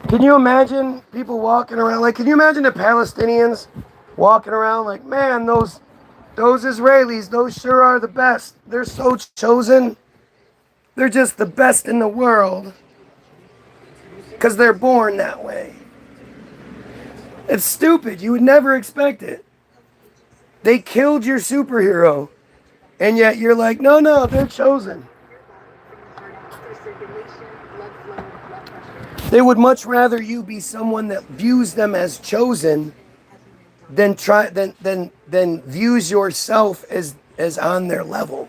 Can you imagine people walking around, like, can you imagine the Palestinians walking around like, man, those Israelis, those sure are the best. They're so chosen. They're just the best in the world because they're born that way. It's stupid. You would never expect it. They killed your superhero, and yet you're like, no, they're chosen. They would much rather you be someone that views them as chosen than views yourself as on their level.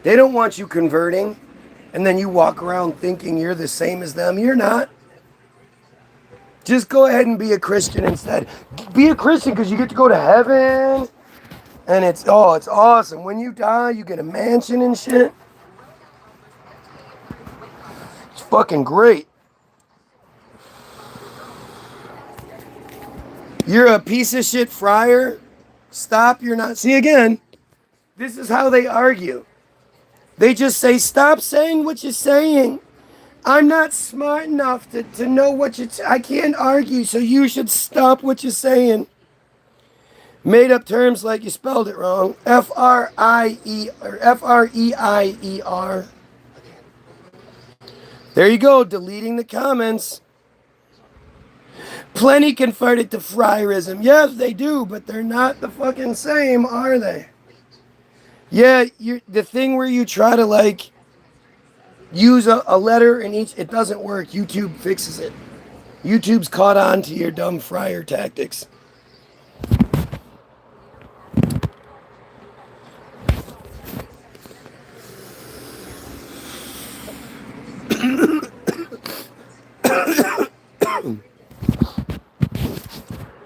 They don't want you converting, and then you walk around thinking you're the same as them. You're not. Just go ahead and be a Christian instead. Be a Christian because you get to go to heaven, and it's awesome. When you die, you get a mansion and shit. It's fucking great. You're a piece of shit friar. Stop, you're not. See, again, this is how they argue. They just say, stop saying what you're saying. I'm not smart enough to know what I can't argue, so you should stop what you're saying. Made up terms like you spelled it wrong. F-R-I-E or F-R-E-I-E-R. There you go, deleting the comments. Plenty convert it to friarism. Yes, they do, but they're not the fucking same, are they? Yeah, the thing where you try to like use a letter in each, it doesn't work. YouTube fixes it. YouTube's caught on to your dumb friar tactics.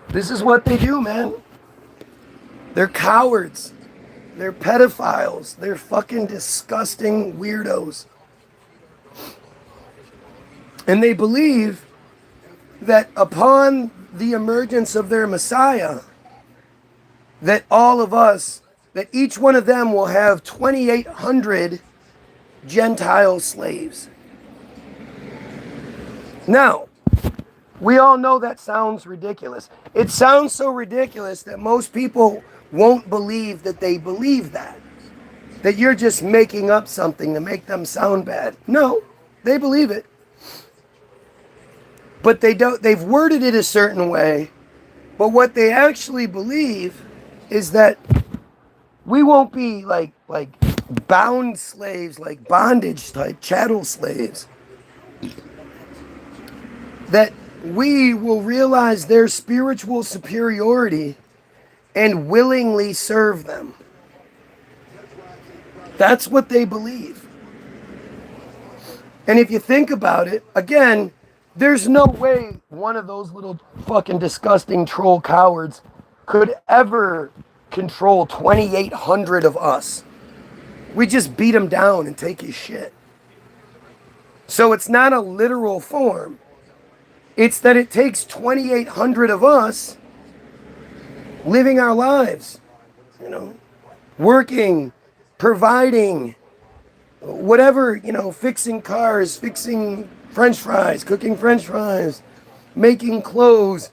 This is what they do, man. They're cowards. They're pedophiles. They're fucking disgusting weirdos. And they believe that upon the emergence of their Messiah, that all of us, that each one of them will have 2,800 Gentile slaves. Now, we all know that sounds ridiculous. It sounds so ridiculous that most people won't believe that they believe that. That you're just making up something to make them sound bad. No, they believe it. But they've worded it a certain way. But what they actually believe is that we won't be like bound slaves, like bondage type chattel slaves. That we will realize their spiritual superiority and willingly serve them. That's what they believe. And if you think about it, again, there's no way one of those little fucking disgusting troll cowards could ever control 2,800 of us. We just beat him down and take his shit. So it's not a literal form. It's that it takes 2,800 of us living our lives, you know, working, providing, whatever, you know, fixing cars, fixing French fries, cooking French fries, making clothes,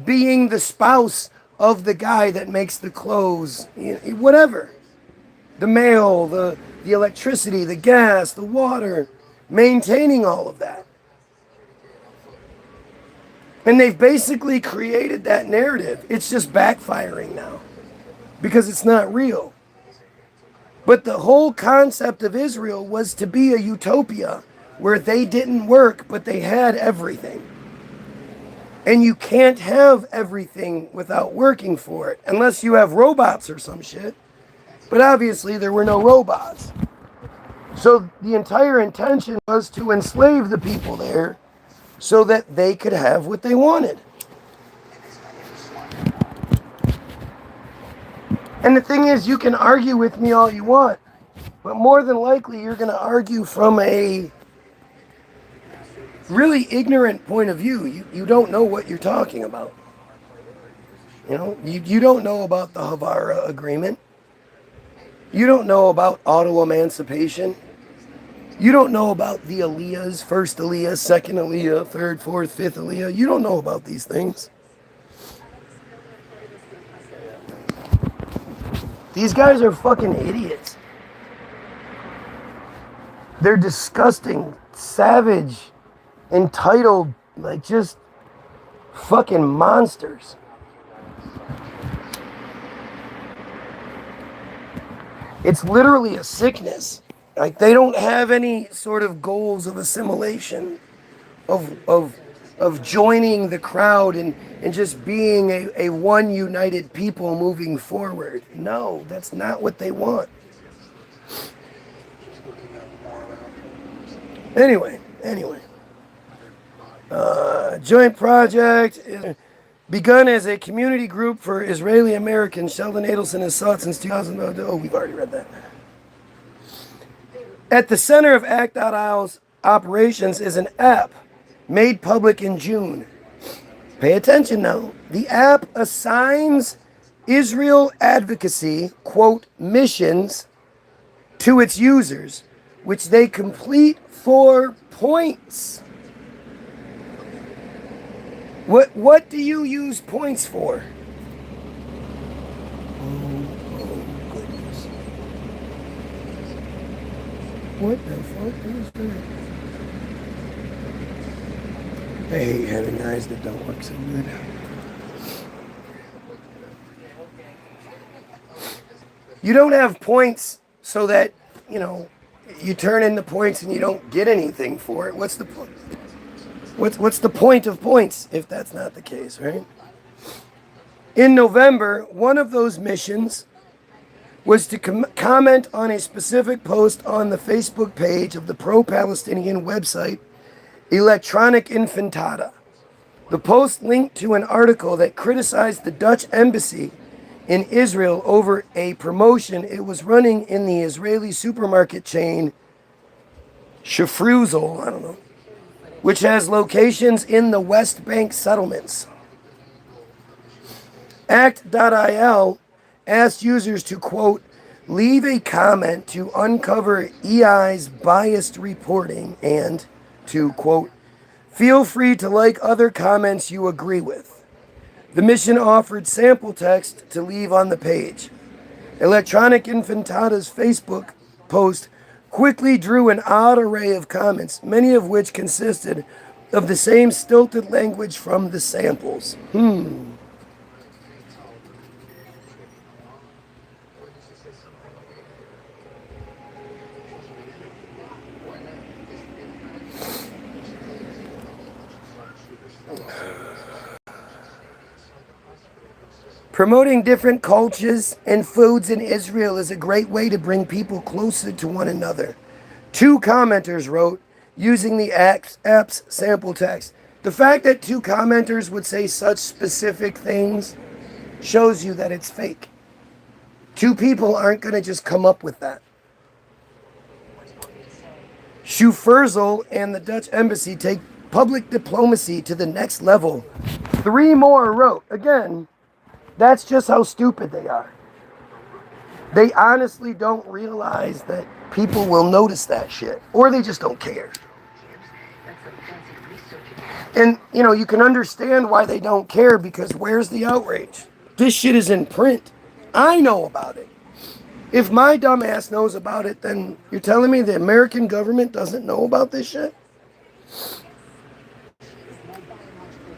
being the spouse of the guy that makes the clothes, whatever. The mail, the electricity, the gas, the water, maintaining all of that. And they've basically created that narrative. It's just backfiring now because it's not real. But the whole concept of Israel was to be a utopia where they didn't work, but they had everything. And you can't have everything without working for it, unless you have robots or some shit. But obviously there were no robots. So the entire intention was to enslave the people there so that they could have what they wanted. And the thing is, you can argue with me all you want, but more than likely you're going to argue from a really ignorant point of view. You don't know what you're talking about. You know, you don't know about the Havara Agreement. You don't know about auto-emancipation. You don't know about the Aliyahs, first Aliyah, second Aliyah, third, fourth, fifth Aliyah. You don't know about these things. These guys are fucking idiots. They're disgusting, savage, entitled, like just fucking monsters. It's literally a sickness. Like they don't have any sort of goals of assimilation, of joining the crowd and just being a one united people moving forward. No, that's not what they want. Anyway. Joint project is begun as a community group for Israeli Americans. Sheldon Adelson has sought since 2000. Oh, we've already read that. At the center of act.il's operations is an app made public in June. Pay attention now. The app assigns Israel advocacy, quote, missions to its users, which they complete for points. What do you use points for? Oh goodness. What the fuck is that? I hate having eyes that don't work so good. You don't have points so that, you turn in the points and you don't get anything for it. What's the point? What's the point of points if that's not the case, right? In November, one of those missions was to comment on a specific post on the Facebook page of the pro-Palestinian website Electronic Infantada. The post linked to an article that criticized the Dutch embassy in Israel over a promotion it was running in the Israeli supermarket chain Shafruzel, I don't know, which has locations in the West Bank settlements. Act.il asked users to, quote, leave a comment to uncover EI's biased reporting and to, quote, feel free to like other comments you agree with. The mission offered sample text to leave on the page. Electronic Infantada's Facebook post quickly drew an odd array of comments, many of which consisted of the same stilted language from the samples. Promoting different cultures and foods in Israel is a great way to bring people closer to one another. 2 commenters wrote, using the app's sample text. The fact that 2 commenters would say such specific things shows you that it's fake. 2 people aren't going to just come up with that. Schuferzel and the Dutch embassy take public diplomacy to the next level. 3 more wrote, again, that's just how stupid they are. They honestly don't realize that people will notice that shit, or they just don't care. And, you can understand why they don't care, because where's the outrage? This shit is in print. I know about it. If my dumb ass knows about it, then you're telling me the American government doesn't know about this shit?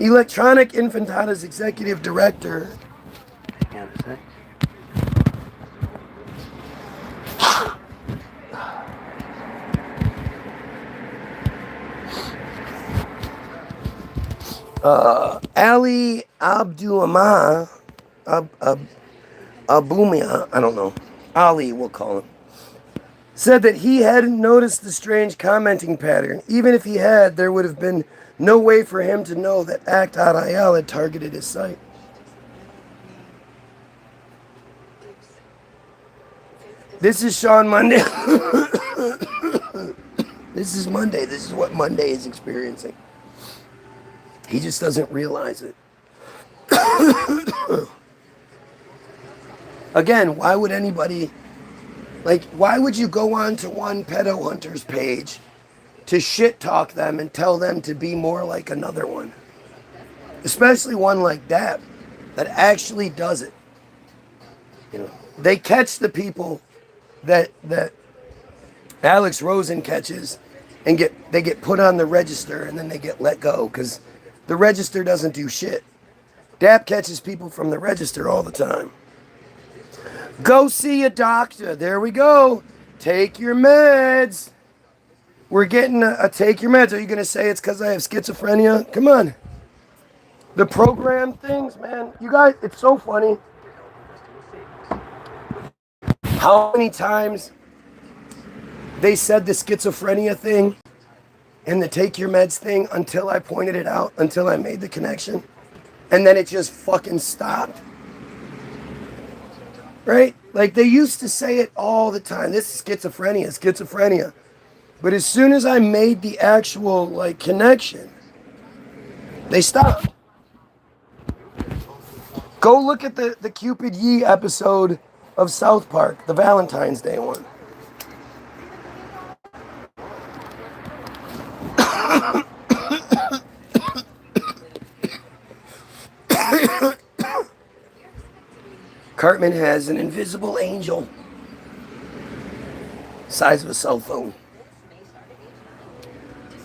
Electronic Infantada's executive director, Ali Abdullah Abumia, I don't know, Ali we'll call him, said that he hadn't noticed the strange commenting pattern. Even if he had, there would have been no way for him to know that act.il had targeted his site. This is Sean Monday. This is Monday. This is what Monday is experiencing. He just doesn't realize it. Again, why would anybody, why would you go on to one pedo hunter's page to shit talk them and tell them to be more like another one? Especially one like that actually does it. They catch the people that Alex Rosen catches, and they get put on the register, and then they get let go because the register doesn't do shit. DAP catches people from the register all the time. Go see a doctor. There we go. Take your meds. We're getting a take your meds. Are you going to say it's because I have schizophrenia? Come on. The program things, man. You guys, it's so funny. How many times they said the schizophrenia thing and the take your meds thing until I pointed it out, until I made the connection. And then it just fucking stopped. Right? They used to say it all the time. This is schizophrenia. But as soon as I made the actual, connection, they stopped. Go look at the Cupid Yee episode of South Park, the Valentine's Day one. Cartman has an invisible angel, size of a cell phone.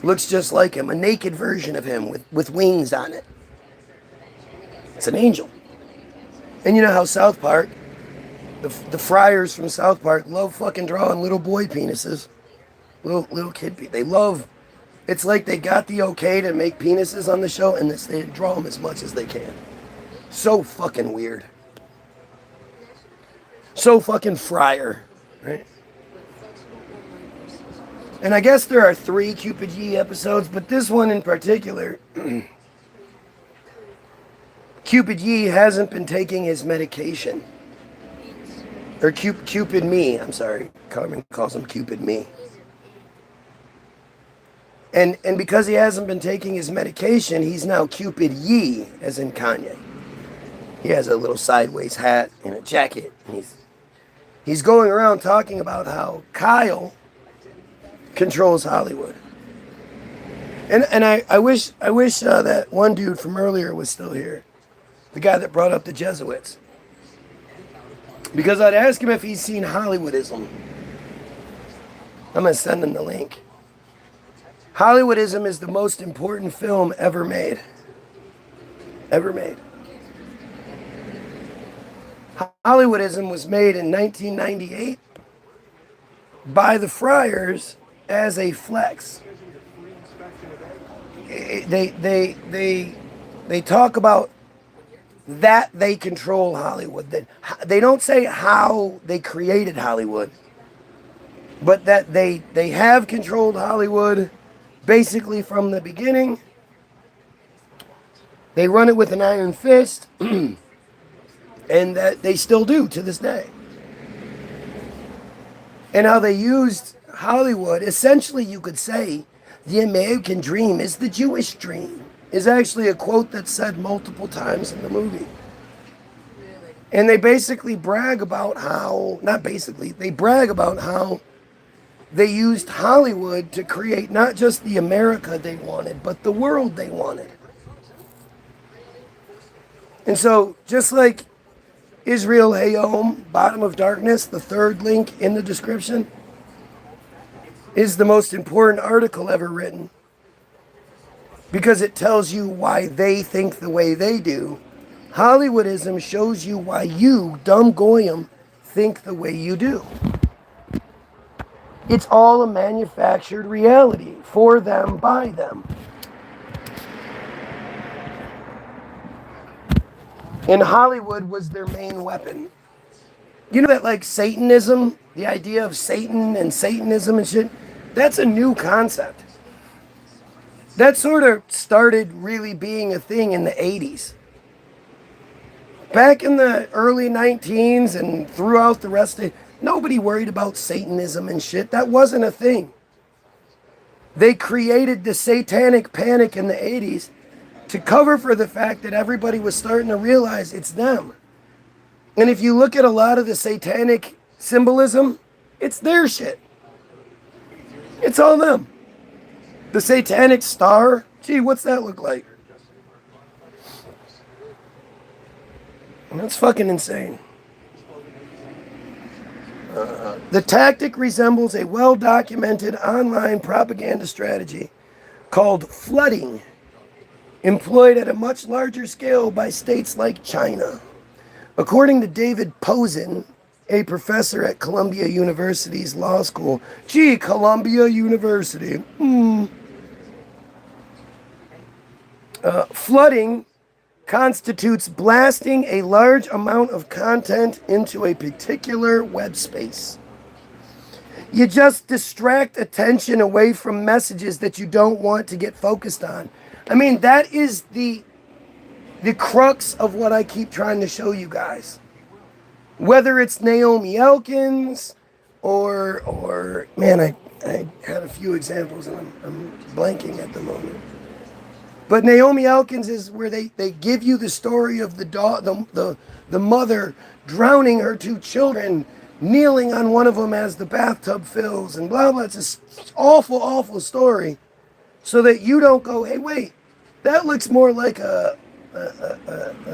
Looks just like him, a naked version of him with wings on it. It's an angel. And you know how South Park, the friars from South Park love fucking drawing little boy penises. Little kid, they love, it's like they got the okay to make penises on the show and they draw them as much as they can. So fucking weird. So fucking friar, right? And I guess there are 3 Cupid Yee episodes, but this one in particular, Cupid Yee hasn't been taking his medication. Or Cupid Me, I'm sorry. Carmen calls him Cupid Me. And because he hasn't been taking his medication, he's now Cupid Yee, as in Kanye. He has a little sideways hat and a jacket, and he's going around talking about how Kyle controls Hollywood. And I wish that one dude from earlier was still here. The guy that brought up the Jesuits. Because I'd ask him if he's seen Hollywoodism. I'm going to send him the link. Hollywoodism is the most important film ever made. Ever made. Hollywoodism was made in 1998 by the friars as a flex. They talk about that they control Hollywood. That they don't say how they created Hollywood, but that they have controlled Hollywood basically from the beginning. They run it with an iron fist, and that they still do to this day. And how they used Hollywood, essentially you could say, the American dream is the Jewish dream, is actually a quote that's said multiple times in the movie. And they basically brag about how, not basically, they brag about how they used Hollywood to create not just the America they wanted, but the world they wanted. And so, just like Israel Hayom, Bottom of Darkness, the 3rd link in the description, is the most important article ever written. Because it tells you why they think the way they do. Hollywoodism shows you why you, dumb Goyim, think the way you do. It's all a manufactured reality, for them, by them. And Hollywood was their main weapon. You know that like Satanism, the idea of Satan and Satanism and shit, that's a new concept. That sort of started really being a thing in the 80s. Back in the early 19s and throughout the rest of it, nobody worried about Satanism and shit. That wasn't a thing. They created the satanic panic in the 80s to cover for the fact that everybody was starting to realize it's them. And if you look at a lot of the satanic symbolism, it's their shit. It's all them. The satanic star, gee, what's that look like? That's fucking insane. The tactic resembles a well-documented online propaganda strategy called flooding, employed at a much larger scale by states like China. According to David Posen, a professor at Columbia University's law school. Gee, Columbia University. Flooding constitutes blasting a large amount of content into a particular web space. You just distract attention away from messages that you don't want to get focused on. I mean, that is the crux of what I keep trying to show you guys. Whether it's Naomi Elkins or man, I had a few examples and I'm blanking at the moment. But Naomi Elkins is where they give you the story of the mother drowning her two children, kneeling on one of them as the bathtub fills, and blah, blah. It's this awful, awful story. So that you don't go, hey, wait, that looks more like a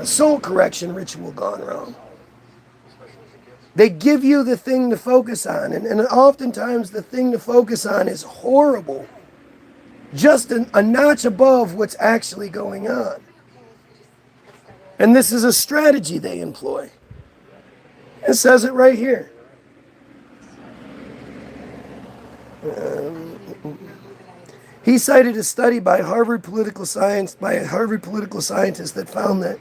soul correction ritual gone wrong. They give you the thing to focus on, and oftentimes the thing to focus on is horrible. Just a notch above what's actually going on. And this is a strategy they employ. It says it right here. He cited a study by a Harvard political scientist that found that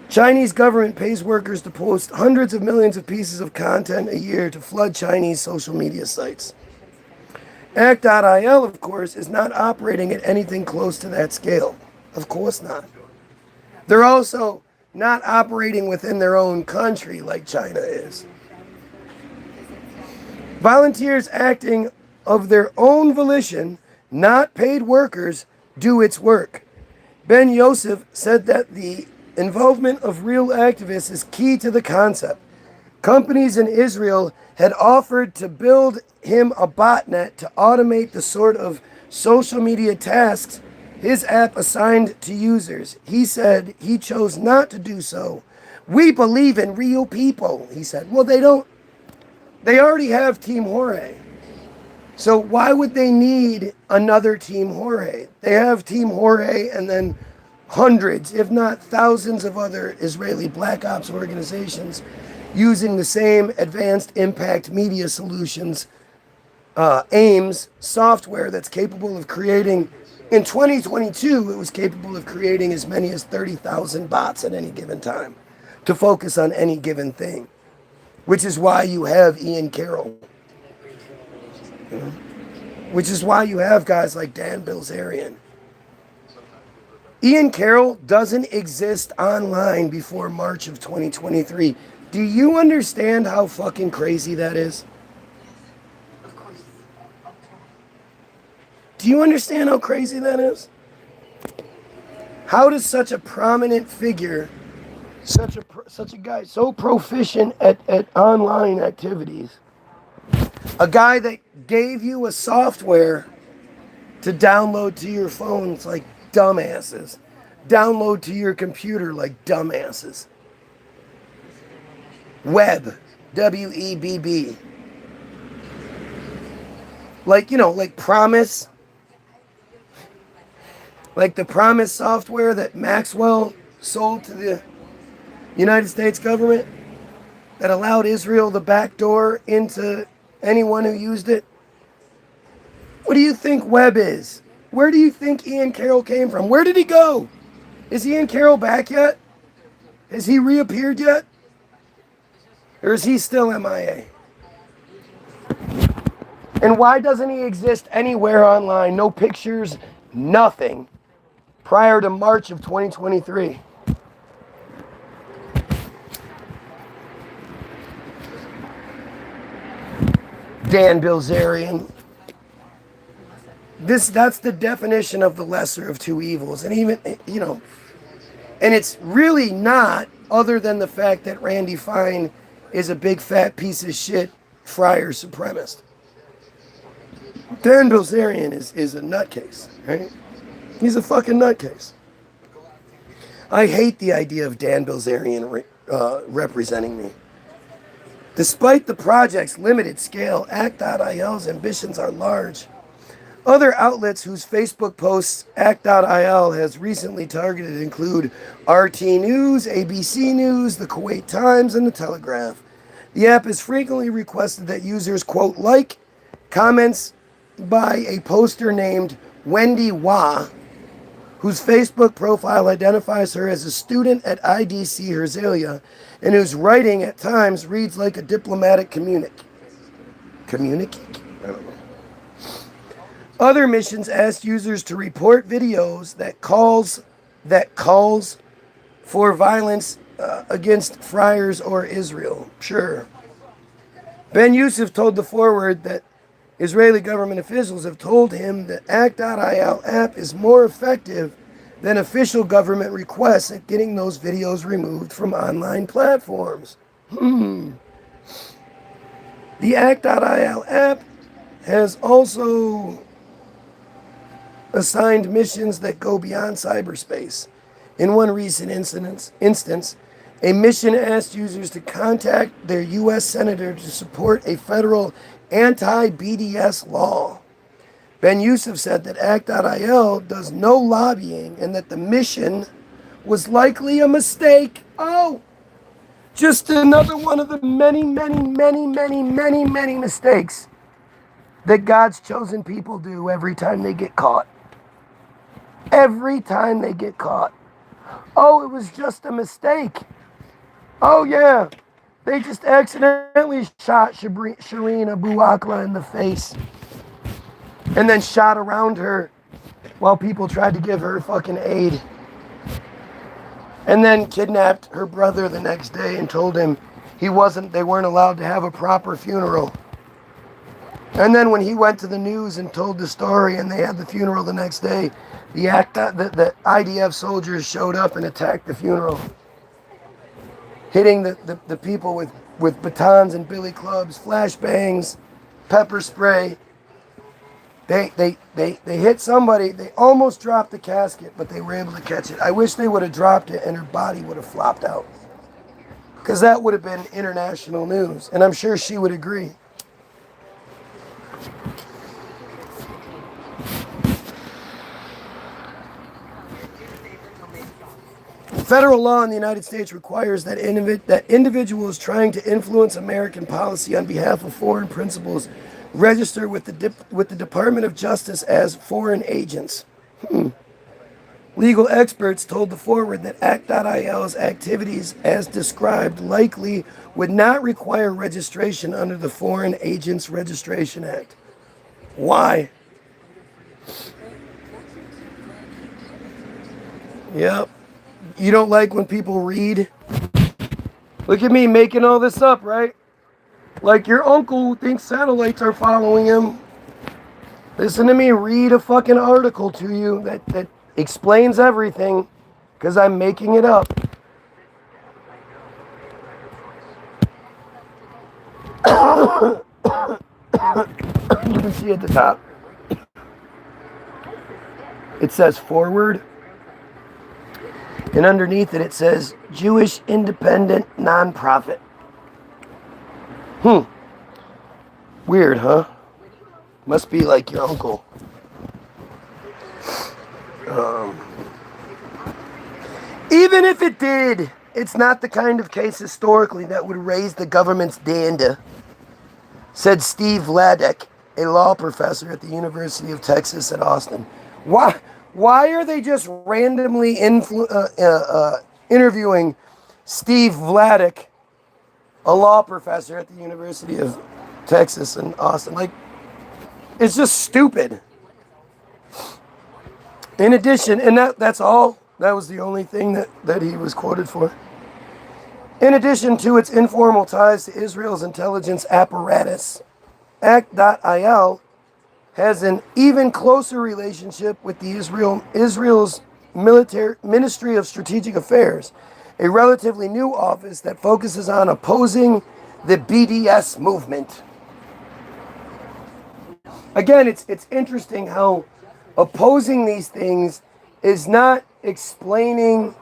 Chinese government pays workers to post hundreds of millions of pieces of content a year to flood Chinese social media sites. Act.il, of course, is not operating at anything close to that scale. Of course not. They're also not operating within their own country like China is. Volunteers acting of their own volition, not paid workers, do its work. Ben Yosef said that the involvement of real activists is key to the concept. Companies in Israel had offered to build him a botnet to automate the sort of social media tasks his app assigned to users. He said he chose not to do so. We believe in real people, he said. Well, they already have Team Jorge. So why would they need another Team Jorge? They have Team Jorge and then hundreds, if not thousands of other Israeli black ops organizations using the same advanced impact media solutions, AIMS software that's capable of creating, in 2022, it was capable of creating as many as 30,000 bots at any given time to focus on any given thing, which is why you have Ian Carroll, which is why you have guys like Dan Bilzerian. Ian Carroll doesn't exist online before March of 2023. Do you understand how fucking crazy that is? Do you understand how crazy that is? How does such a prominent figure, such a guy so proficient at online activities, a guy that gave you a software to download to your phones like dumbasses, download to your computer like dumbasses, Web, W-E-B-B. Like Promise. Like the Promise software that Maxwell sold to the United States government that allowed Israel the back door into anyone who used it. What do you think Web is? Where do you think Ian Carroll came from? Where did he go? Is Ian Carroll back yet? Has he reappeared yet? Or is he still MIA? And why doesn't he exist anywhere online? No pictures, nothing, prior to March of 2023. Dan Bilzerian. That's the definition of the lesser of two evils. And even, and it's really not, other than the fact that Randy Fine is a big fat piece of shit friar supremacist. Dan Bilzerian is a nutcase, right? He's a fucking nutcase. I hate the idea of Dan Bilzerian representing me. Despite the project's limited scale, act.il's ambitions are large. Other outlets whose Facebook posts act.il has recently targeted include RT News, ABC News, the Kuwait Times, and the Telegraph. The app has frequently requested that users, quote, like comments by a poster named Wendy Wah, whose Facebook profile identifies her as a student at IDC Herzliya, and whose writing at times reads like a diplomatic communique? I don't know. Other missions asked users to report videos that calls for violence against friars or Israel. Sure. Ben Yusuf told the Forward that Israeli government officials have told him the act.il app is more effective than official government requests at getting those videos removed from online platforms. The act.il app has also assigned missions that go beyond cyberspace. In one recent instance, a mission asked users to contact their U.S. senator to support a federal anti-BDS law. Ben Youssef said that act.il does no lobbying and that the mission was likely a mistake. Oh, just another one of the many, many, many, many, many, many mistakes that God's chosen people do every time they get caught. Every time they get caught. Oh, it was just a mistake. Oh, yeah. They just accidentally shot Shireen Abu Akleh in the face. And then shot around her while people tried to give her fucking aid. And then kidnapped her brother the next day and told him they weren't allowed to have a proper funeral. And then when he went to the news and told the story and they had the funeral the next day, the IDF soldiers showed up and attacked the funeral, hitting the people with batons and billy clubs, flashbangs, pepper spray. They hit somebody. They almost dropped the casket, but they were able to catch it. I wish they would have dropped it and her body would have flopped out, because that would have been international news, and I'm sure she would agree. Federal law in the United States requires that individuals trying to influence American policy on behalf of foreign principals register with the Department of Justice as foreign agents. Legal experts told the Forward that act.il's activities as described likely would not require registration under the Foreign Agents Registration Act. Why? Yep. You don't like when people read? Look at me making all this up, right? Like your uncle who thinks satellites are following him. Listen to me read a fucking article to you that explains everything, because I'm making it up. You can see at the top. It says Forward. And underneath it, it says Jewish Independent Nonprofit. Weird, huh? Must be like your uncle. Even if it did, it's not the kind of case historically that would raise the government's dander, said Steve Vladek, a law professor at the University of Texas at Austin. Why are they just randomly interviewing Steve Vladek, a law professor at the University of Texas in Austin? Like, it's just stupid. In addition, and that's all, that was the only thing that he was quoted for. In addition to its informal ties to Israel's intelligence apparatus, act.il has an even closer relationship with the Israel's Ministry of Strategic Affairs, a relatively new office that focuses on opposing the BDS movement. Again, it's interesting how opposing these things is not explaining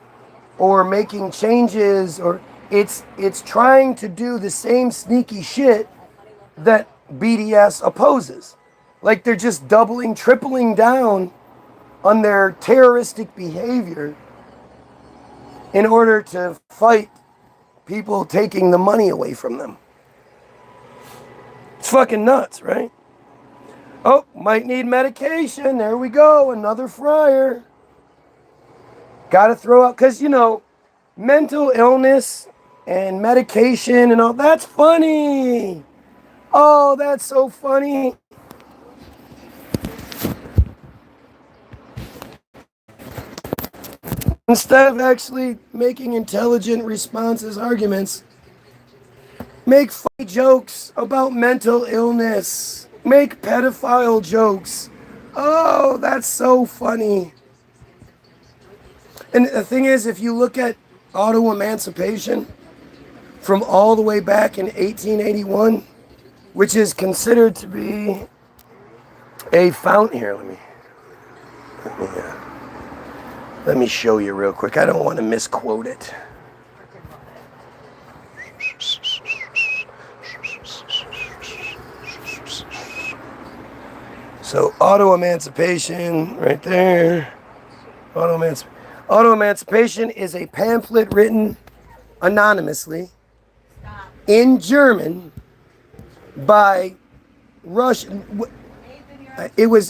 or making changes, or it's trying to do the same sneaky shit that BDS opposes. Like they're just doubling, tripling down on their terroristic behavior in order to fight people taking the money away from them. It's fucking nuts, right? Oh, might need medication. There we go. Another fryer. Got to throw out, because, mental illness and medication and all, that's funny. Oh, that's so funny. Instead of actually making intelligent responses, arguments, make funny jokes about mental illness. make pedophile jokes. Oh, that's so funny. And the thing is, if you look at auto emancipation from all the way back in 1881, which is considered to be a fountain here, let me show you real quick. I don't want to misquote it. So auto emancipation right there. Auto emancipation is a pamphlet written anonymously in German by Russian. It was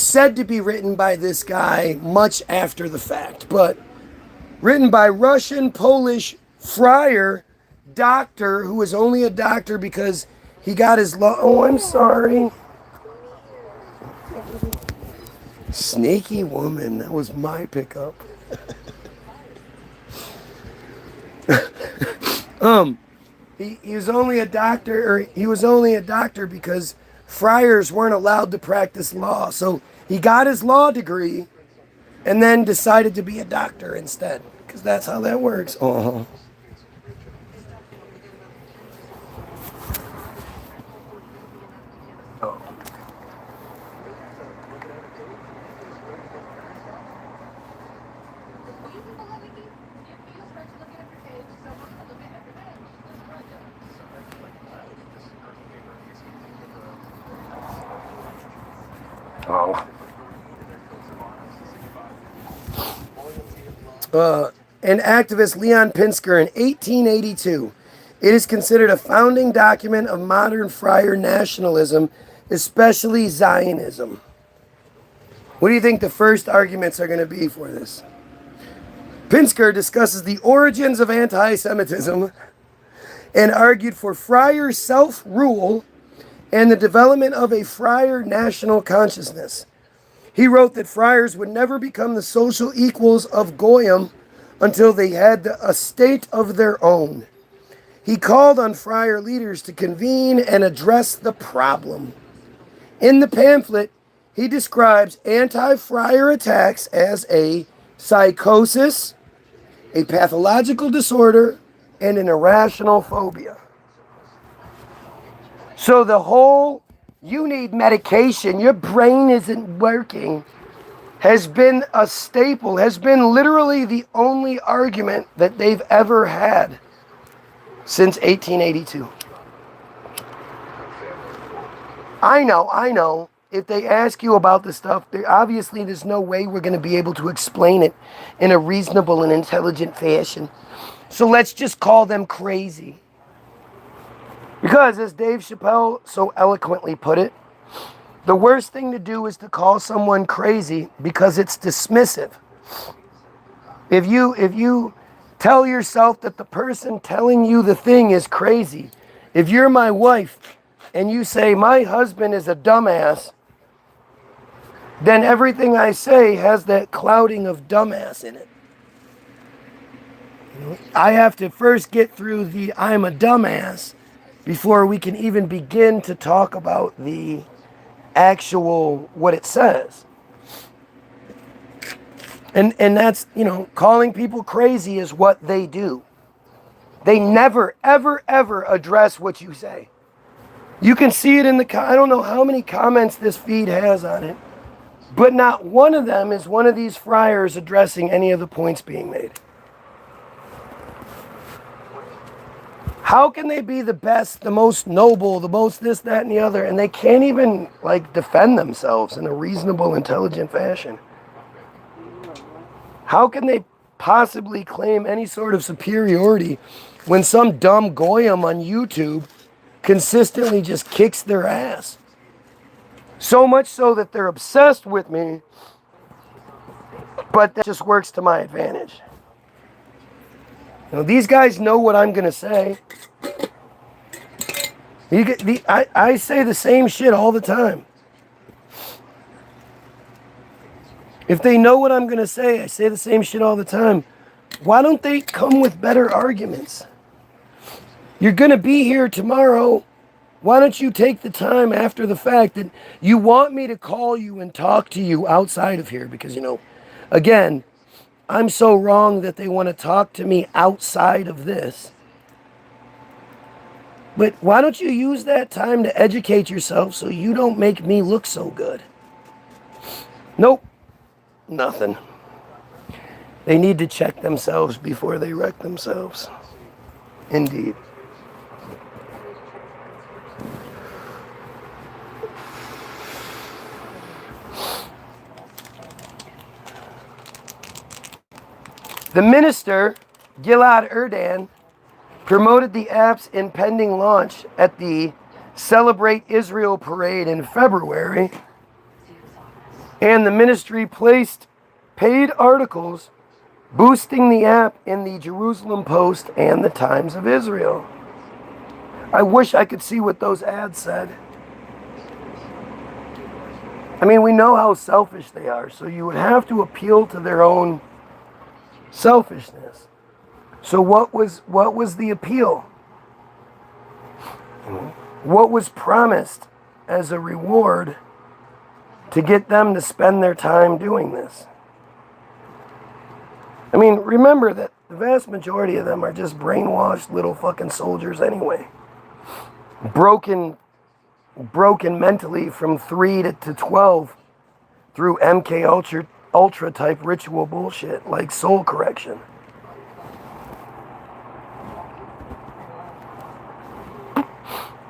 said to be written by this guy much after the fact, but written by Russian Polish friar doctor who was only a doctor because he got his law. Oh, I'm sorry. Sneaky woman. That was my pickup. He was only a doctor, or he was only a doctor because friars weren't allowed to practice law. So he got his law degree and then decided to be a doctor instead, because that's how that works. Uh-huh. And activist Leon Pinsker in 1882. It is considered a founding document of modern friar nationalism, especially Zionism. What do you think the first arguments are going to be for this? Pinsker discusses the origins of anti-Semitism and argued for friar self-rule and the development of a friar national consciousness. He wrote that friars would never become the social equals of Goyim until they had a state of their own. He called on friar leaders to convene and address the problem. In the pamphlet, he describes anti-friar attacks as a psychosis, a pathological disorder, and an irrational phobia. So the whole, you need medication, your brain isn't working, has been a staple, has been literally the only argument that they've ever had since 1882. I know. If they ask you about this stuff, obviously there's no way we're going to be able to explain it in a reasonable and intelligent fashion. So let's just call them crazy. Because, as Dave Chappelle so eloquently put it, the worst thing to do is to call someone crazy because it's dismissive. If you tell yourself that the person telling you the thing is crazy, if you're my wife and you say, my husband is a dumbass, then everything I say has that clouding of dumbass in it. I have to first get through the I'm a dumbass before we can even begin to talk about the actual what it says. And that's, calling people crazy is what they do. They never, ever, ever address what you say. You can see it in I don't know how many comments this feed has on it, but not one of them is one of these friars addressing any of the points being made. How can they be the best, the most noble, the most this, that, and the other, and they can't even, defend themselves in a reasonable, intelligent fashion? How can they possibly claim any sort of superiority when some dumb goyim on YouTube consistently just kicks their ass? So much so that they're obsessed with me, but that just works to my advantage. These guys know what I'm going to say. I say the same shit all the time. If they know what I'm going to say, I say the same shit all the time. Why don't they come with better arguments? You're going to be here tomorrow Why don't you take the time after the fact that you want me to call you and talk to you outside of here? Because, again, I'm so wrong that they want to talk to me outside of this. But why don't you use that time to educate yourself so you don't make me look so good? Nope, nothing. They need to check themselves before they wreck themselves. Indeed. The minister, Gilad Erdan, promoted the app's impending launch at the Celebrate Israel parade in February, and the ministry placed paid articles boosting the app in the Jerusalem Post and the Times of Israel. I wish I could see what those ads said. I mean, we know how selfish they are, so you would have to appeal to their own selfishness. So what was the appeal? What was promised as a reward to get them to spend their time doing this? I mean, remember that the vast majority of them are just brainwashed little fucking soldiers anyway. Broken mentally from 3 to 12 through MK Ultra type ritual bullshit like soul correction.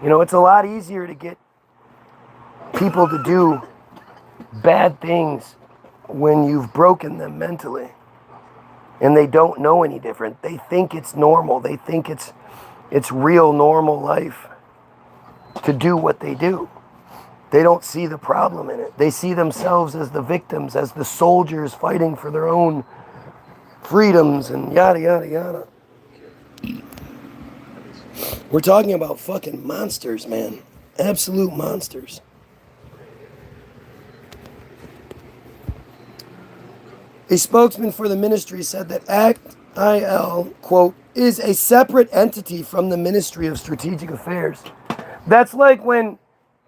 It's a lot easier to get people to do bad things when you've broken them mentally and they don't know any different. They think it's normal. They think it's real normal life to do what they do. They don't see the problem in it. They see themselves as the victims, as the soldiers fighting for their own freedoms and yada, yada, yada. We're talking about fucking monsters, man. Absolute monsters. A spokesman for the ministry said that act.il, quote, is a separate entity from the Ministry of Strategic Affairs. That's like when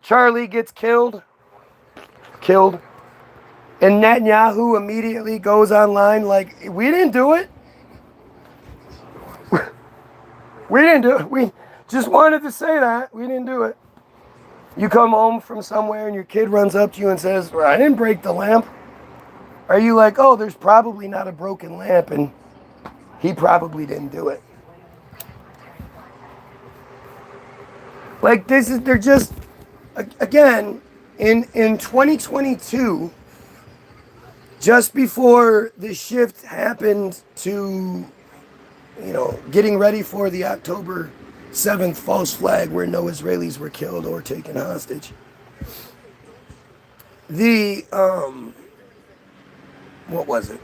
Charlie gets killed, and Netanyahu immediately goes online like, we didn't do it. We didn't do it. We just wanted to say that. We didn't do it. You come home from somewhere and your kid runs up to you and says, well, I didn't break the lamp. Are you like, oh, there's probably not a broken lamp and he probably didn't do it? Like they're just, again, in 2022, just before the shift happened to, getting ready for the October 7th false flag where no Israelis were killed or taken hostage. What was it?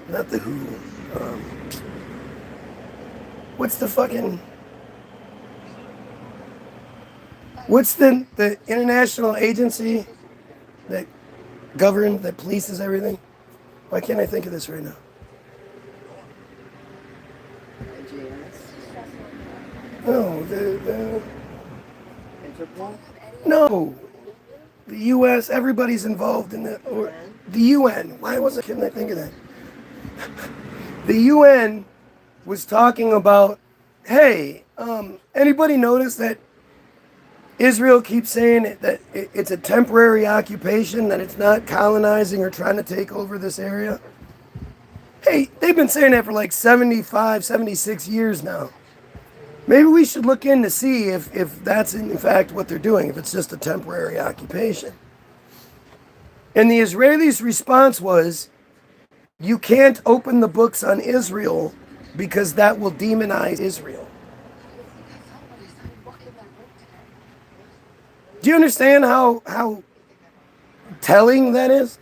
Not the WHO. What's the international agency that polices everything? Why can't I think of this right now? No, Interpol? No, the U.S. Everybody's involved in that. Or the UN. Couldn't I think of that? The UN was talking about, hey, anybody notice that Israel keeps saying that it's a temporary occupation, that it's not colonizing or trying to take over this area? Hey, they've been saying that for like 75, 76 years now. Maybe we should look in to see if that's in fact what they're doing, if it's just a temporary occupation. And the Israelis' response was, you can't open the books on Israel because that will demonize Israel. Do you understand how telling that is?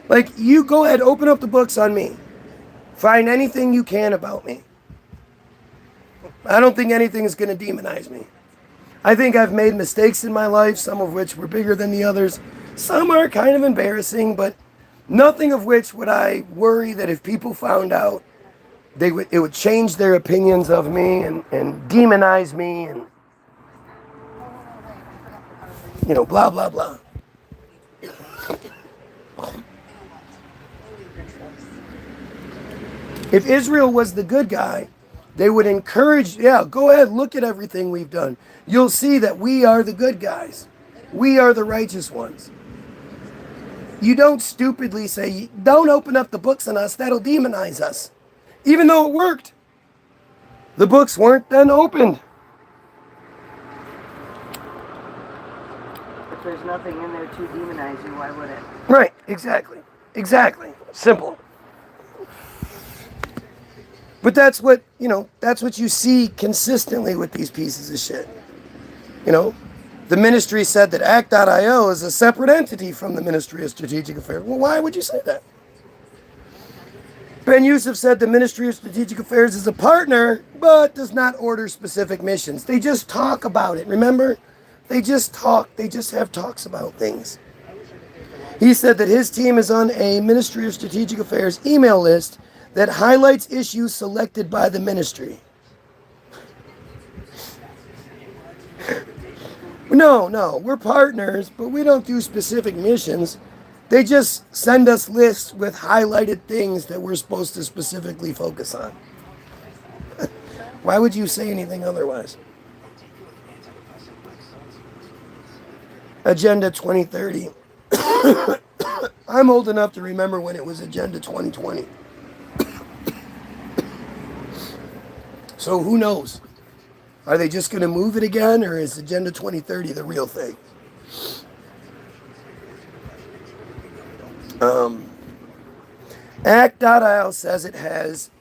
Like, you go ahead, open up the books on me. Find anything you can about me. I don't think anything is going to demonize me. I think I've made mistakes in my life, some of which were bigger than the others. Some are kind of embarrassing, but nothing of which would I worry that if people found out, it would change their opinions of me and demonize me. And blah, blah, blah. If Israel was the good guy, they would encourage, yeah, go ahead, look at everything we've done. You'll see that we are the good guys. We are the righteous ones. You don't stupidly say, don't open up the books on us, that'll demonize us. Even though it worked. The books weren't then opened. If there's nothing in there to demonize you, why would it? Right, exactly. Exactly. Simple. But that's what you see consistently with these pieces of shit. The ministry said that act.il is a separate entity from the Ministry of Strategic Affairs. Well, why would you say that? Ben Yusuf said the Ministry of Strategic Affairs is a partner, but does not order specific missions. They just talk about it, remember? They just talk. They just have talks about things. He said that his team is on a Ministry of Strategic Affairs email list that highlights issues selected by the ministry. No, we're partners, but we don't do specific missions. They just send us lists with highlighted things that we're supposed to specifically focus on. Why would you say anything otherwise? Agenda 2030. I'm old enough to remember when it was Agenda 2020. So who knows? Are they just going to move it again, or is Agenda 2030 the real thing? Act.il says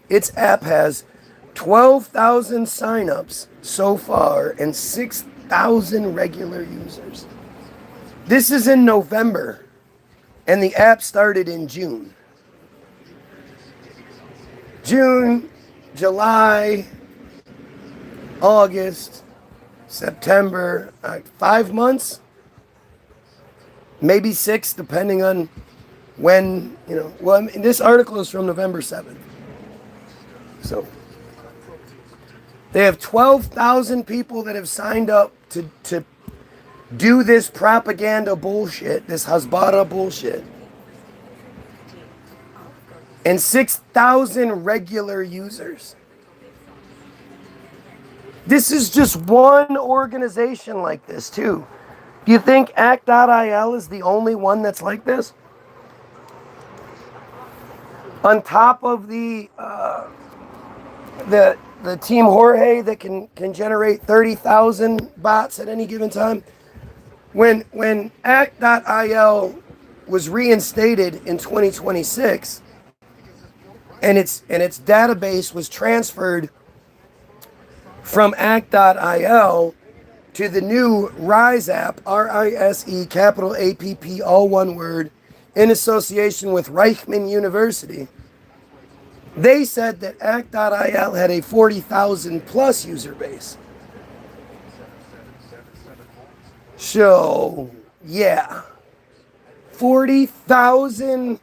its app has 12,000 signups so far and 6,000 regular users. This is in November, and the app started in June. June, July, August, September, 5 months, maybe 6, depending on when, this article is from November 7th. So, they have 12,000 people that have signed up to do this propaganda bullshit, this Hasbara bullshit. And 6,000 regular users. This is just one organization like this, too. Do you think act.il is the only one that's like this? On top of the Team Jorge that can generate 30,000 bots at any given time. When act.il was reinstated in 2026, and its database was transferred from act.il to the new RISE app, R-I-S-E, capital A-P-P, all one word, in association with Reichman University, they said that act.il had a 40,000 plus user base. So, yeah. 40,000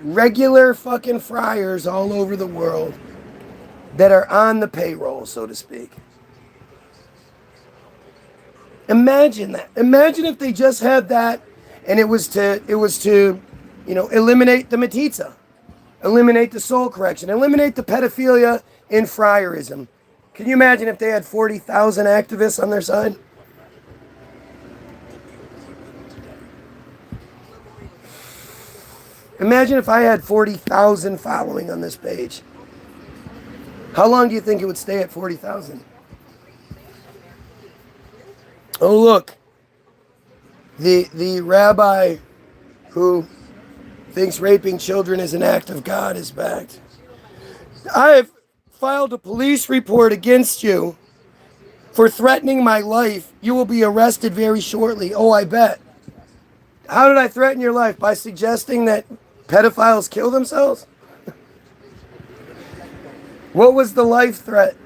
regular fucking friars all over the world that are on the payroll, so to speak. Imagine that. Imagine if they just had that, and it was to eliminate the metzitzia, eliminate the soul correction, eliminate the pedophilia in friarism. Can you imagine if they had 40,000 activists on their side? Imagine if I had 40,000 following on this page. How long do you think it would stay at 40,000? Oh, look. The rabbi who thinks raping children is an act of God is back. I have filed a police report against you for threatening my life. You will be arrested very shortly. Oh, I bet. How did I threaten your life? By suggesting that pedophiles kill themselves? What was the life threat?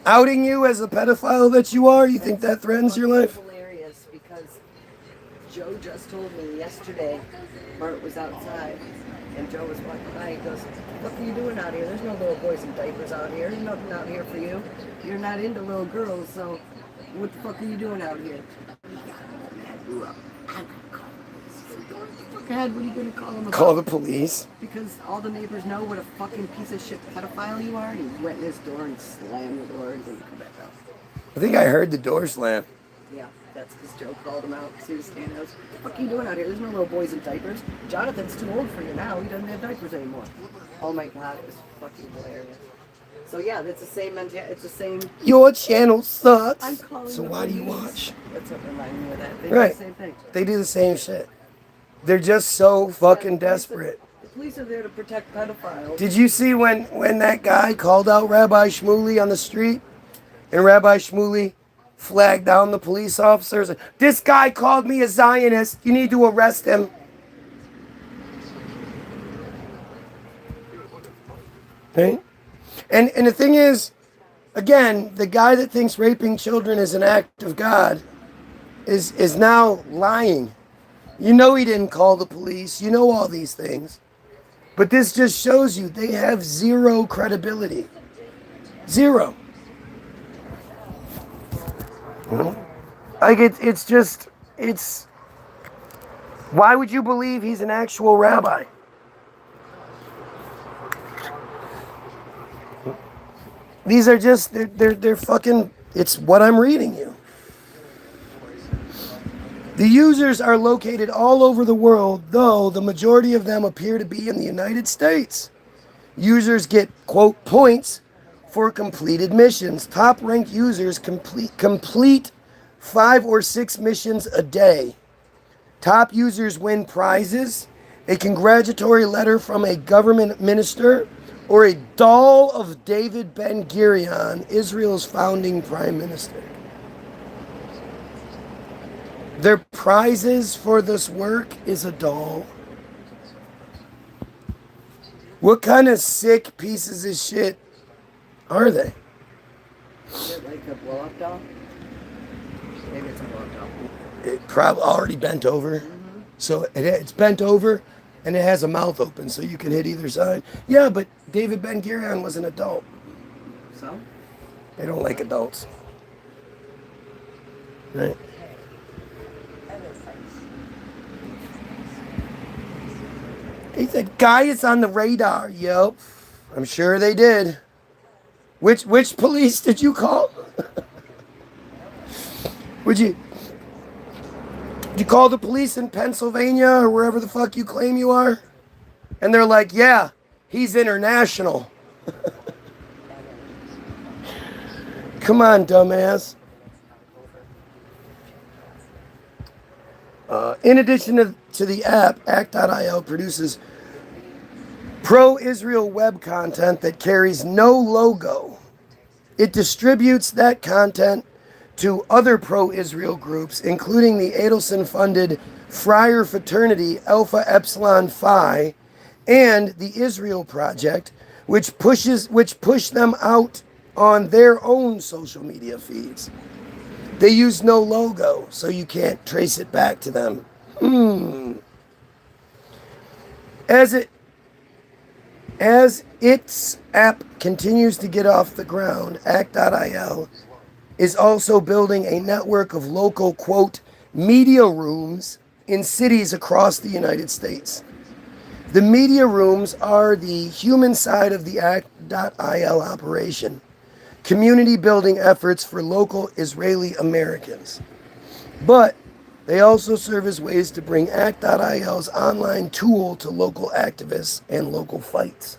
Outing you as a pedophile that you are? You think that threatens your life? Hilarious, because Joe just told me yesterday, Bart was outside, and Joe was walking by. He goes, "What are you doing out here? There's no little boys in diapers out here. There's nothing out here for you. You're not into little girls, so what the fuck are you doing out here?" blew up. I'm gonna call the police. Go the fuck ahead. What are you gonna call them about? Call the police. Because all the neighbors know what a fucking piece of shit pedophile you are, and you went in his door and slammed the door and didn't come back out. I think I heard the door slam. Yeah, that's because Joe called him out because he was standing out. What the fuck are you doing out here? There's no little boys in diapers. Jonathan's too old for you now. He doesn't have diapers anymore. Oh my god, it was fucking hilarious. So yeah, it's the same mentality. It's the same. Your channel sucks. I'm calling So the why do you police. watch? That's what reminded me of that. They Right. do the same thing. They do the same shit. They're just so fucking desperate. The police are there to protect pedophiles. Did you see when that guy called out Rabbi Shmuley on the street? And Rabbi Shmuley flagged down the police officers. This guy called me a Zionist. You need to arrest him. Right? And the thing is, again, the guy that thinks raping children is an act of God is now lying. You know he didn't call the police. You know all these things. But this just shows you they have zero credibility. Zero. Like it's why would you believe he's an actual rabbi? These are just they're fucking, it's what I'm reading you. The users are located all over the world, though the majority of them appear to be in the United States. Users get, quote, points for completed missions. Top-ranked users complete 5 or 6 missions a day. Top users win prizes, a congratulatory letter from a government minister, or a doll of David Ben-Gurion, Israel's founding prime minister. Their prizes for this work is a doll. What kind of sick pieces of shit are they? Is it like a blow-up doll? Maybe it's a blow-up doll. It probably already bent over. Mm-hmm. So it's bent over and it has a mouth open so you can hit either side. Yeah, but David Ben-Gurion was an adult. So? They don't like adults. Right? He said, guy, it's on the radar. Yep. I'm sure they did. Which police did you call? Did you call the police in Pennsylvania or wherever the fuck you claim you are? And they're like, yeah, he's international. Come on, dumbass. In addition to the app, act.il produces pro-Israel web content that carries no logo. It distributes that content to other pro-Israel groups, including the Adelson-funded Friar Fraternity Alpha Epsilon Phi and the Israel Project, which push them out on their own social media feeds. They use no logo, so you can't trace it back to them. As its app continues to get off the ground, act.il is also building a network of local, quote, media rooms in cities across the United States. The media rooms are the human side of the act.il operation, community building efforts for local Israeli Americans. But they also serve as ways to bring act.il's online tool to local activists and local fights.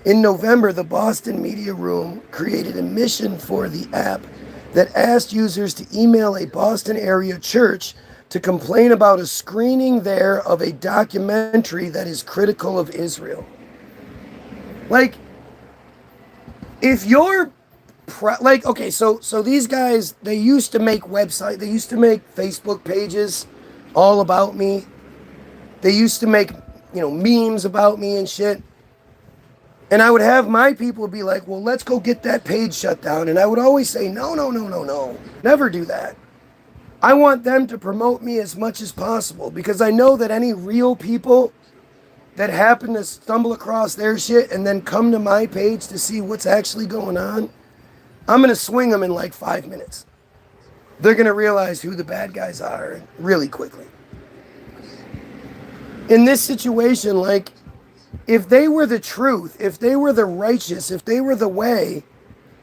In November, the Boston Media Room created a mission for the app that asked users to email a Boston area church to complain about a screening there of a documentary that is critical of Israel. Like, if you're okay, so these guys, they used to make Facebook pages all about me. They used to make, memes about me and shit. And I would have my people be like, well, let's go get that page shut down. And I would always say, no. Never do that. I want them to promote me as much as possible because I know that any real people that happen to stumble across their shit and then come to my page to see what's actually going on, I'm going to swing them in like 5 minutes. they're going to realize who the bad guys are really quickly. In this situation, like, if they were the truth, if they were the righteous, if they were the way,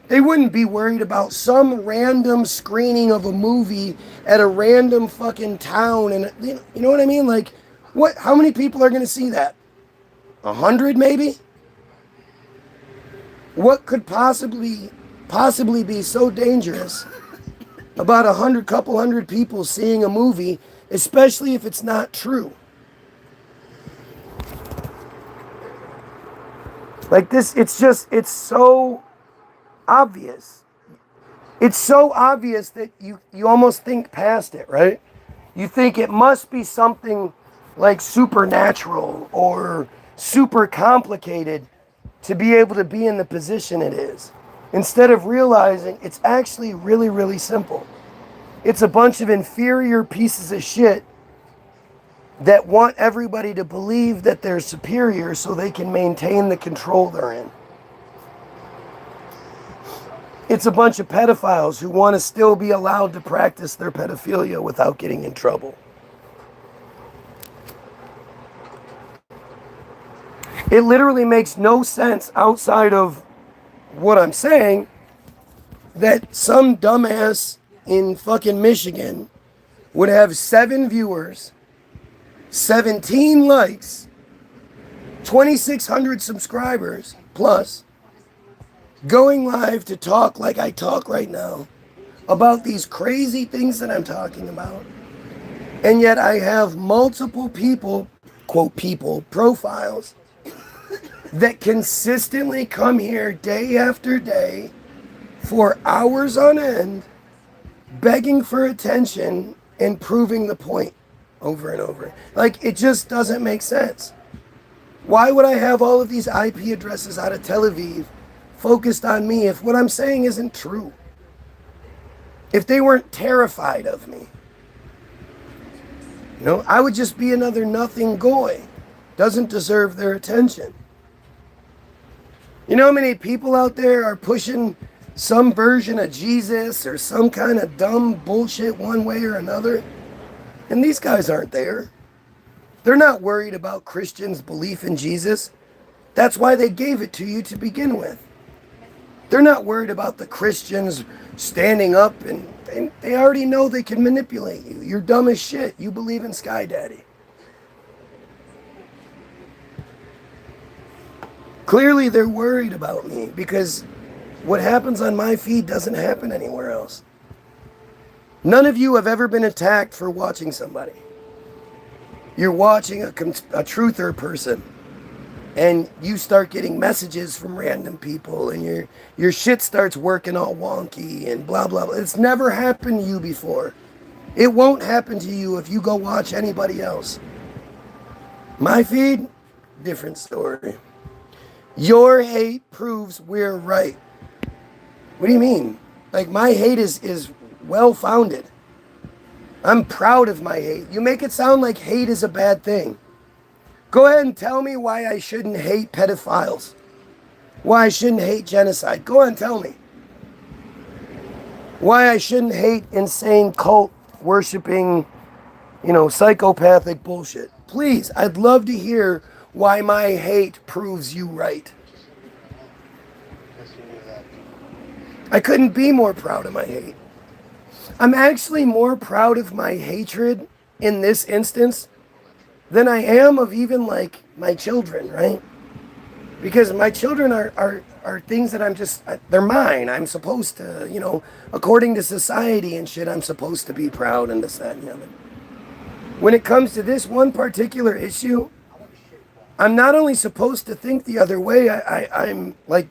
they wouldn't be worried about some random screening of a movie at a random fucking town. And you know what I mean? Like, what? How many people are going to see that? 100 maybe? What could possibly be so dangerous about couple hundred people seeing a movie, especially if it's not true? Like this, it's so obvious. It's so obvious that you almost think past it, right? You think it must be something like supernatural or super complicated to be able to be in the position it is, instead of realizing it's actually really, really simple. It's a bunch of inferior pieces of shit that want everybody to believe that they're superior so they can maintain the control they're in. It's a bunch of pedophiles who want to still be allowed to practice their pedophilia without getting in trouble. It literally makes no sense outside of what I'm saying that some dumbass in fucking Michigan would have 7 viewers, 17 likes, 2,600 subscribers plus, going live to talk like I talk right now about these crazy things that I'm talking about. And yet I have multiple people, quote people, profiles that consistently come here day after day for hours on end, begging for attention and proving the point over and over. Like, it just doesn't make sense. Why would I have all of these IP addresses out of Tel Aviv focused on me if what I'm saying isn't true? If they weren't terrified of me, you know, I would just be another nothing goy. Doesn't deserve their attention. You know how many people out there are pushing some version of Jesus or some kind of dumb bullshit one way or another? And these guys aren't there. They're not worried about Christians' belief in Jesus. That's why they gave it to you to begin with. They're not worried about the Christians standing up and they already know they can manipulate you. You're dumb as shit. You believe in Sky Daddy. Clearly they're worried about me because what happens on my feed doesn't happen anywhere else. None of you have ever been attacked for watching somebody. You're watching a truther person and you start getting messages from random people and your shit starts working all wonky and blah, blah, blah. It's never happened to you before. It won't happen to you if you go watch anybody else. My feed, different story. Your hate proves we're right. What do you mean? Like, my hate is well-founded. I'm proud of my hate. You make it sound like hate is a bad thing. Go ahead and tell me why I shouldn't hate pedophiles. Why I shouldn't hate genocide. Go on and tell me. Why I shouldn't hate insane cult worshiping, psychopathic bullshit. Please, I'd love to hear why my hate proves you right. I couldn't be more proud of my hate. I'm actually more proud of my hatred in this instance than I am of even like my children, right? Because my children are things that they're mine. I'm supposed to, according to society and shit, I'm supposed to be proud and this, that, and the other. When it comes to this one particular issue, I'm not only supposed to think the other way, I'm like,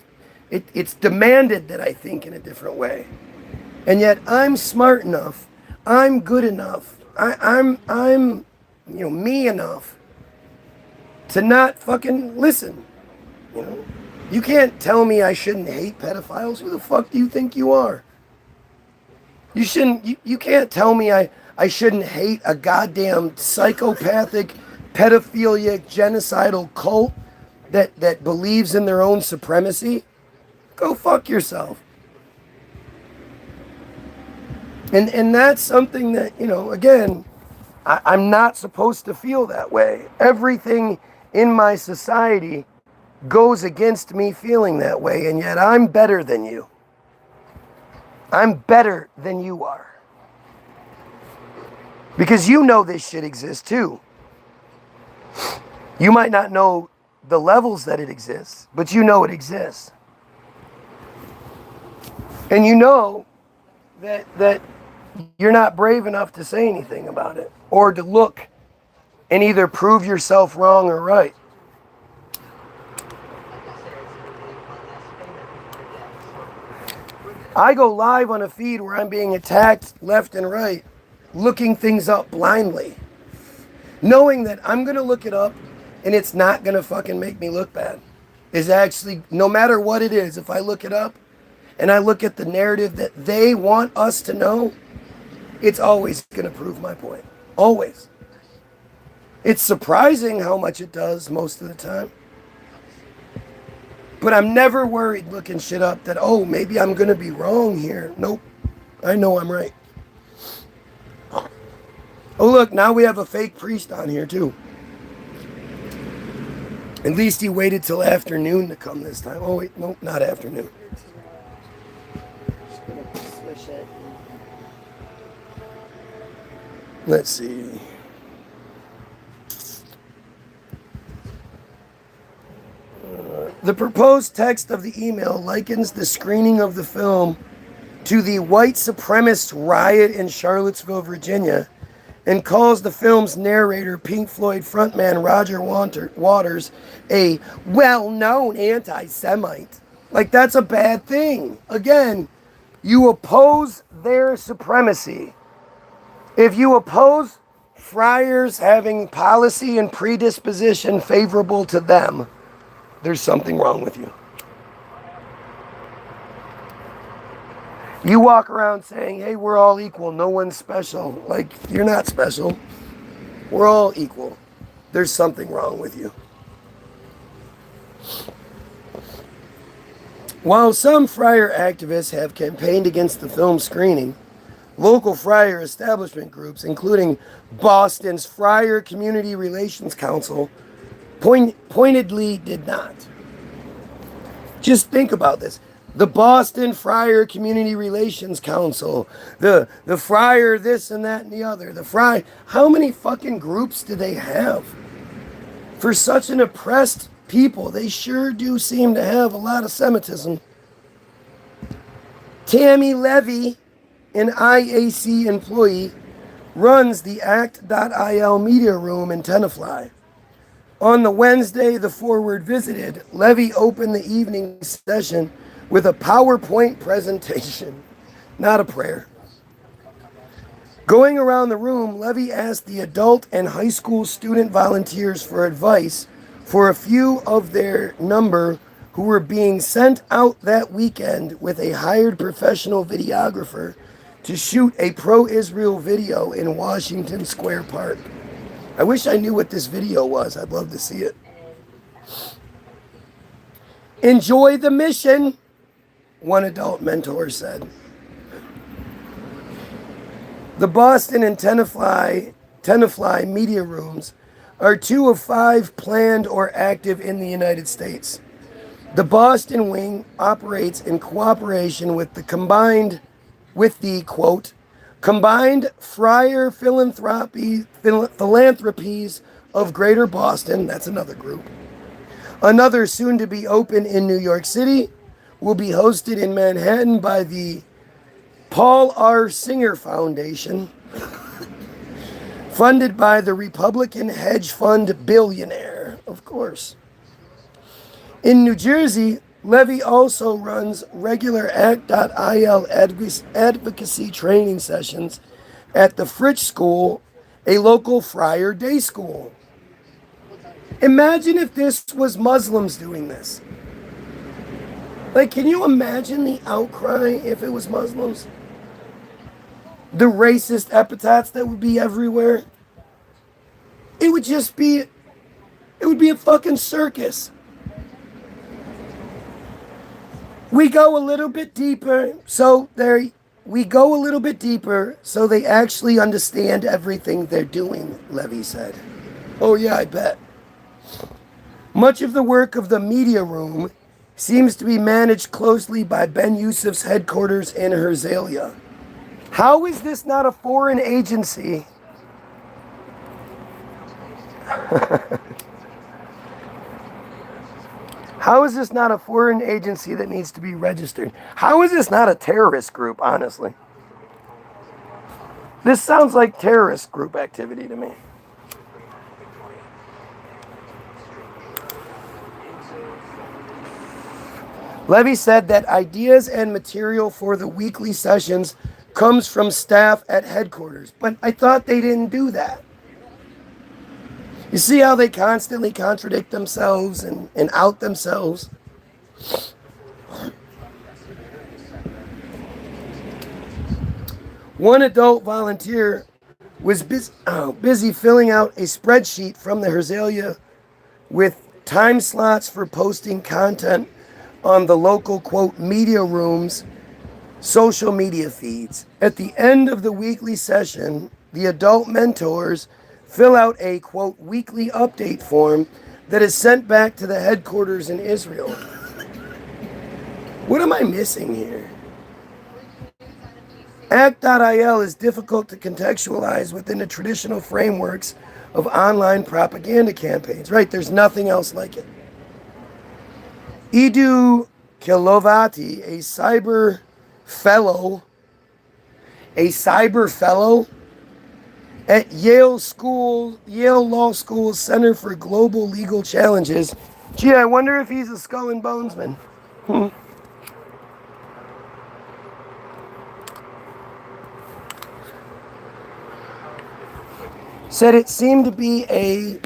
it's demanded that I think in a different way. And yet I'm smart enough, I'm good enough, I'm me enough to not fucking listen. You can't tell me I shouldn't hate pedophiles. Who the fuck do you think you are? You can't tell me I shouldn't hate a goddamn psychopathic, pedophilic, genocidal cult that believes in their own supremacy. Go fuck yourself. And that's something that, again, I'm not supposed to feel that way. Everything in my society goes against me feeling that way, and yet I'm better than you. I'm better than you are. Because you know this shit exists too. You might not know the levels that it exists, but you know it exists. And you know that you're not brave enough to say anything about it or to look and either prove yourself wrong or right. I go live on a feed where I'm being attacked left and right, looking things up blindly, knowing that I'm going to look it up and it's not going to fucking make me look bad. Is actually, no matter what it is, if I look it up and I look at the narrative that they want us to know, it's always going to prove my point. Always. It's surprising how much it does most of the time. But I'm never worried looking shit up that, oh, maybe I'm going to be wrong here. Nope. I know I'm right. Oh, look, now we have a fake priest on here, too. At least he waited till afternoon to come this time. Oh, wait, nope, not afternoon. Just gonna swish it. Let's see. The proposed text of the email likens the screening of the film to the white supremacist riot in Charlottesville, Virginia, and calls the film's narrator, Pink Floyd frontman Roger Waters, a well-known anti-Semite. Like, that's a bad thing. Again, you oppose their supremacy. If you oppose friars having policy and predisposition favorable to them, there's something wrong with you. You walk around saying, hey, we're all equal, no one's special. Like, you're not special. We're all equal. There's something wrong with you. While some friar activists have campaigned against the film screening, local friar establishment groups, including Boston's Friar Community Relations Council, pointedly did not. Just think about this. The Boston Friar Community Relations Council, the friar this and that and the other, how many fucking groups do they have? For such an oppressed people, they sure do seem to have a lot of Semitism. Tammy Levy, an IAC employee, runs the act.il media room in Tenafly. On the Wednesday the Forward visited, Levy opened the evening session with a PowerPoint presentation, not a prayer. Going around the room, Levy asked the adult and high school student volunteers for advice for a few of their number who were being sent out that weekend with a hired professional videographer to shoot a pro-Israel video in Washington Square Park. I wish I knew what this video was. I'd love to see it. Enjoy the mission, one adult mentor said. The Boston and Tenafly media rooms are 2 of 5 planned or active in the United States. The Boston wing operates in cooperation with the quote, combined friar philanthropies of Greater Boston, that's another group. Another soon to be open in New York City will be hosted in Manhattan by the Paul R. Singer Foundation, funded by the Republican hedge fund billionaire, of course. In New Jersey, Levy also runs regular act.il advocacy training sessions at the Fritz School, a local friar day school. Imagine if this was Muslims doing this. Like, can you imagine the outcry if it was Muslims? The racist epithets that would be everywhere. It would be a fucking circus. We go a little bit deeper. So we go a little bit deeper so they actually understand everything they're doing, Levy said. Oh yeah, I bet. Much of the work of the media room seems to be managed closely by Ben Yusuf's headquarters in Herzliya. How is this not a foreign agency? How is this not a foreign agency that needs to be registered? How is this not a terrorist group, honestly? This sounds like terrorist group activity to me. Levy said that ideas and material for the weekly sessions comes from staff at headquarters, but I thought they didn't do that. You see how they constantly contradict themselves and out themselves? One adult volunteer was busy filling out a spreadsheet from the Herzliya with time slots for posting content on the local, quote, media room's social media feeds. At the end of the weekly session, the adult mentors fill out a, quote, weekly update form that is sent back to the headquarters in Israel. What am I missing here? Act.il is difficult to contextualize within the traditional frameworks of online propaganda campaigns. Right, there's nothing else like it. Edu Kilovati, a cyber fellow at Yale Law School Center for Global Legal Challenges. Gee, I wonder if he's a skull and bonesman. Said it seemed to be a,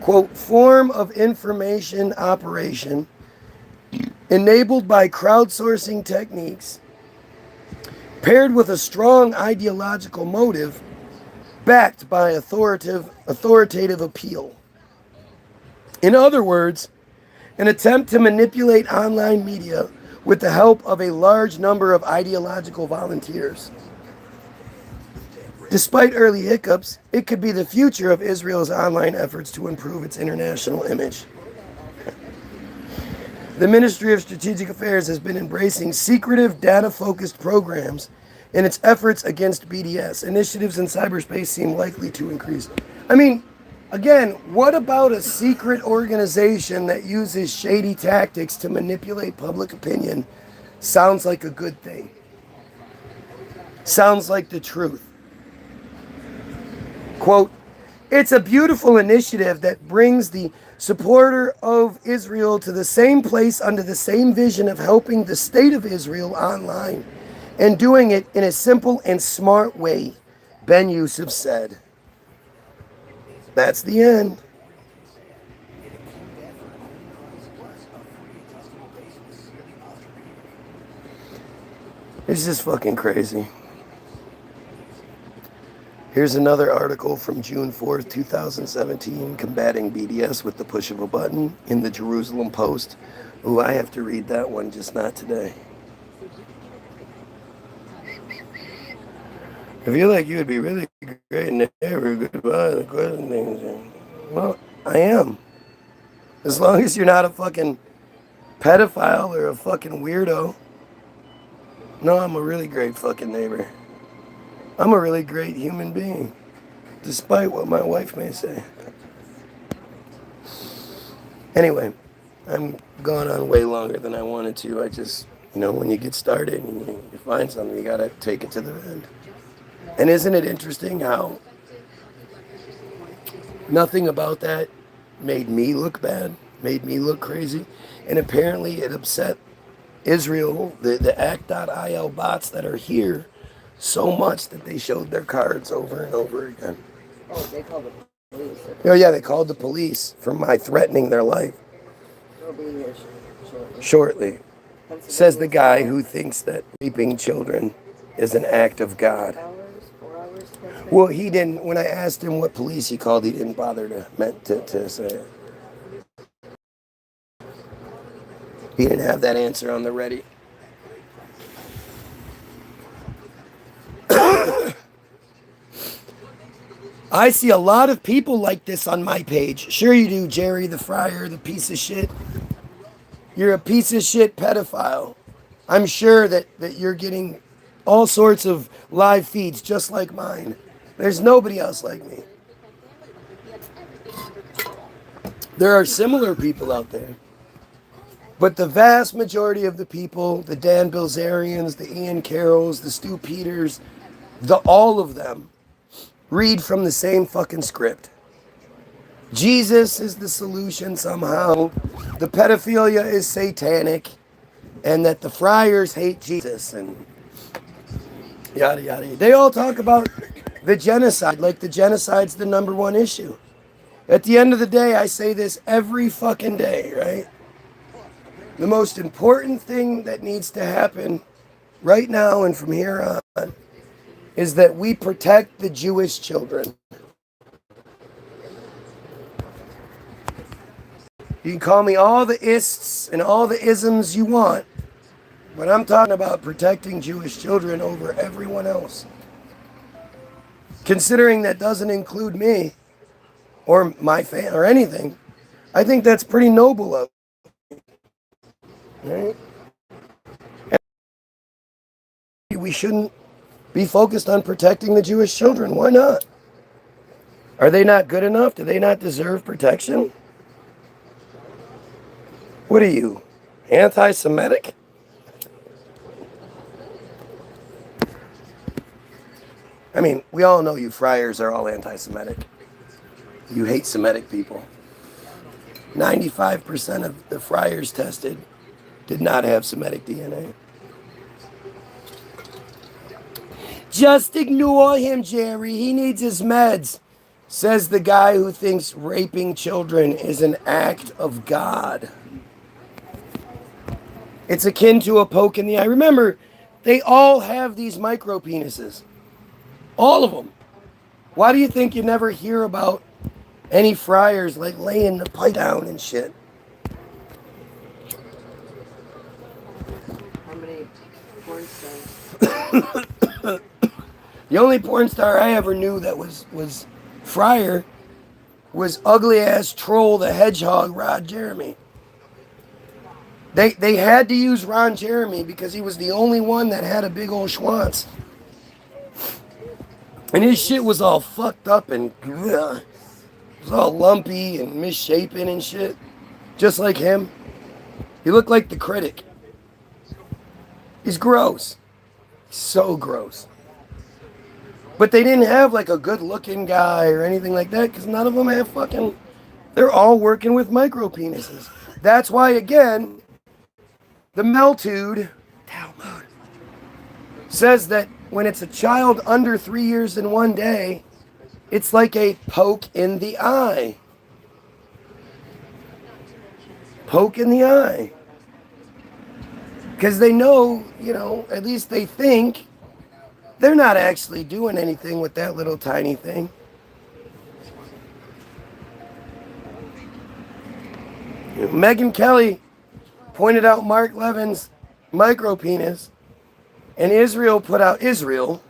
quote, form of information operation enabled by crowdsourcing techniques, paired with a strong ideological motive, backed by authoritative appeal. In other words, an attempt to manipulate online media with the help of a large number of ideological volunteers. Despite early hiccups, it could be the future of Israel's online efforts to improve its international image. The Ministry of Strategic Affairs has been embracing secretive, data-focused programs in its efforts against BDS. Initiatives in cyberspace seem likely to increase. I mean, again, what about a secret organization that uses shady tactics to manipulate public opinion? Sounds like a good thing. Sounds like the truth. Quote, it's a beautiful initiative that brings the supporter of Israel to the same place under the same vision of helping the state of Israel online and doing it in a simple and smart way, Ben Yusuf said. That's the end. It's just fucking crazy. Here's another article from June 4th, 2017, combating BDS with the push of a button in the Jerusalem Post. Ooh, I have to read that one, just not today. I feel like you would be really great in the neighborhood. Well, I am. As long as you're not a fucking pedophile or a fucking weirdo. No, I'm a really great fucking neighbor. I'm a really great human being, despite what my wife may say. Anyway, I'm gone on way longer than I wanted to. I just, when you get started and you find something, you gotta take it to the end. And isn't it interesting how nothing about that made me look bad, made me look crazy, and apparently it upset Israel, the act.il bots that are here, so much that they showed their cards over and over again. Oh, they called the police. Oh yeah, they called the police for my threatening their life. They'll be here Shortly. Says the guy who thinks that raping children is an act of God. 4 hours. Well, he didn't. When I asked him what police he called, he didn't bother to say it. He didn't have that answer on the ready. I see a lot of people like this on my page. Sure you do, Jerry the Friar, the piece of shit. You're a piece of shit pedophile. I'm sure that you're getting all sorts of live feeds just like mine. There's nobody else like me. There are similar people out there. But the vast majority of the people, the Dan Bilzerians, the Ian Carrolls, the Stu Peters, all of them read from the same fucking script. Jesus is the solution somehow. The pedophilia is satanic. And that the friars hate Jesus and yada yada. They all talk about the genocide, like the genocide's the number one issue. At the end of the day, I say this every fucking day, right? The most important thing that needs to happen right now and from here on is that we protect the Jewish children. You can call me all the ists and all the isms you want, but I'm talking about protecting Jewish children over everyone else. Considering that doesn't include me or my family or anything, I think that's pretty noble of me. Right? We shouldn't be focused on protecting the Jewish children. Why not? Are they not good enough? Do they not deserve protection? What are you, anti-Semitic? I mean, we all know you friars are all anti-Semitic. You hate Semitic people. 95% of the friars tested did not have Semitic DNA. Just ignore him, Jerry. He needs his meds, says the guy who thinks raping children is an act of God. It's akin to a poke in the eye. Remember, they all have these micro penises. All of them. Why do you think you never hear about any friars like laying the pipe down and shit? How many porn stars? The only porn star I ever knew that was friar was ugly ass troll the hedgehog Ron Jeremy. They had to use Ron Jeremy because he was the only one that had a big old schwanz. And his shit was all fucked up and it was all lumpy and misshapen and shit. Just like him. He looked like the critic. He's gross. So gross. But they didn't have like a good looking guy or anything like that because none of them have fucking... They're all working with micro penises. That's why, again, the Talmud says that when it's a child under 3 years and 1 day, it's like a poke in the eye. Poke in the eye. Because they know, at least they think, they're not actually doing anything with that little tiny thing. Megyn Kelly pointed out Mark Levin's micro penis, and Israel put out an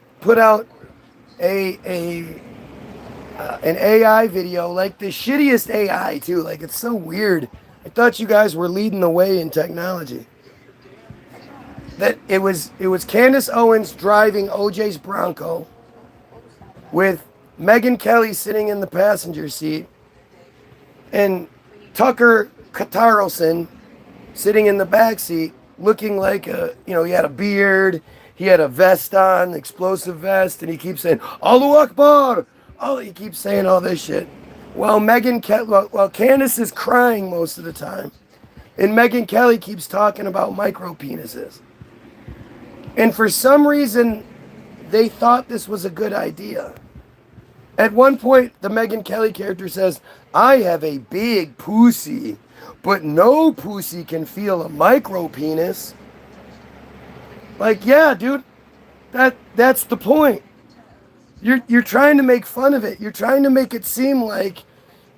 AI video, like the shittiest AI too. Like, it's so weird. I thought you guys were leading the way in technology. That it was Candace Owens driving OJ's Bronco with Megyn Kelly sitting in the passenger seat and Tucker Carlson sitting in the back seat looking like he had a beard, he had a vest on, explosive vest, and he keeps saying, Allahu Akbar! Oh, he keeps saying all this shit. While Candace is crying most of the time. And Megyn Kelly keeps talking about micro penises. And for some reason, they thought this was a good idea. At one point, the Megyn Kelly character says, I have a big pussy, but no pussy can feel a micro penis. Like, yeah, dude, that's the point. You're trying to make fun of it. You're trying to make it seem like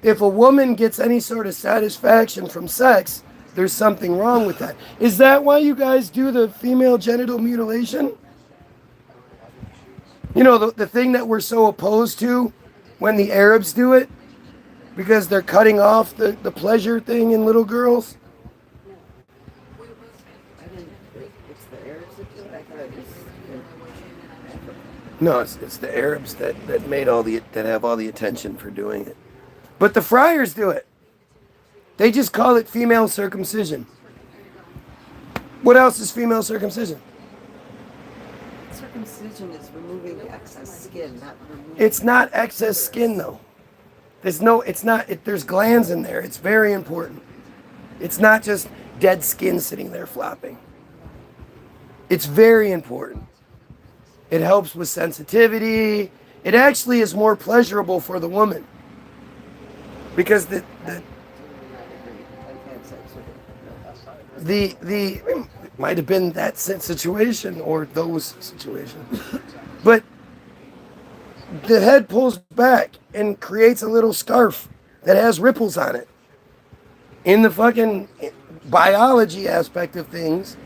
if a woman gets any sort of satisfaction from sex, there's something wrong with that. Is that why you guys do the female genital mutilation? The thing that we're so opposed to when the Arabs do it because they're cutting off the pleasure thing in little girls? I didn't think it's the Arabs that do it. I thought it was Africa. No, it's the Arabs that made that have all the attention for doing it. But the friars do it. They just call it female circumcision. What else is female circumcision? Circumcision is removing the excess skin, not removing. It's not excess skin though. There's glands in there. It's very important. It's not just dead skin sitting there flopping. It's very important. It helps with sensitivity. It actually is more pleasurable for the woman. Because the it might have been that situation or those situations. But the head pulls back and creates a little scarf that has ripples on it. In the fucking biology aspect of things,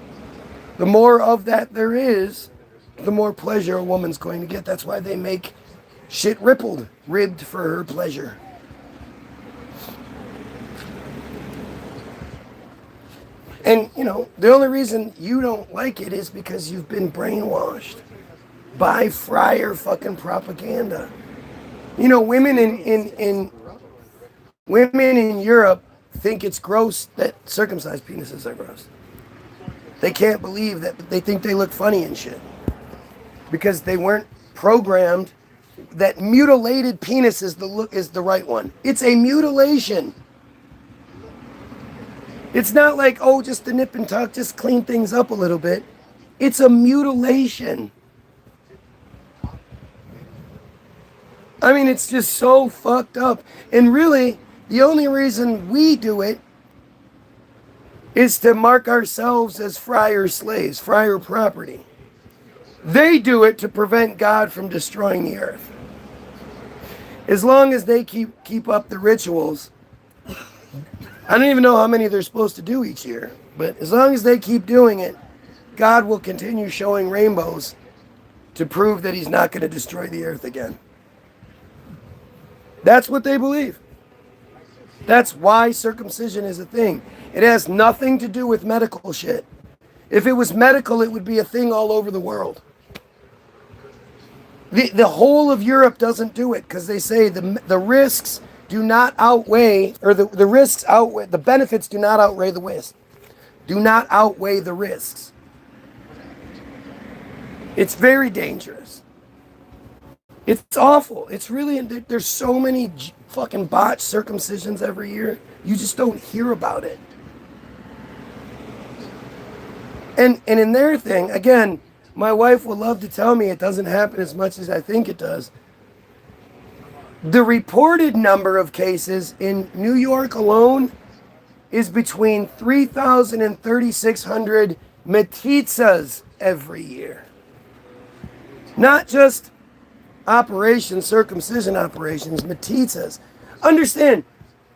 the more of that there is, the more pleasure a woman's going to get. That's why they make shit ribbed for her pleasure. And, the only reason you don't like it is because you've been brainwashed by friar fucking propaganda. Women in Europe think it's gross that circumcised penises are gross. They can't believe that. They think they look funny and shit. Because they weren't programmed that mutilated penis is the right one. It's a mutilation. It's not like, just the nip and tuck, just clean things up a little bit. It's a mutilation. I mean, it's just so fucked up. And really, the only reason we do it is to mark ourselves as friar slaves, friar property. They do it to prevent God from destroying the earth. As long as they keep up the rituals, I don't even know how many they're supposed to do each year, but as long as they keep doing it, God will continue showing rainbows to prove that he's not going to destroy the earth again. That's what they believe. That's why circumcision is a thing. It has nothing to do with medical shit. If it was medical, it would be a thing all over the world. The whole of Europe doesn't do it because they say the risks do not outweigh, or the risks outweigh, the benefits do not outweigh the risks. Do not outweigh the risks. It's very dangerous. It's awful. It's really, there's so many fucking botched circumcisions every year. You just don't hear about it. And in their thing, again, my wife will love to tell me it doesn't happen as much as I think it does. The reported number of cases in New York alone is between 3,000 and 3,600 metzitzas every year. Not just circumcision operations, metzitzas. Understand,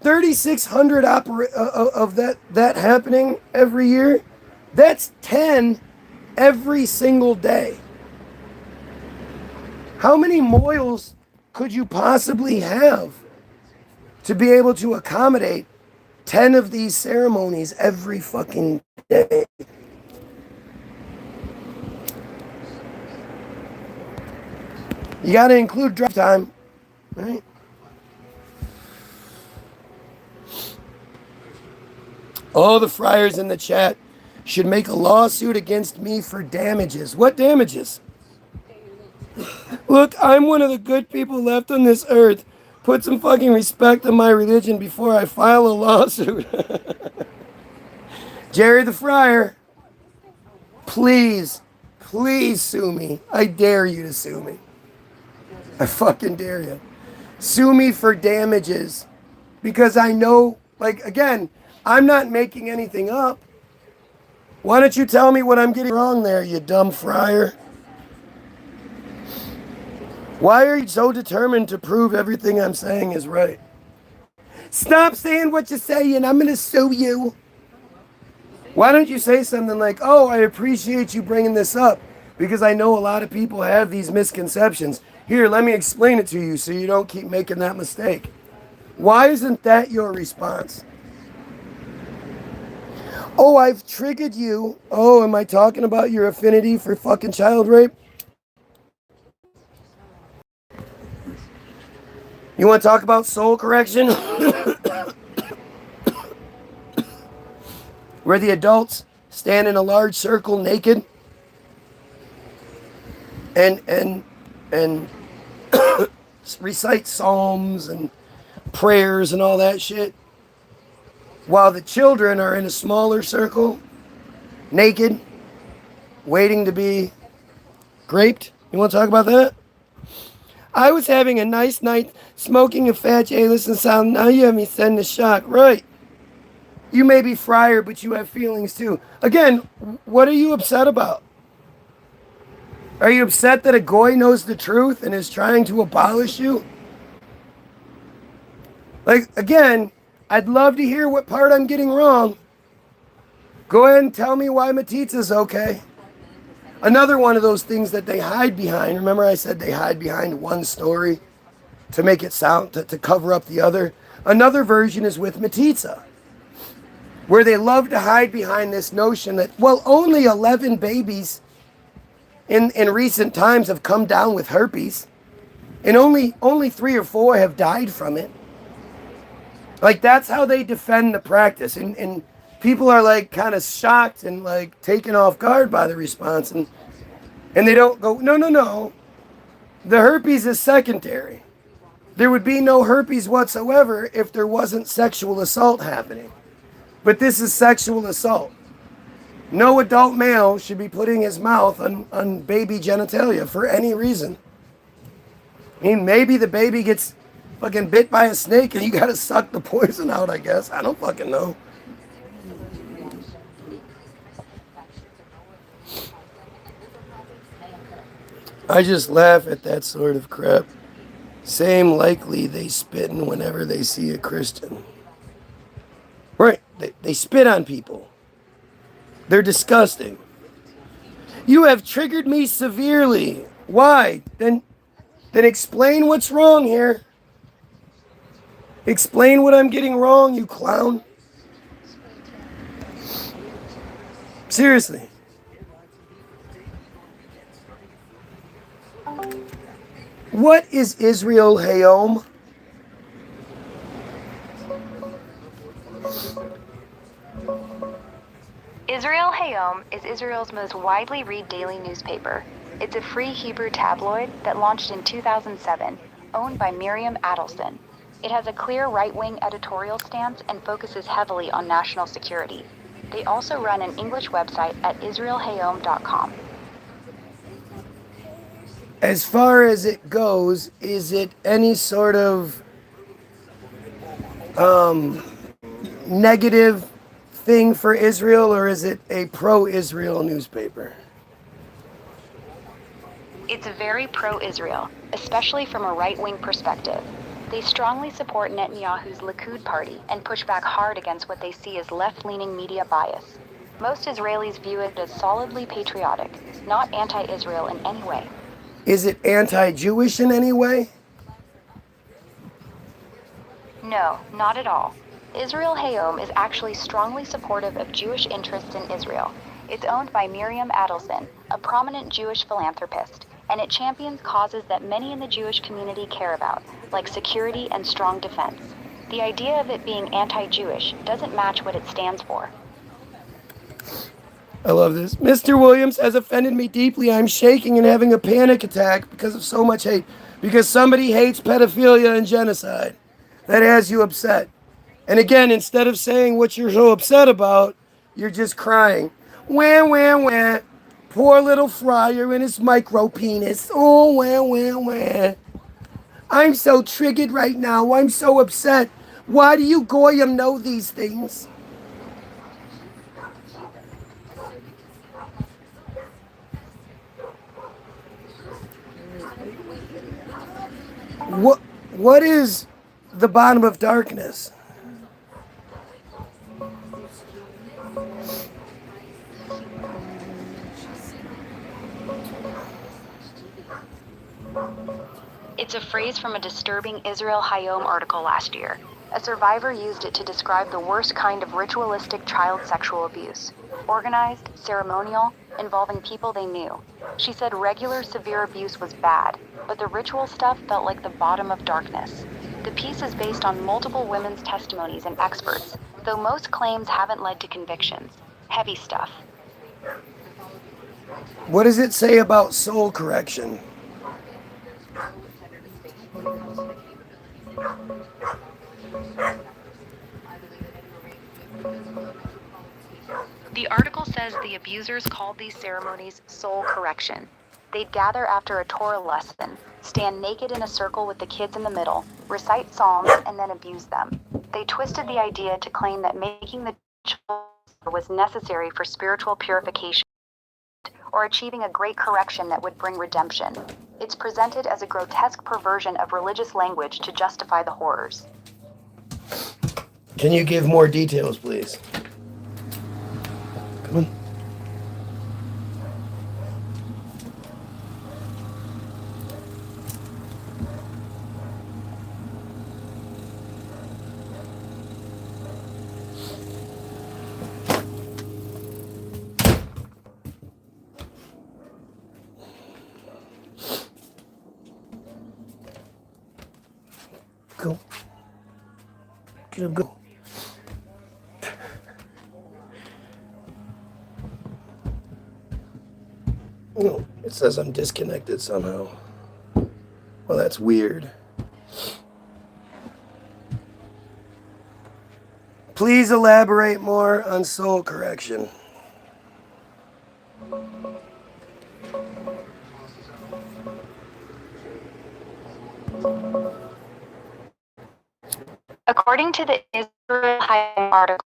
3,600 of that happening every year, that's 10 every single day. How many moils could you possibly have to be able to accommodate 10 of these ceremonies every fucking day? You got to include drive time, right? Oh, the friars in the chat should make a lawsuit against me for damages. What damages? Look, I'm one of the good people left on this earth. Put some fucking respect on my religion before I file a lawsuit. Jerry the Friar, please sue me. I dare you to sue me. I fucking dare you. Sue me for damages. Because I know, again, I'm not making anything up. Why don't you tell me what I'm getting wrong there, you dumb friar? Why are you so determined to prove everything I'm saying is right? Stop saying what you're saying. I'm going to sue you. Why don't you say something like, I appreciate you bringing this up because I know a lot of people have these misconceptions. Here, let me explain it to you so you don't keep making that mistake. Why isn't that your response? Oh, I've triggered you. Oh, am I talking about your affinity for fucking child rape? You want to talk about soul correction? Where the adults stand in a large circle naked and recite psalms and prayers and all that shit, while the children are in a smaller circle, naked, waiting to be graped. You want to talk about that? I was having a nice night smoking a fat J, listen sound. Now you have me sending a shock. Right. You may be friar, but you have feelings too. Again, what are you upset about? Are you upset that a goy knows the truth and is trying to abolish you? Like, again, I'd love to hear what part I'm getting wrong. Go ahead and tell me why metzitzia okay. Another one of those things that they hide behind. Remember I said they hide behind one story to make it sound, to cover up the other. Another version is with metzitzia, where they love to hide behind this notion that, well, only 11 babies in recent times have come down with herpes, and only 3 or 4 have died from it. Like, that's how they defend the practice. And people are like kind of shocked and like taken off guard by the response. And they don't go, no. The herpes is secondary. There would be no herpes whatsoever if there wasn't sexual assault happening. But this is sexual assault. No adult male should be putting his mouth on baby genitalia for any reason. I mean, maybe the baby gets fucking bit by a snake and you gotta suck the poison out, I guess. I don't fucking know. I just laugh at that sort of crap. Same likely they spitting whenever they see a Christian. Right, they spit on people. They're disgusting. You have triggered me severely. Why? Then explain what's wrong here. Explain what I'm getting wrong, you clown. Seriously. What is Israel Hayom? Israel Hayom is Israel's most widely read daily newspaper. It's a free Hebrew tabloid that launched in 2007, owned by Miriam Adelson. It has a clear right-wing editorial stance and focuses heavily on national security. They also run an English website at israelhayom.com. As far as it goes, is it any sort of negative thing for Israel, or is it a pro-Israel newspaper? It's very pro-Israel, especially from a right-wing perspective. They strongly support Netanyahu's Likud party and push back hard against what they see as left-leaning media bias. Most Israelis view it as solidly patriotic, not anti-Israel in any way. Is it anti-Jewish in any way? No, not at all. Israel Hayom is actually strongly supportive of Jewish interests in Israel. It's owned by Miriam Adelson, a prominent Jewish philanthropist, and it champions causes that many in the Jewish community care about, like security and strong defense. The idea of it being anti-Jewish doesn't match what it stands for. I love this. Mr. Williams has offended me deeply. I'm shaking and having a panic attack because of so much hate. Because somebody hates pedophilia and genocide. That has you upset. And again, instead of saying what you're so upset about, you're just crying. Wah, wah, wah. Poor little friar and his micro penis. Oh, wah, wah, wah. I'm so triggered right now. I'm so upset. Why do you Goyim know these things? What is the bottom of darkness? It's a phrase from a disturbing Israel Hayom article last year. A survivor used it to describe the worst kind of ritualistic child sexual abuse. Organized, ceremonial, involving people they knew. She said regular severe abuse was bad, but the ritual stuff felt like the bottom of darkness. The piece is based on multiple women's testimonies and experts, though most claims haven't led to convictions. Heavy stuff. What does it say about soul correction? The article says the abusers called these ceremonies soul correction. They'd gather after a Torah lesson, stand naked in a circle with the kids in the middle, recite psalms, and then abuse them. They twisted the idea to claim that making the children was necessary for spiritual purification or achieving a great correction that would bring redemption. It's presented as a grotesque perversion of religious language to justify the horrors. Can you give more details, please? Come on. Go. Get him, go. Oh, it says I'm disconnected somehow. Well, that's weird. Please elaborate more on soul correction. According to the Israel Hayom article,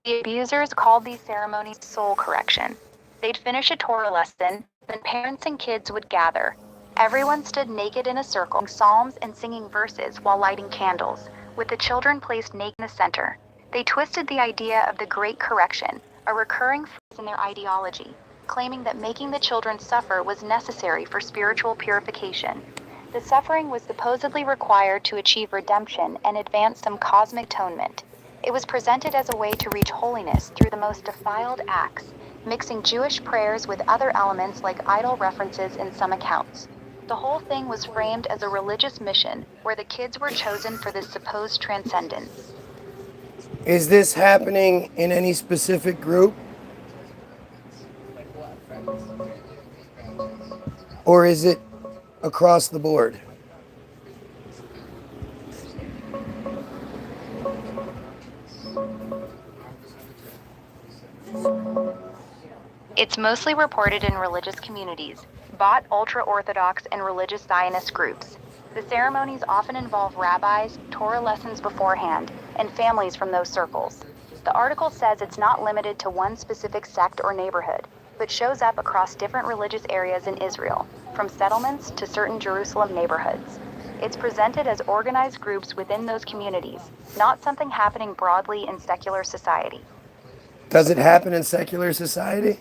the abusers called these ceremonies soul correction. They'd finish a Torah lesson, then parents and kids would gather. Everyone stood naked in a circle, psalms and singing verses while lighting candles, with the children placed naked in the center. They twisted the idea of the Great Correction, a recurring phrase in their ideology, claiming that making the children suffer was necessary for spiritual purification. The suffering was supposedly required to achieve redemption and advance some cosmic atonement. It was presented as a way to reach holiness through the most defiled acts, mixing Jewish prayers with other elements like idol references in some accounts. The whole thing was framed as a religious mission where the kids were chosen for this supposed transcendence. Is this happening in any specific group? Or is it across the board? It's mostly reported in religious communities, bought ultra-Orthodox and religious Zionist groups. The ceremonies often involve rabbis, Torah lessons beforehand, and families from those circles. The article says it's not limited to one specific sect or neighborhood, but shows up across different religious areas in Israel, from settlements to certain Jerusalem neighborhoods. It's presented as organized groups within those communities, not something happening broadly in secular society. Does it happen in secular society?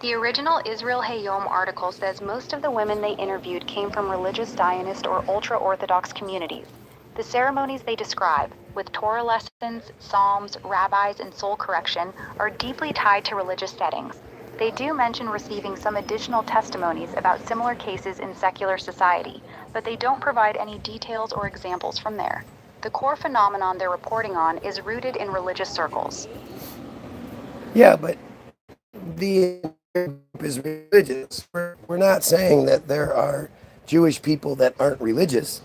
The original Israel Hayom article says most of the women they interviewed came from religious Zionist or ultra-Orthodox communities. The ceremonies they describe, with Torah lessons, psalms, rabbis, and soul correction, are deeply tied to religious settings. They do mention receiving some additional testimonies about similar cases in secular society, but they don't provide any details or examples from there. The core phenomenon they're reporting on is rooted in religious circles. Yeah, but the group is religious. We're not saying that there are Jewish people that aren't religious.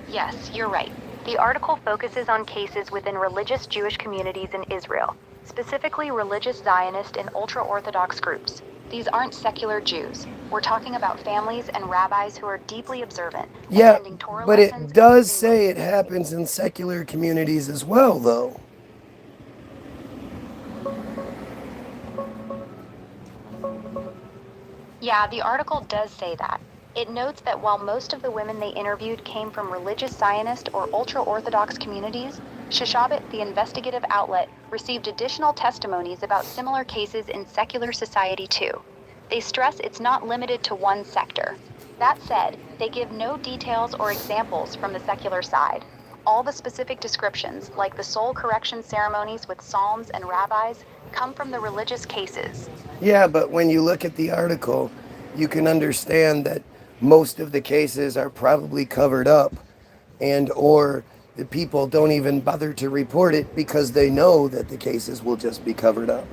Yes, you're right. The article focuses on cases within religious Jewish communities in Israel, specifically religious Zionist and ultra-Orthodox groups. These aren't secular Jews. We're talking about families and rabbis who are deeply observant, Yeah, attending Torah but lessons. it does say it happens in secular communities as well, though. Yeah, the article does say that. It notes that while most of the women they interviewed came from religious Zionist or ultra-Orthodox communities, Shoshabit, the investigative outlet, received additional testimonies about similar cases in secular society too. They stress it's not limited to one sector. That said, they give no details or examples from the secular side. All the specific descriptions, like the soul correction ceremonies with psalms and rabbis, come from the religious cases. Yeah, but when you look at the article, you can understand that most of the cases are probably covered up, and or the people don't even bother to report it because they know that the cases will just be covered up.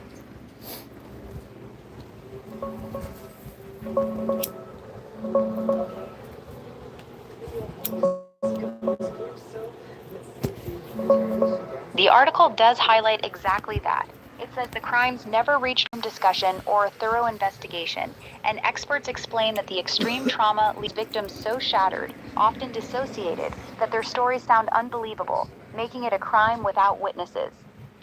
The article does highlight exactly that. It says the crimes never reached discussion or a thorough investigation, and experts explain that the extreme trauma leaves victims so shattered, often dissociated, that their stories sound unbelievable, making it a crime without witnesses.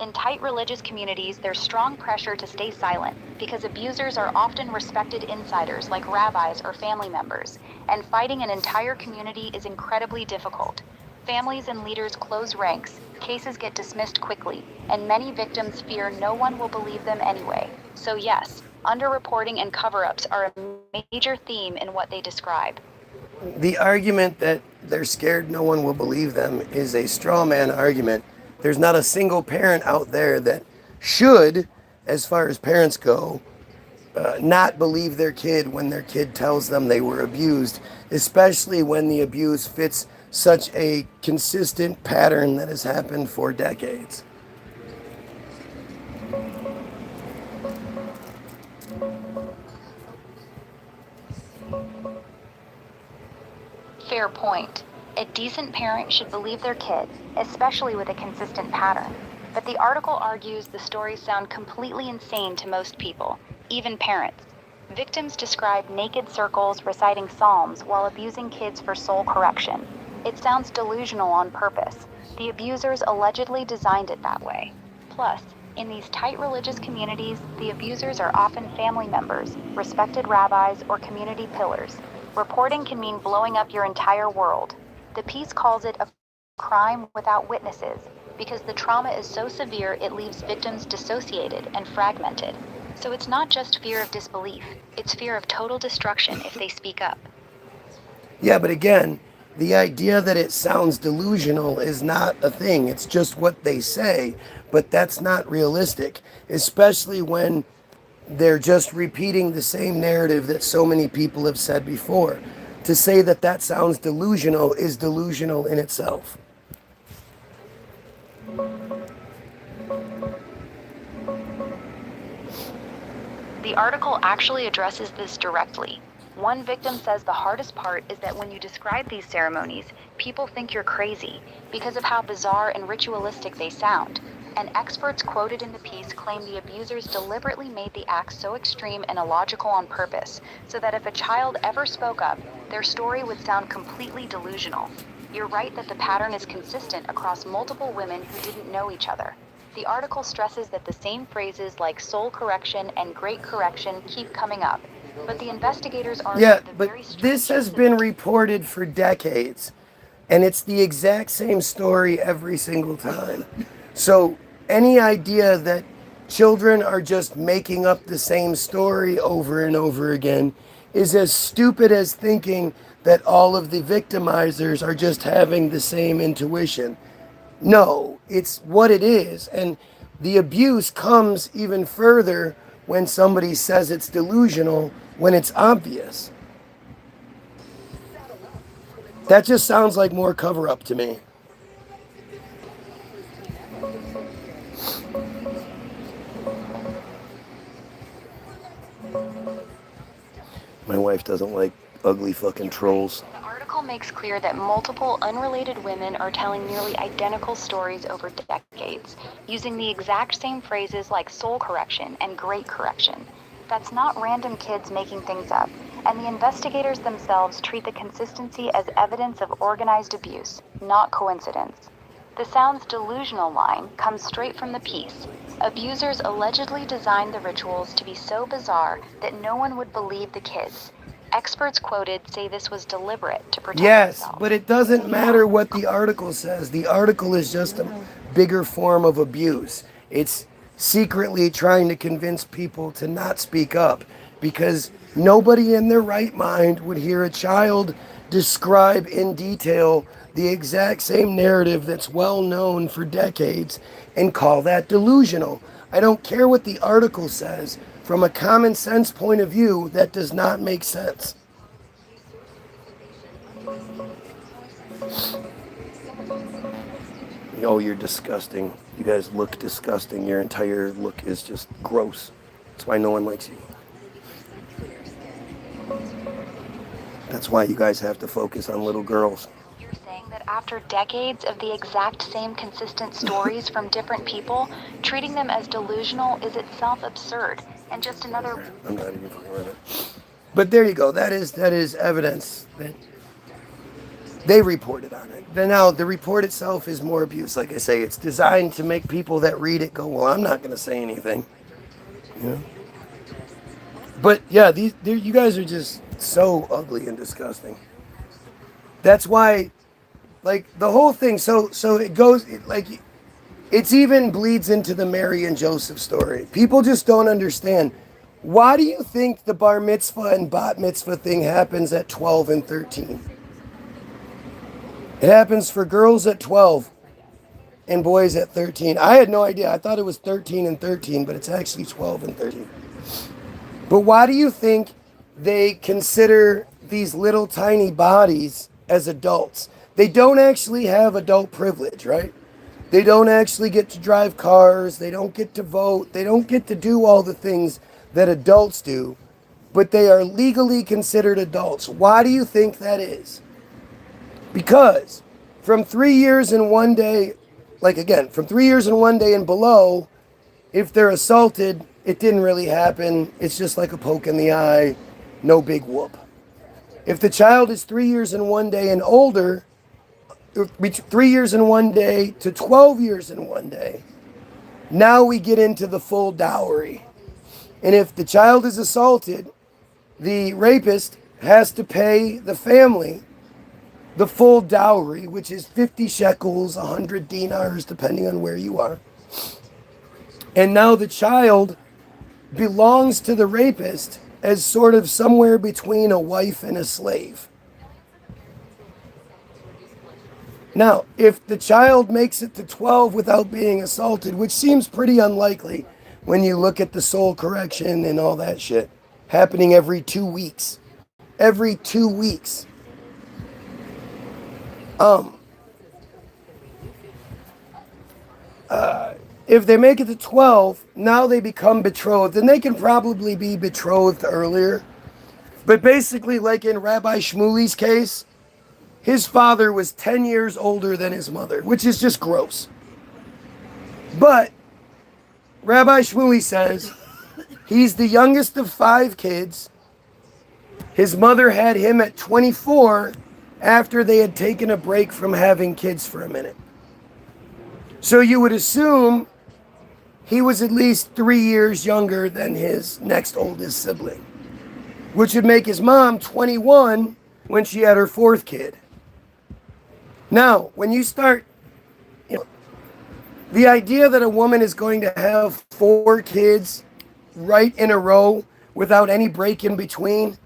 In tight religious communities, there's strong pressure to stay silent because abusers are often respected insiders like rabbis or family members, and fighting an entire community is incredibly difficult. Families and leaders close ranks, cases get dismissed quickly, and many victims fear no one will believe them anyway. So yes, underreporting and cover-ups are a major theme in what they describe. The argument that they're scared no one will believe them is a straw man argument. There's not a single parent out there that should, as far as parents go, not believe their kid when their kid tells them they were abused, especially when the abuse fits such a consistent pattern that has happened for decades. Fair point. A decent parent should believe their kid, especially with a consistent pattern. But the article argues the stories sound completely insane to most people, even parents. Victims describe naked circles reciting psalms while abusing kids for soul correction. It sounds delusional on purpose. The abusers allegedly designed it that way. Plus, in these tight religious communities, the abusers are often family members, respected rabbis, or community pillars. Reporting can mean blowing up your entire world. The piece calls it a crime without witnesses because the trauma is so severe it leaves victims dissociated and fragmented. So it's not just fear of disbelief, it's fear of total destruction if they speak up. Yeah, but again, the idea that it sounds delusional is not a thing. It's just what they say, but that's not realistic, especially when they're just repeating the same narrative that so many people have said before. To say that that sounds delusional is delusional in itself. The article actually addresses this directly. One victim says the hardest part is that when you describe these ceremonies, people think you're crazy because of how bizarre and ritualistic they sound. And experts quoted in the piece claim the abusers deliberately made the acts so extreme and illogical on purpose, so that if a child ever spoke up, their story would sound completely delusional. You're right that the pattern is consistent across multiple women who didn't know each other. The article stresses that the same phrases like soul correction and great correction keep coming up, but the investigators argue Yeah, the but very strange this has use of been reported for decades, and it's the exact same story every single time. So any idea that children are just making up the same story over and over again is as stupid as thinking that all of the victimizers are just having the same intuition. No, it's what it is. And the abuse comes even further when somebody says it's delusional when it's obvious. That just sounds like more cover up to me. My wife doesn't like ugly fucking trolls. The article makes clear that multiple unrelated women are telling nearly identical stories over decades, using the exact same phrases like soul correction and great correction. That's not random kids making things up, and the investigators themselves treat the consistency as evidence of organized abuse, not coincidence. The sounds delusional line comes straight from the piece. Abusers allegedly designed the rituals to be so bizarre that no one would believe the kids. Experts quoted say this was deliberate to protect Yes, themselves. but it doesn't matter what the article says. The article is just a bigger form of abuse. It's secretly trying to convince people to not speak up, because nobody in their right mind would hear a child describe in detail the exact same narrative that's well known for decades and call that delusional. I don't care what the article says. From a common sense point of view, that does not make sense. Oh, you're disgusting. You guys look disgusting. Your entire look is just gross. That's why no one likes you. That's why you guys have to focus on little girls. You're saying that after decades of the exact same consistent stories from different people, treating them as delusional is itself absurd and just another... I'm not even fucking with it. But there you go. That is evidence that they reported on it. Then now the report itself is more abuse. Like I say, it's designed to make people that read it go, well, I'm not going to say anything. You know? But yeah, you guys are just so ugly and disgusting. That's why, like, the whole thing, so it goes, like, it's even bleeds into the Mary and Joseph story. People just don't understand. Why do you think the bar mitzvah and bat mitzvah thing happens at 12 and 13? It happens for girls at 12 and boys at 13. I had no idea. I thought it was 13 and 13, but it's actually 12 and 13. But why do you think they consider these little tiny bodies as adults? They don't actually have adult privilege, right? They don't actually get to drive cars. They don't get to vote. They don't get to do all the things that adults do, but they are legally considered adults. Why do you think that is? Because from 3 years and 1 day, like again, from 3 years and 1 day and below, if they're assaulted, it didn't really happen. It's just like a poke in the eye, no big whoop. If the child is 3 years and 1 day and older, 3 years and 1 day to 12 years and 1 day, now we get into the full dowry. And if the child is assaulted, the rapist has to pay the family the full dowry, which is 50 shekels, 100 dinars, depending on where you are. And now the child belongs to the rapist as sort of somewhere between a wife and a slave. Now, if the child makes it to 12 without being assaulted, which seems pretty unlikely when you look at the soul correction and all that shit happening every 2 weeks. Every 2 weeks. If they make it to 12, now they become betrothed, and they can probably be betrothed earlier. But basically, like in Rabbi Shmuly's case, his father was 10 years older than his mother, which is just gross. But Rabbi Shmuly says he's the youngest of 5 kids. His mother had him at 24 after they had taken a break from having kids for a minute. So you would assume he was at least 3 years younger than his next oldest sibling, which would make his mom 21 when she had her 4th kid. Now, when you start, the idea that a woman is going to have 4 kids right in a row without any break in between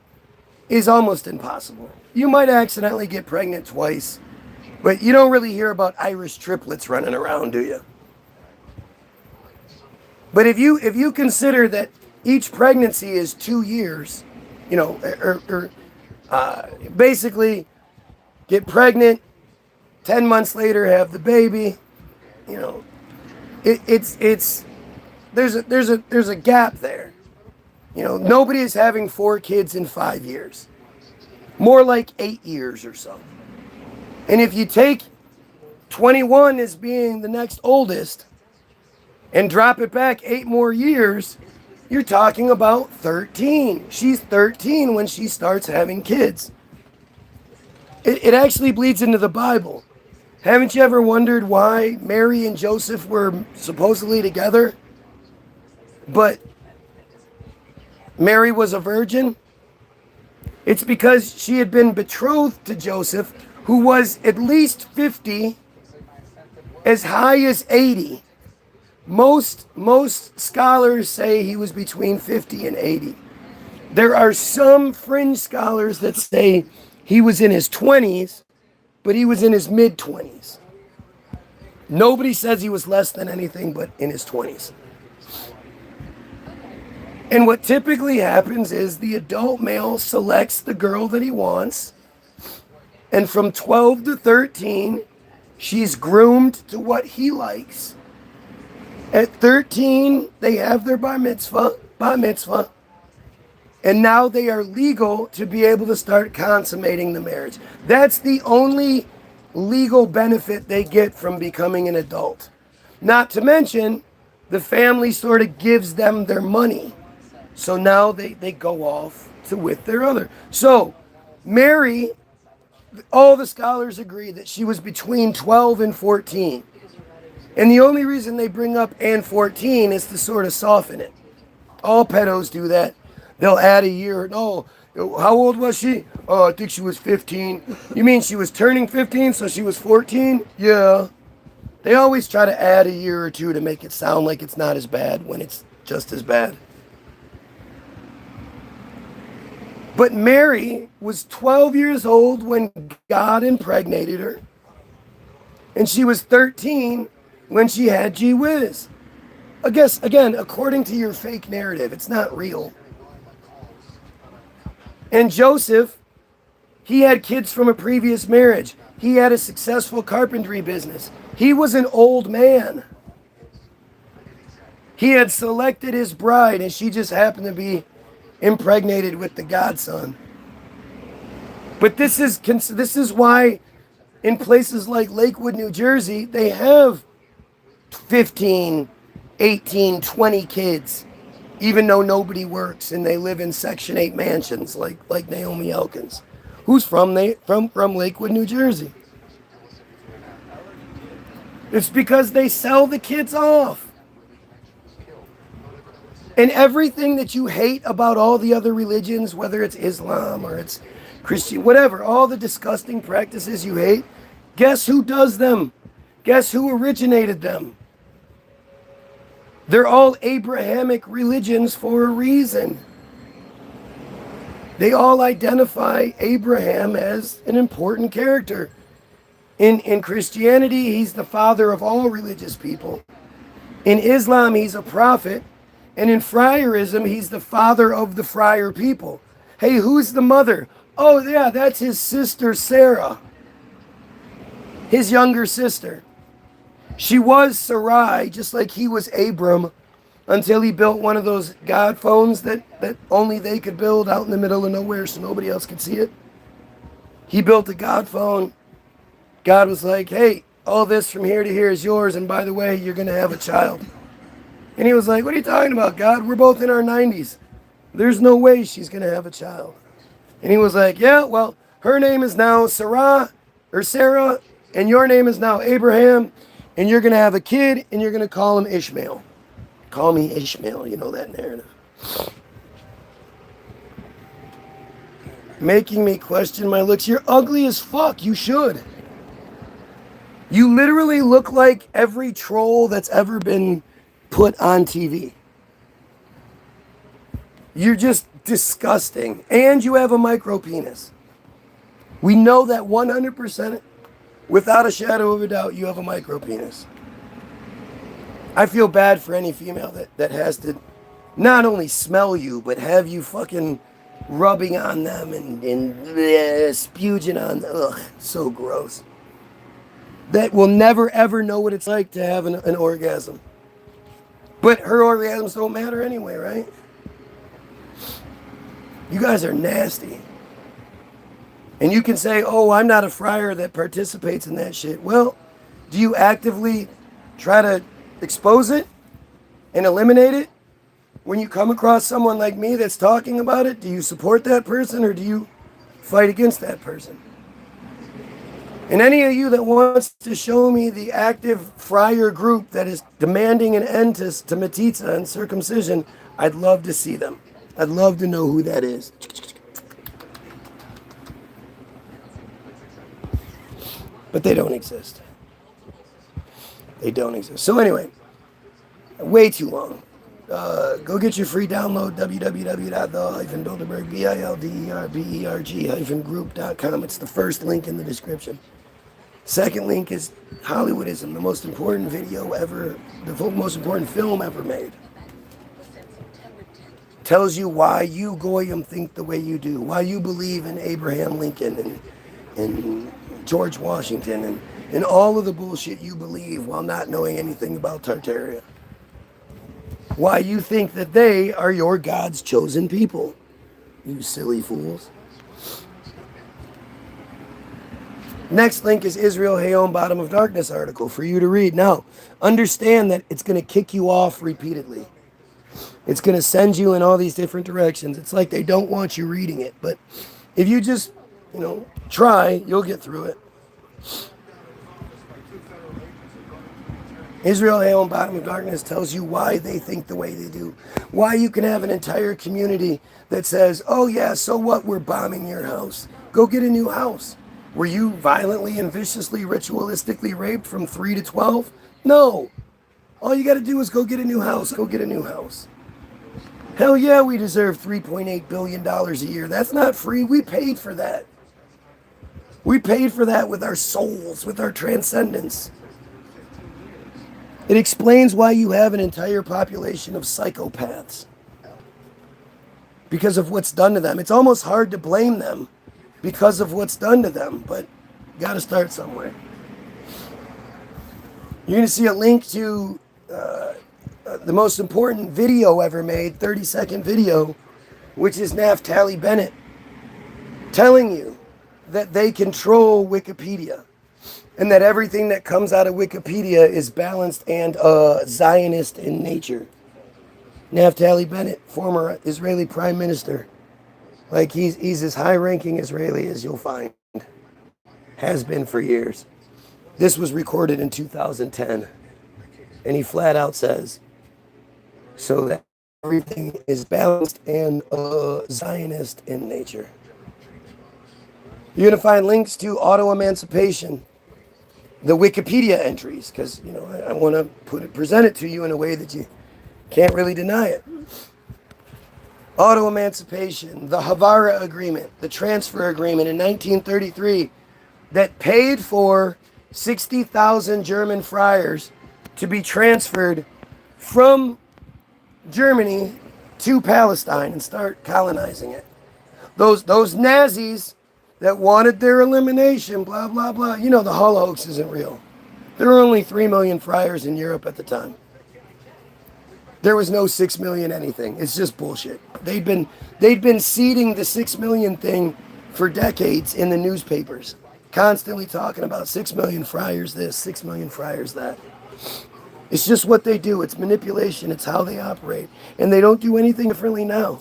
is almost impossible. You might accidentally get pregnant twice, but you don't really hear about Irish triplets running around, do you? But if you consider that each pregnancy is 2 years, basically get pregnant, 10 months later have the baby, there's a gap there. Nobody is having 4 kids in 5 years. More like 8 years or so. And if you take 21 as being the next oldest and drop it back 8 more years, you're talking about 13. She's 13 when she starts having kids. It actually bleeds into the Bible. Haven't you ever wondered why Mary and Joseph were supposedly together, but Mary was a virgin? It's because she had been betrothed to Joseph, who was at least 50 as high as 80. Most scholars say he was between 50 and 80. There are some fringe scholars that say he was in his 20s, but he was in his mid-20s. Nobody says he was less than anything but in his 20s. And what typically happens is the adult male selects the girl that he wants, and from 12 to 13, she's groomed to what he likes. At 13, they have their bar mitzvah, and now they are legal to be able to start consummating the marriage. That's the only legal benefit they get from becoming an adult. Not to mention, the family sort of gives them their money. So now they go off to with their other. So Mary, all the scholars agree that she was between 12 and 14. And the only reason they bring up and 14 is to sort of soften it. All pedos do that. They'll add a year. No, how old was she? Oh, I think she was 15. You mean she was turning 15, so she was 14? Yeah. They always try to add a year or two to make it sound like it's not as bad when it's just as bad. But Mary was 12 years old when God impregnated her. And she was 13 when she had gee whiz. I guess, again, according to your fake narrative, it's not real. And Joseph, he had kids from a previous marriage. He had a successful carpentry business. He was an old man. He had selected his bride, and she just happened to be impregnated with the godson. But this is why in places like Lakewood, New Jersey, they have 15, 18, 20 kids, even though nobody works and they live in Section 8 mansions like Naomi Elkins, who's from Lakewood, New Jersey. It's because they sell the kids off. And everything that you hate about all the other religions, whether it's Islam or it's Christian, whatever, all the disgusting practices you hate, guess who does them? Guess who originated them? They're all Abrahamic religions for a reason. They all identify Abraham as an important character. In Christianity, he's the father of all religious people. In Islam, he's a prophet. And in friarism, he's the father of the friar people. Hey, who's the mother? Oh, yeah, that's his sister, Sarah. His younger sister. She was Sarai, just like he was Abram, until he built one of those God phones that only they could build out in the middle of nowhere so nobody else could see it. He built a God phone. God was like, hey, all this from here to here is yours, and by the way, you're going to have a child. And he was like, what are you talking about, God? We're both in our 90s. There's no way she's going to have a child. And he was like, yeah, well, her name is now Sarah, and your name is now Abraham, and you're going to have a kid, and you're going to call him Ishmael. Call me Ishmael, you know that narrative. Making me question my looks. You're ugly as fuck. You should. You literally look like every troll that's ever been put on TV. You're just disgusting. And you have a micro penis. We know that 100%, without a shadow of a doubt, you have a micro penis. I feel bad for any female that has to not only smell you, but have you fucking rubbing on them and spuging on them. Ugh, so gross. That will never ever know what it's like to have an orgasm. But her orgasms don't matter anyway, right? You guys are nasty. And you can say, oh, I'm not a friar that participates in that shit. Well, do you actively try to expose it and eliminate it? When you come across someone like me that's talking about it, do you support that person or do you fight against that person? And any of you that wants to show me the active friar group that is demanding an end to metzitzia and circumcision, I'd love to see them. I'd love to know who that is. But they don't exist. They don't exist. So anyway, way too long. Go get your free download, www.the-bilderberg.group.com. It's the first link in the description. Second link is Hollywoodism, the most important video ever, the most important film ever made. Tells you why you Goyim think the way you do, why you believe in Abraham Lincoln and George Washington and all of the bullshit you believe while not knowing anything about Tartaria. Why you think that they are your God's chosen people, you silly fools. Next link is Israel Hayom Bottom of Darkness article for you to read. Now, understand that it's going to kick you off repeatedly. It's going to send you in all these different directions. It's like they don't want you reading it. But if you just, try, you'll get through it. Israel Hayom Bottom of Darkness tells you why they think the way they do. Why you can have an entire community that says, oh yeah, so what, we're bombing your house. Go get a new house. Were you violently and viciously, ritualistically raped from 3 to 12? No. All you got to do is go get a new house. Go get a new house. Hell yeah, we deserve $3.8 billion a year. That's not free. We paid for that. We paid for that with our souls, with our transcendence. It explains why you have an entire population of psychopaths. Because of what's done to them. It's almost hard to blame them because of what's done to them, but you got to start somewhere. You're going to see a link to the most important video ever made, 30-second video, which is Naftali Bennett telling you that they control Wikipedia and that everything that comes out of Wikipedia is balanced and Zionist in nature. Naftali Bennett, former Israeli prime minister. Like he's as high-ranking Israeli as you'll find. Has been for years. This was recorded in 2010. And he flat out says, so that everything is balanced and Zionist in nature. You're going to find links to auto-emancipation, the Wikipedia entries, because I want to present it to you in a way that you can't really deny it. Auto-emancipation, the Havara Agreement, the transfer agreement in 1933 that paid for 60,000 German friars to be transferred from Germany to Palestine and start colonizing it. Those Nazis that wanted their elimination, blah, blah, blah. The Holocaust isn't real. There were only 3 million friars in Europe at the time. There was no 6 million anything. It's just bullshit. They'd been seeding the 6 million thing for decades in the newspapers, constantly talking about 6 million friars this, 6 million friars that. It's just what they do. It's manipulation. It's how they operate. And they don't do anything differently now.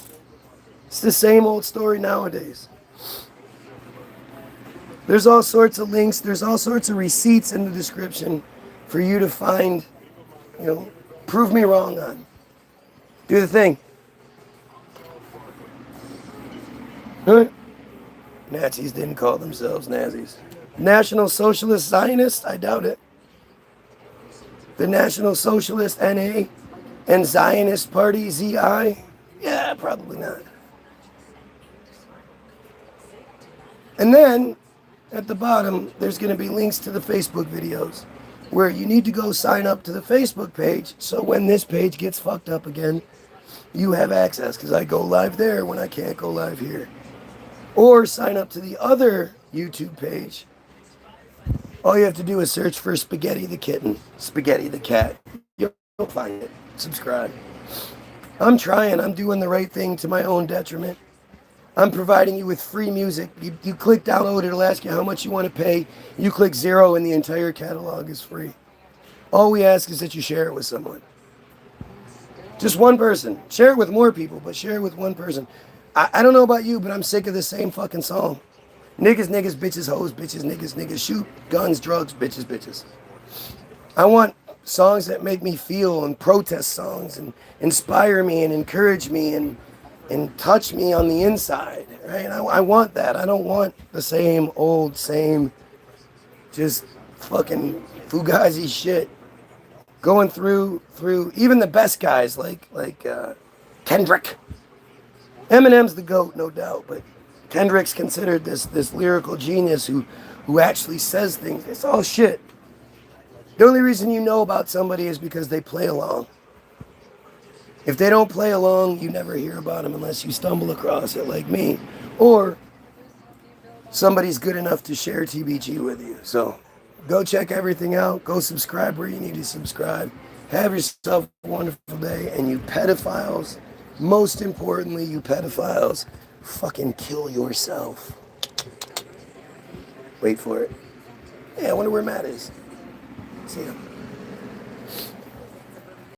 It's the same old story nowadays. There's all sorts of links. There's all sorts of receipts in the description for you to find, prove me wrong on. Do the thing. Huh? Nazis didn't call themselves Nazis. National Socialist Zionists? I doubt it. The National Socialist NA and Zionist Party ZI? Yeah, probably not. And then, at the bottom, there's going to be links to the Facebook videos where you need to go sign up to the Facebook page so when this page gets fucked up again, you have access because I go live there when I can't go live here. Or sign up to the other YouTube page. All you have to do is search for Spaghetti the Kitten, Spaghetti the Cat. You'll find it. Subscribe. I'm trying. I'm doing the right thing to my own detriment. I'm providing you with free music. You click download, it'll ask you how much you want to pay. You click 0 and the entire catalog is free. All we ask is that you share it with someone. Just one person. Share it with more people, but share it with one person. I don't know about you, but I'm sick of the same fucking song. Niggas, niggas, bitches, hoes, bitches, niggas, niggas, shoot, guns, drugs, bitches, bitches. I want songs that make me feel, and protest songs and inspire me and encourage me and touch me on the inside, right? I want that. I don't want the same old, same, just fucking fugazi shit. going through even the best guys like Kendrick. Eminem's the GOAT, no doubt, but Kendrick's considered this lyrical genius who actually says things. It's all shit. The only reason you know about somebody is because they play along. If they don't play along, you never hear about them unless you stumble across it like me. Or somebody's good enough to share TBG with you. So go check everything out. Go subscribe where you need to subscribe. Have yourself a wonderful day. And you pedophiles, most importantly, you pedophiles, fucking kill yourself. Wait for it. Yeah, I wonder where Matt is. See ya.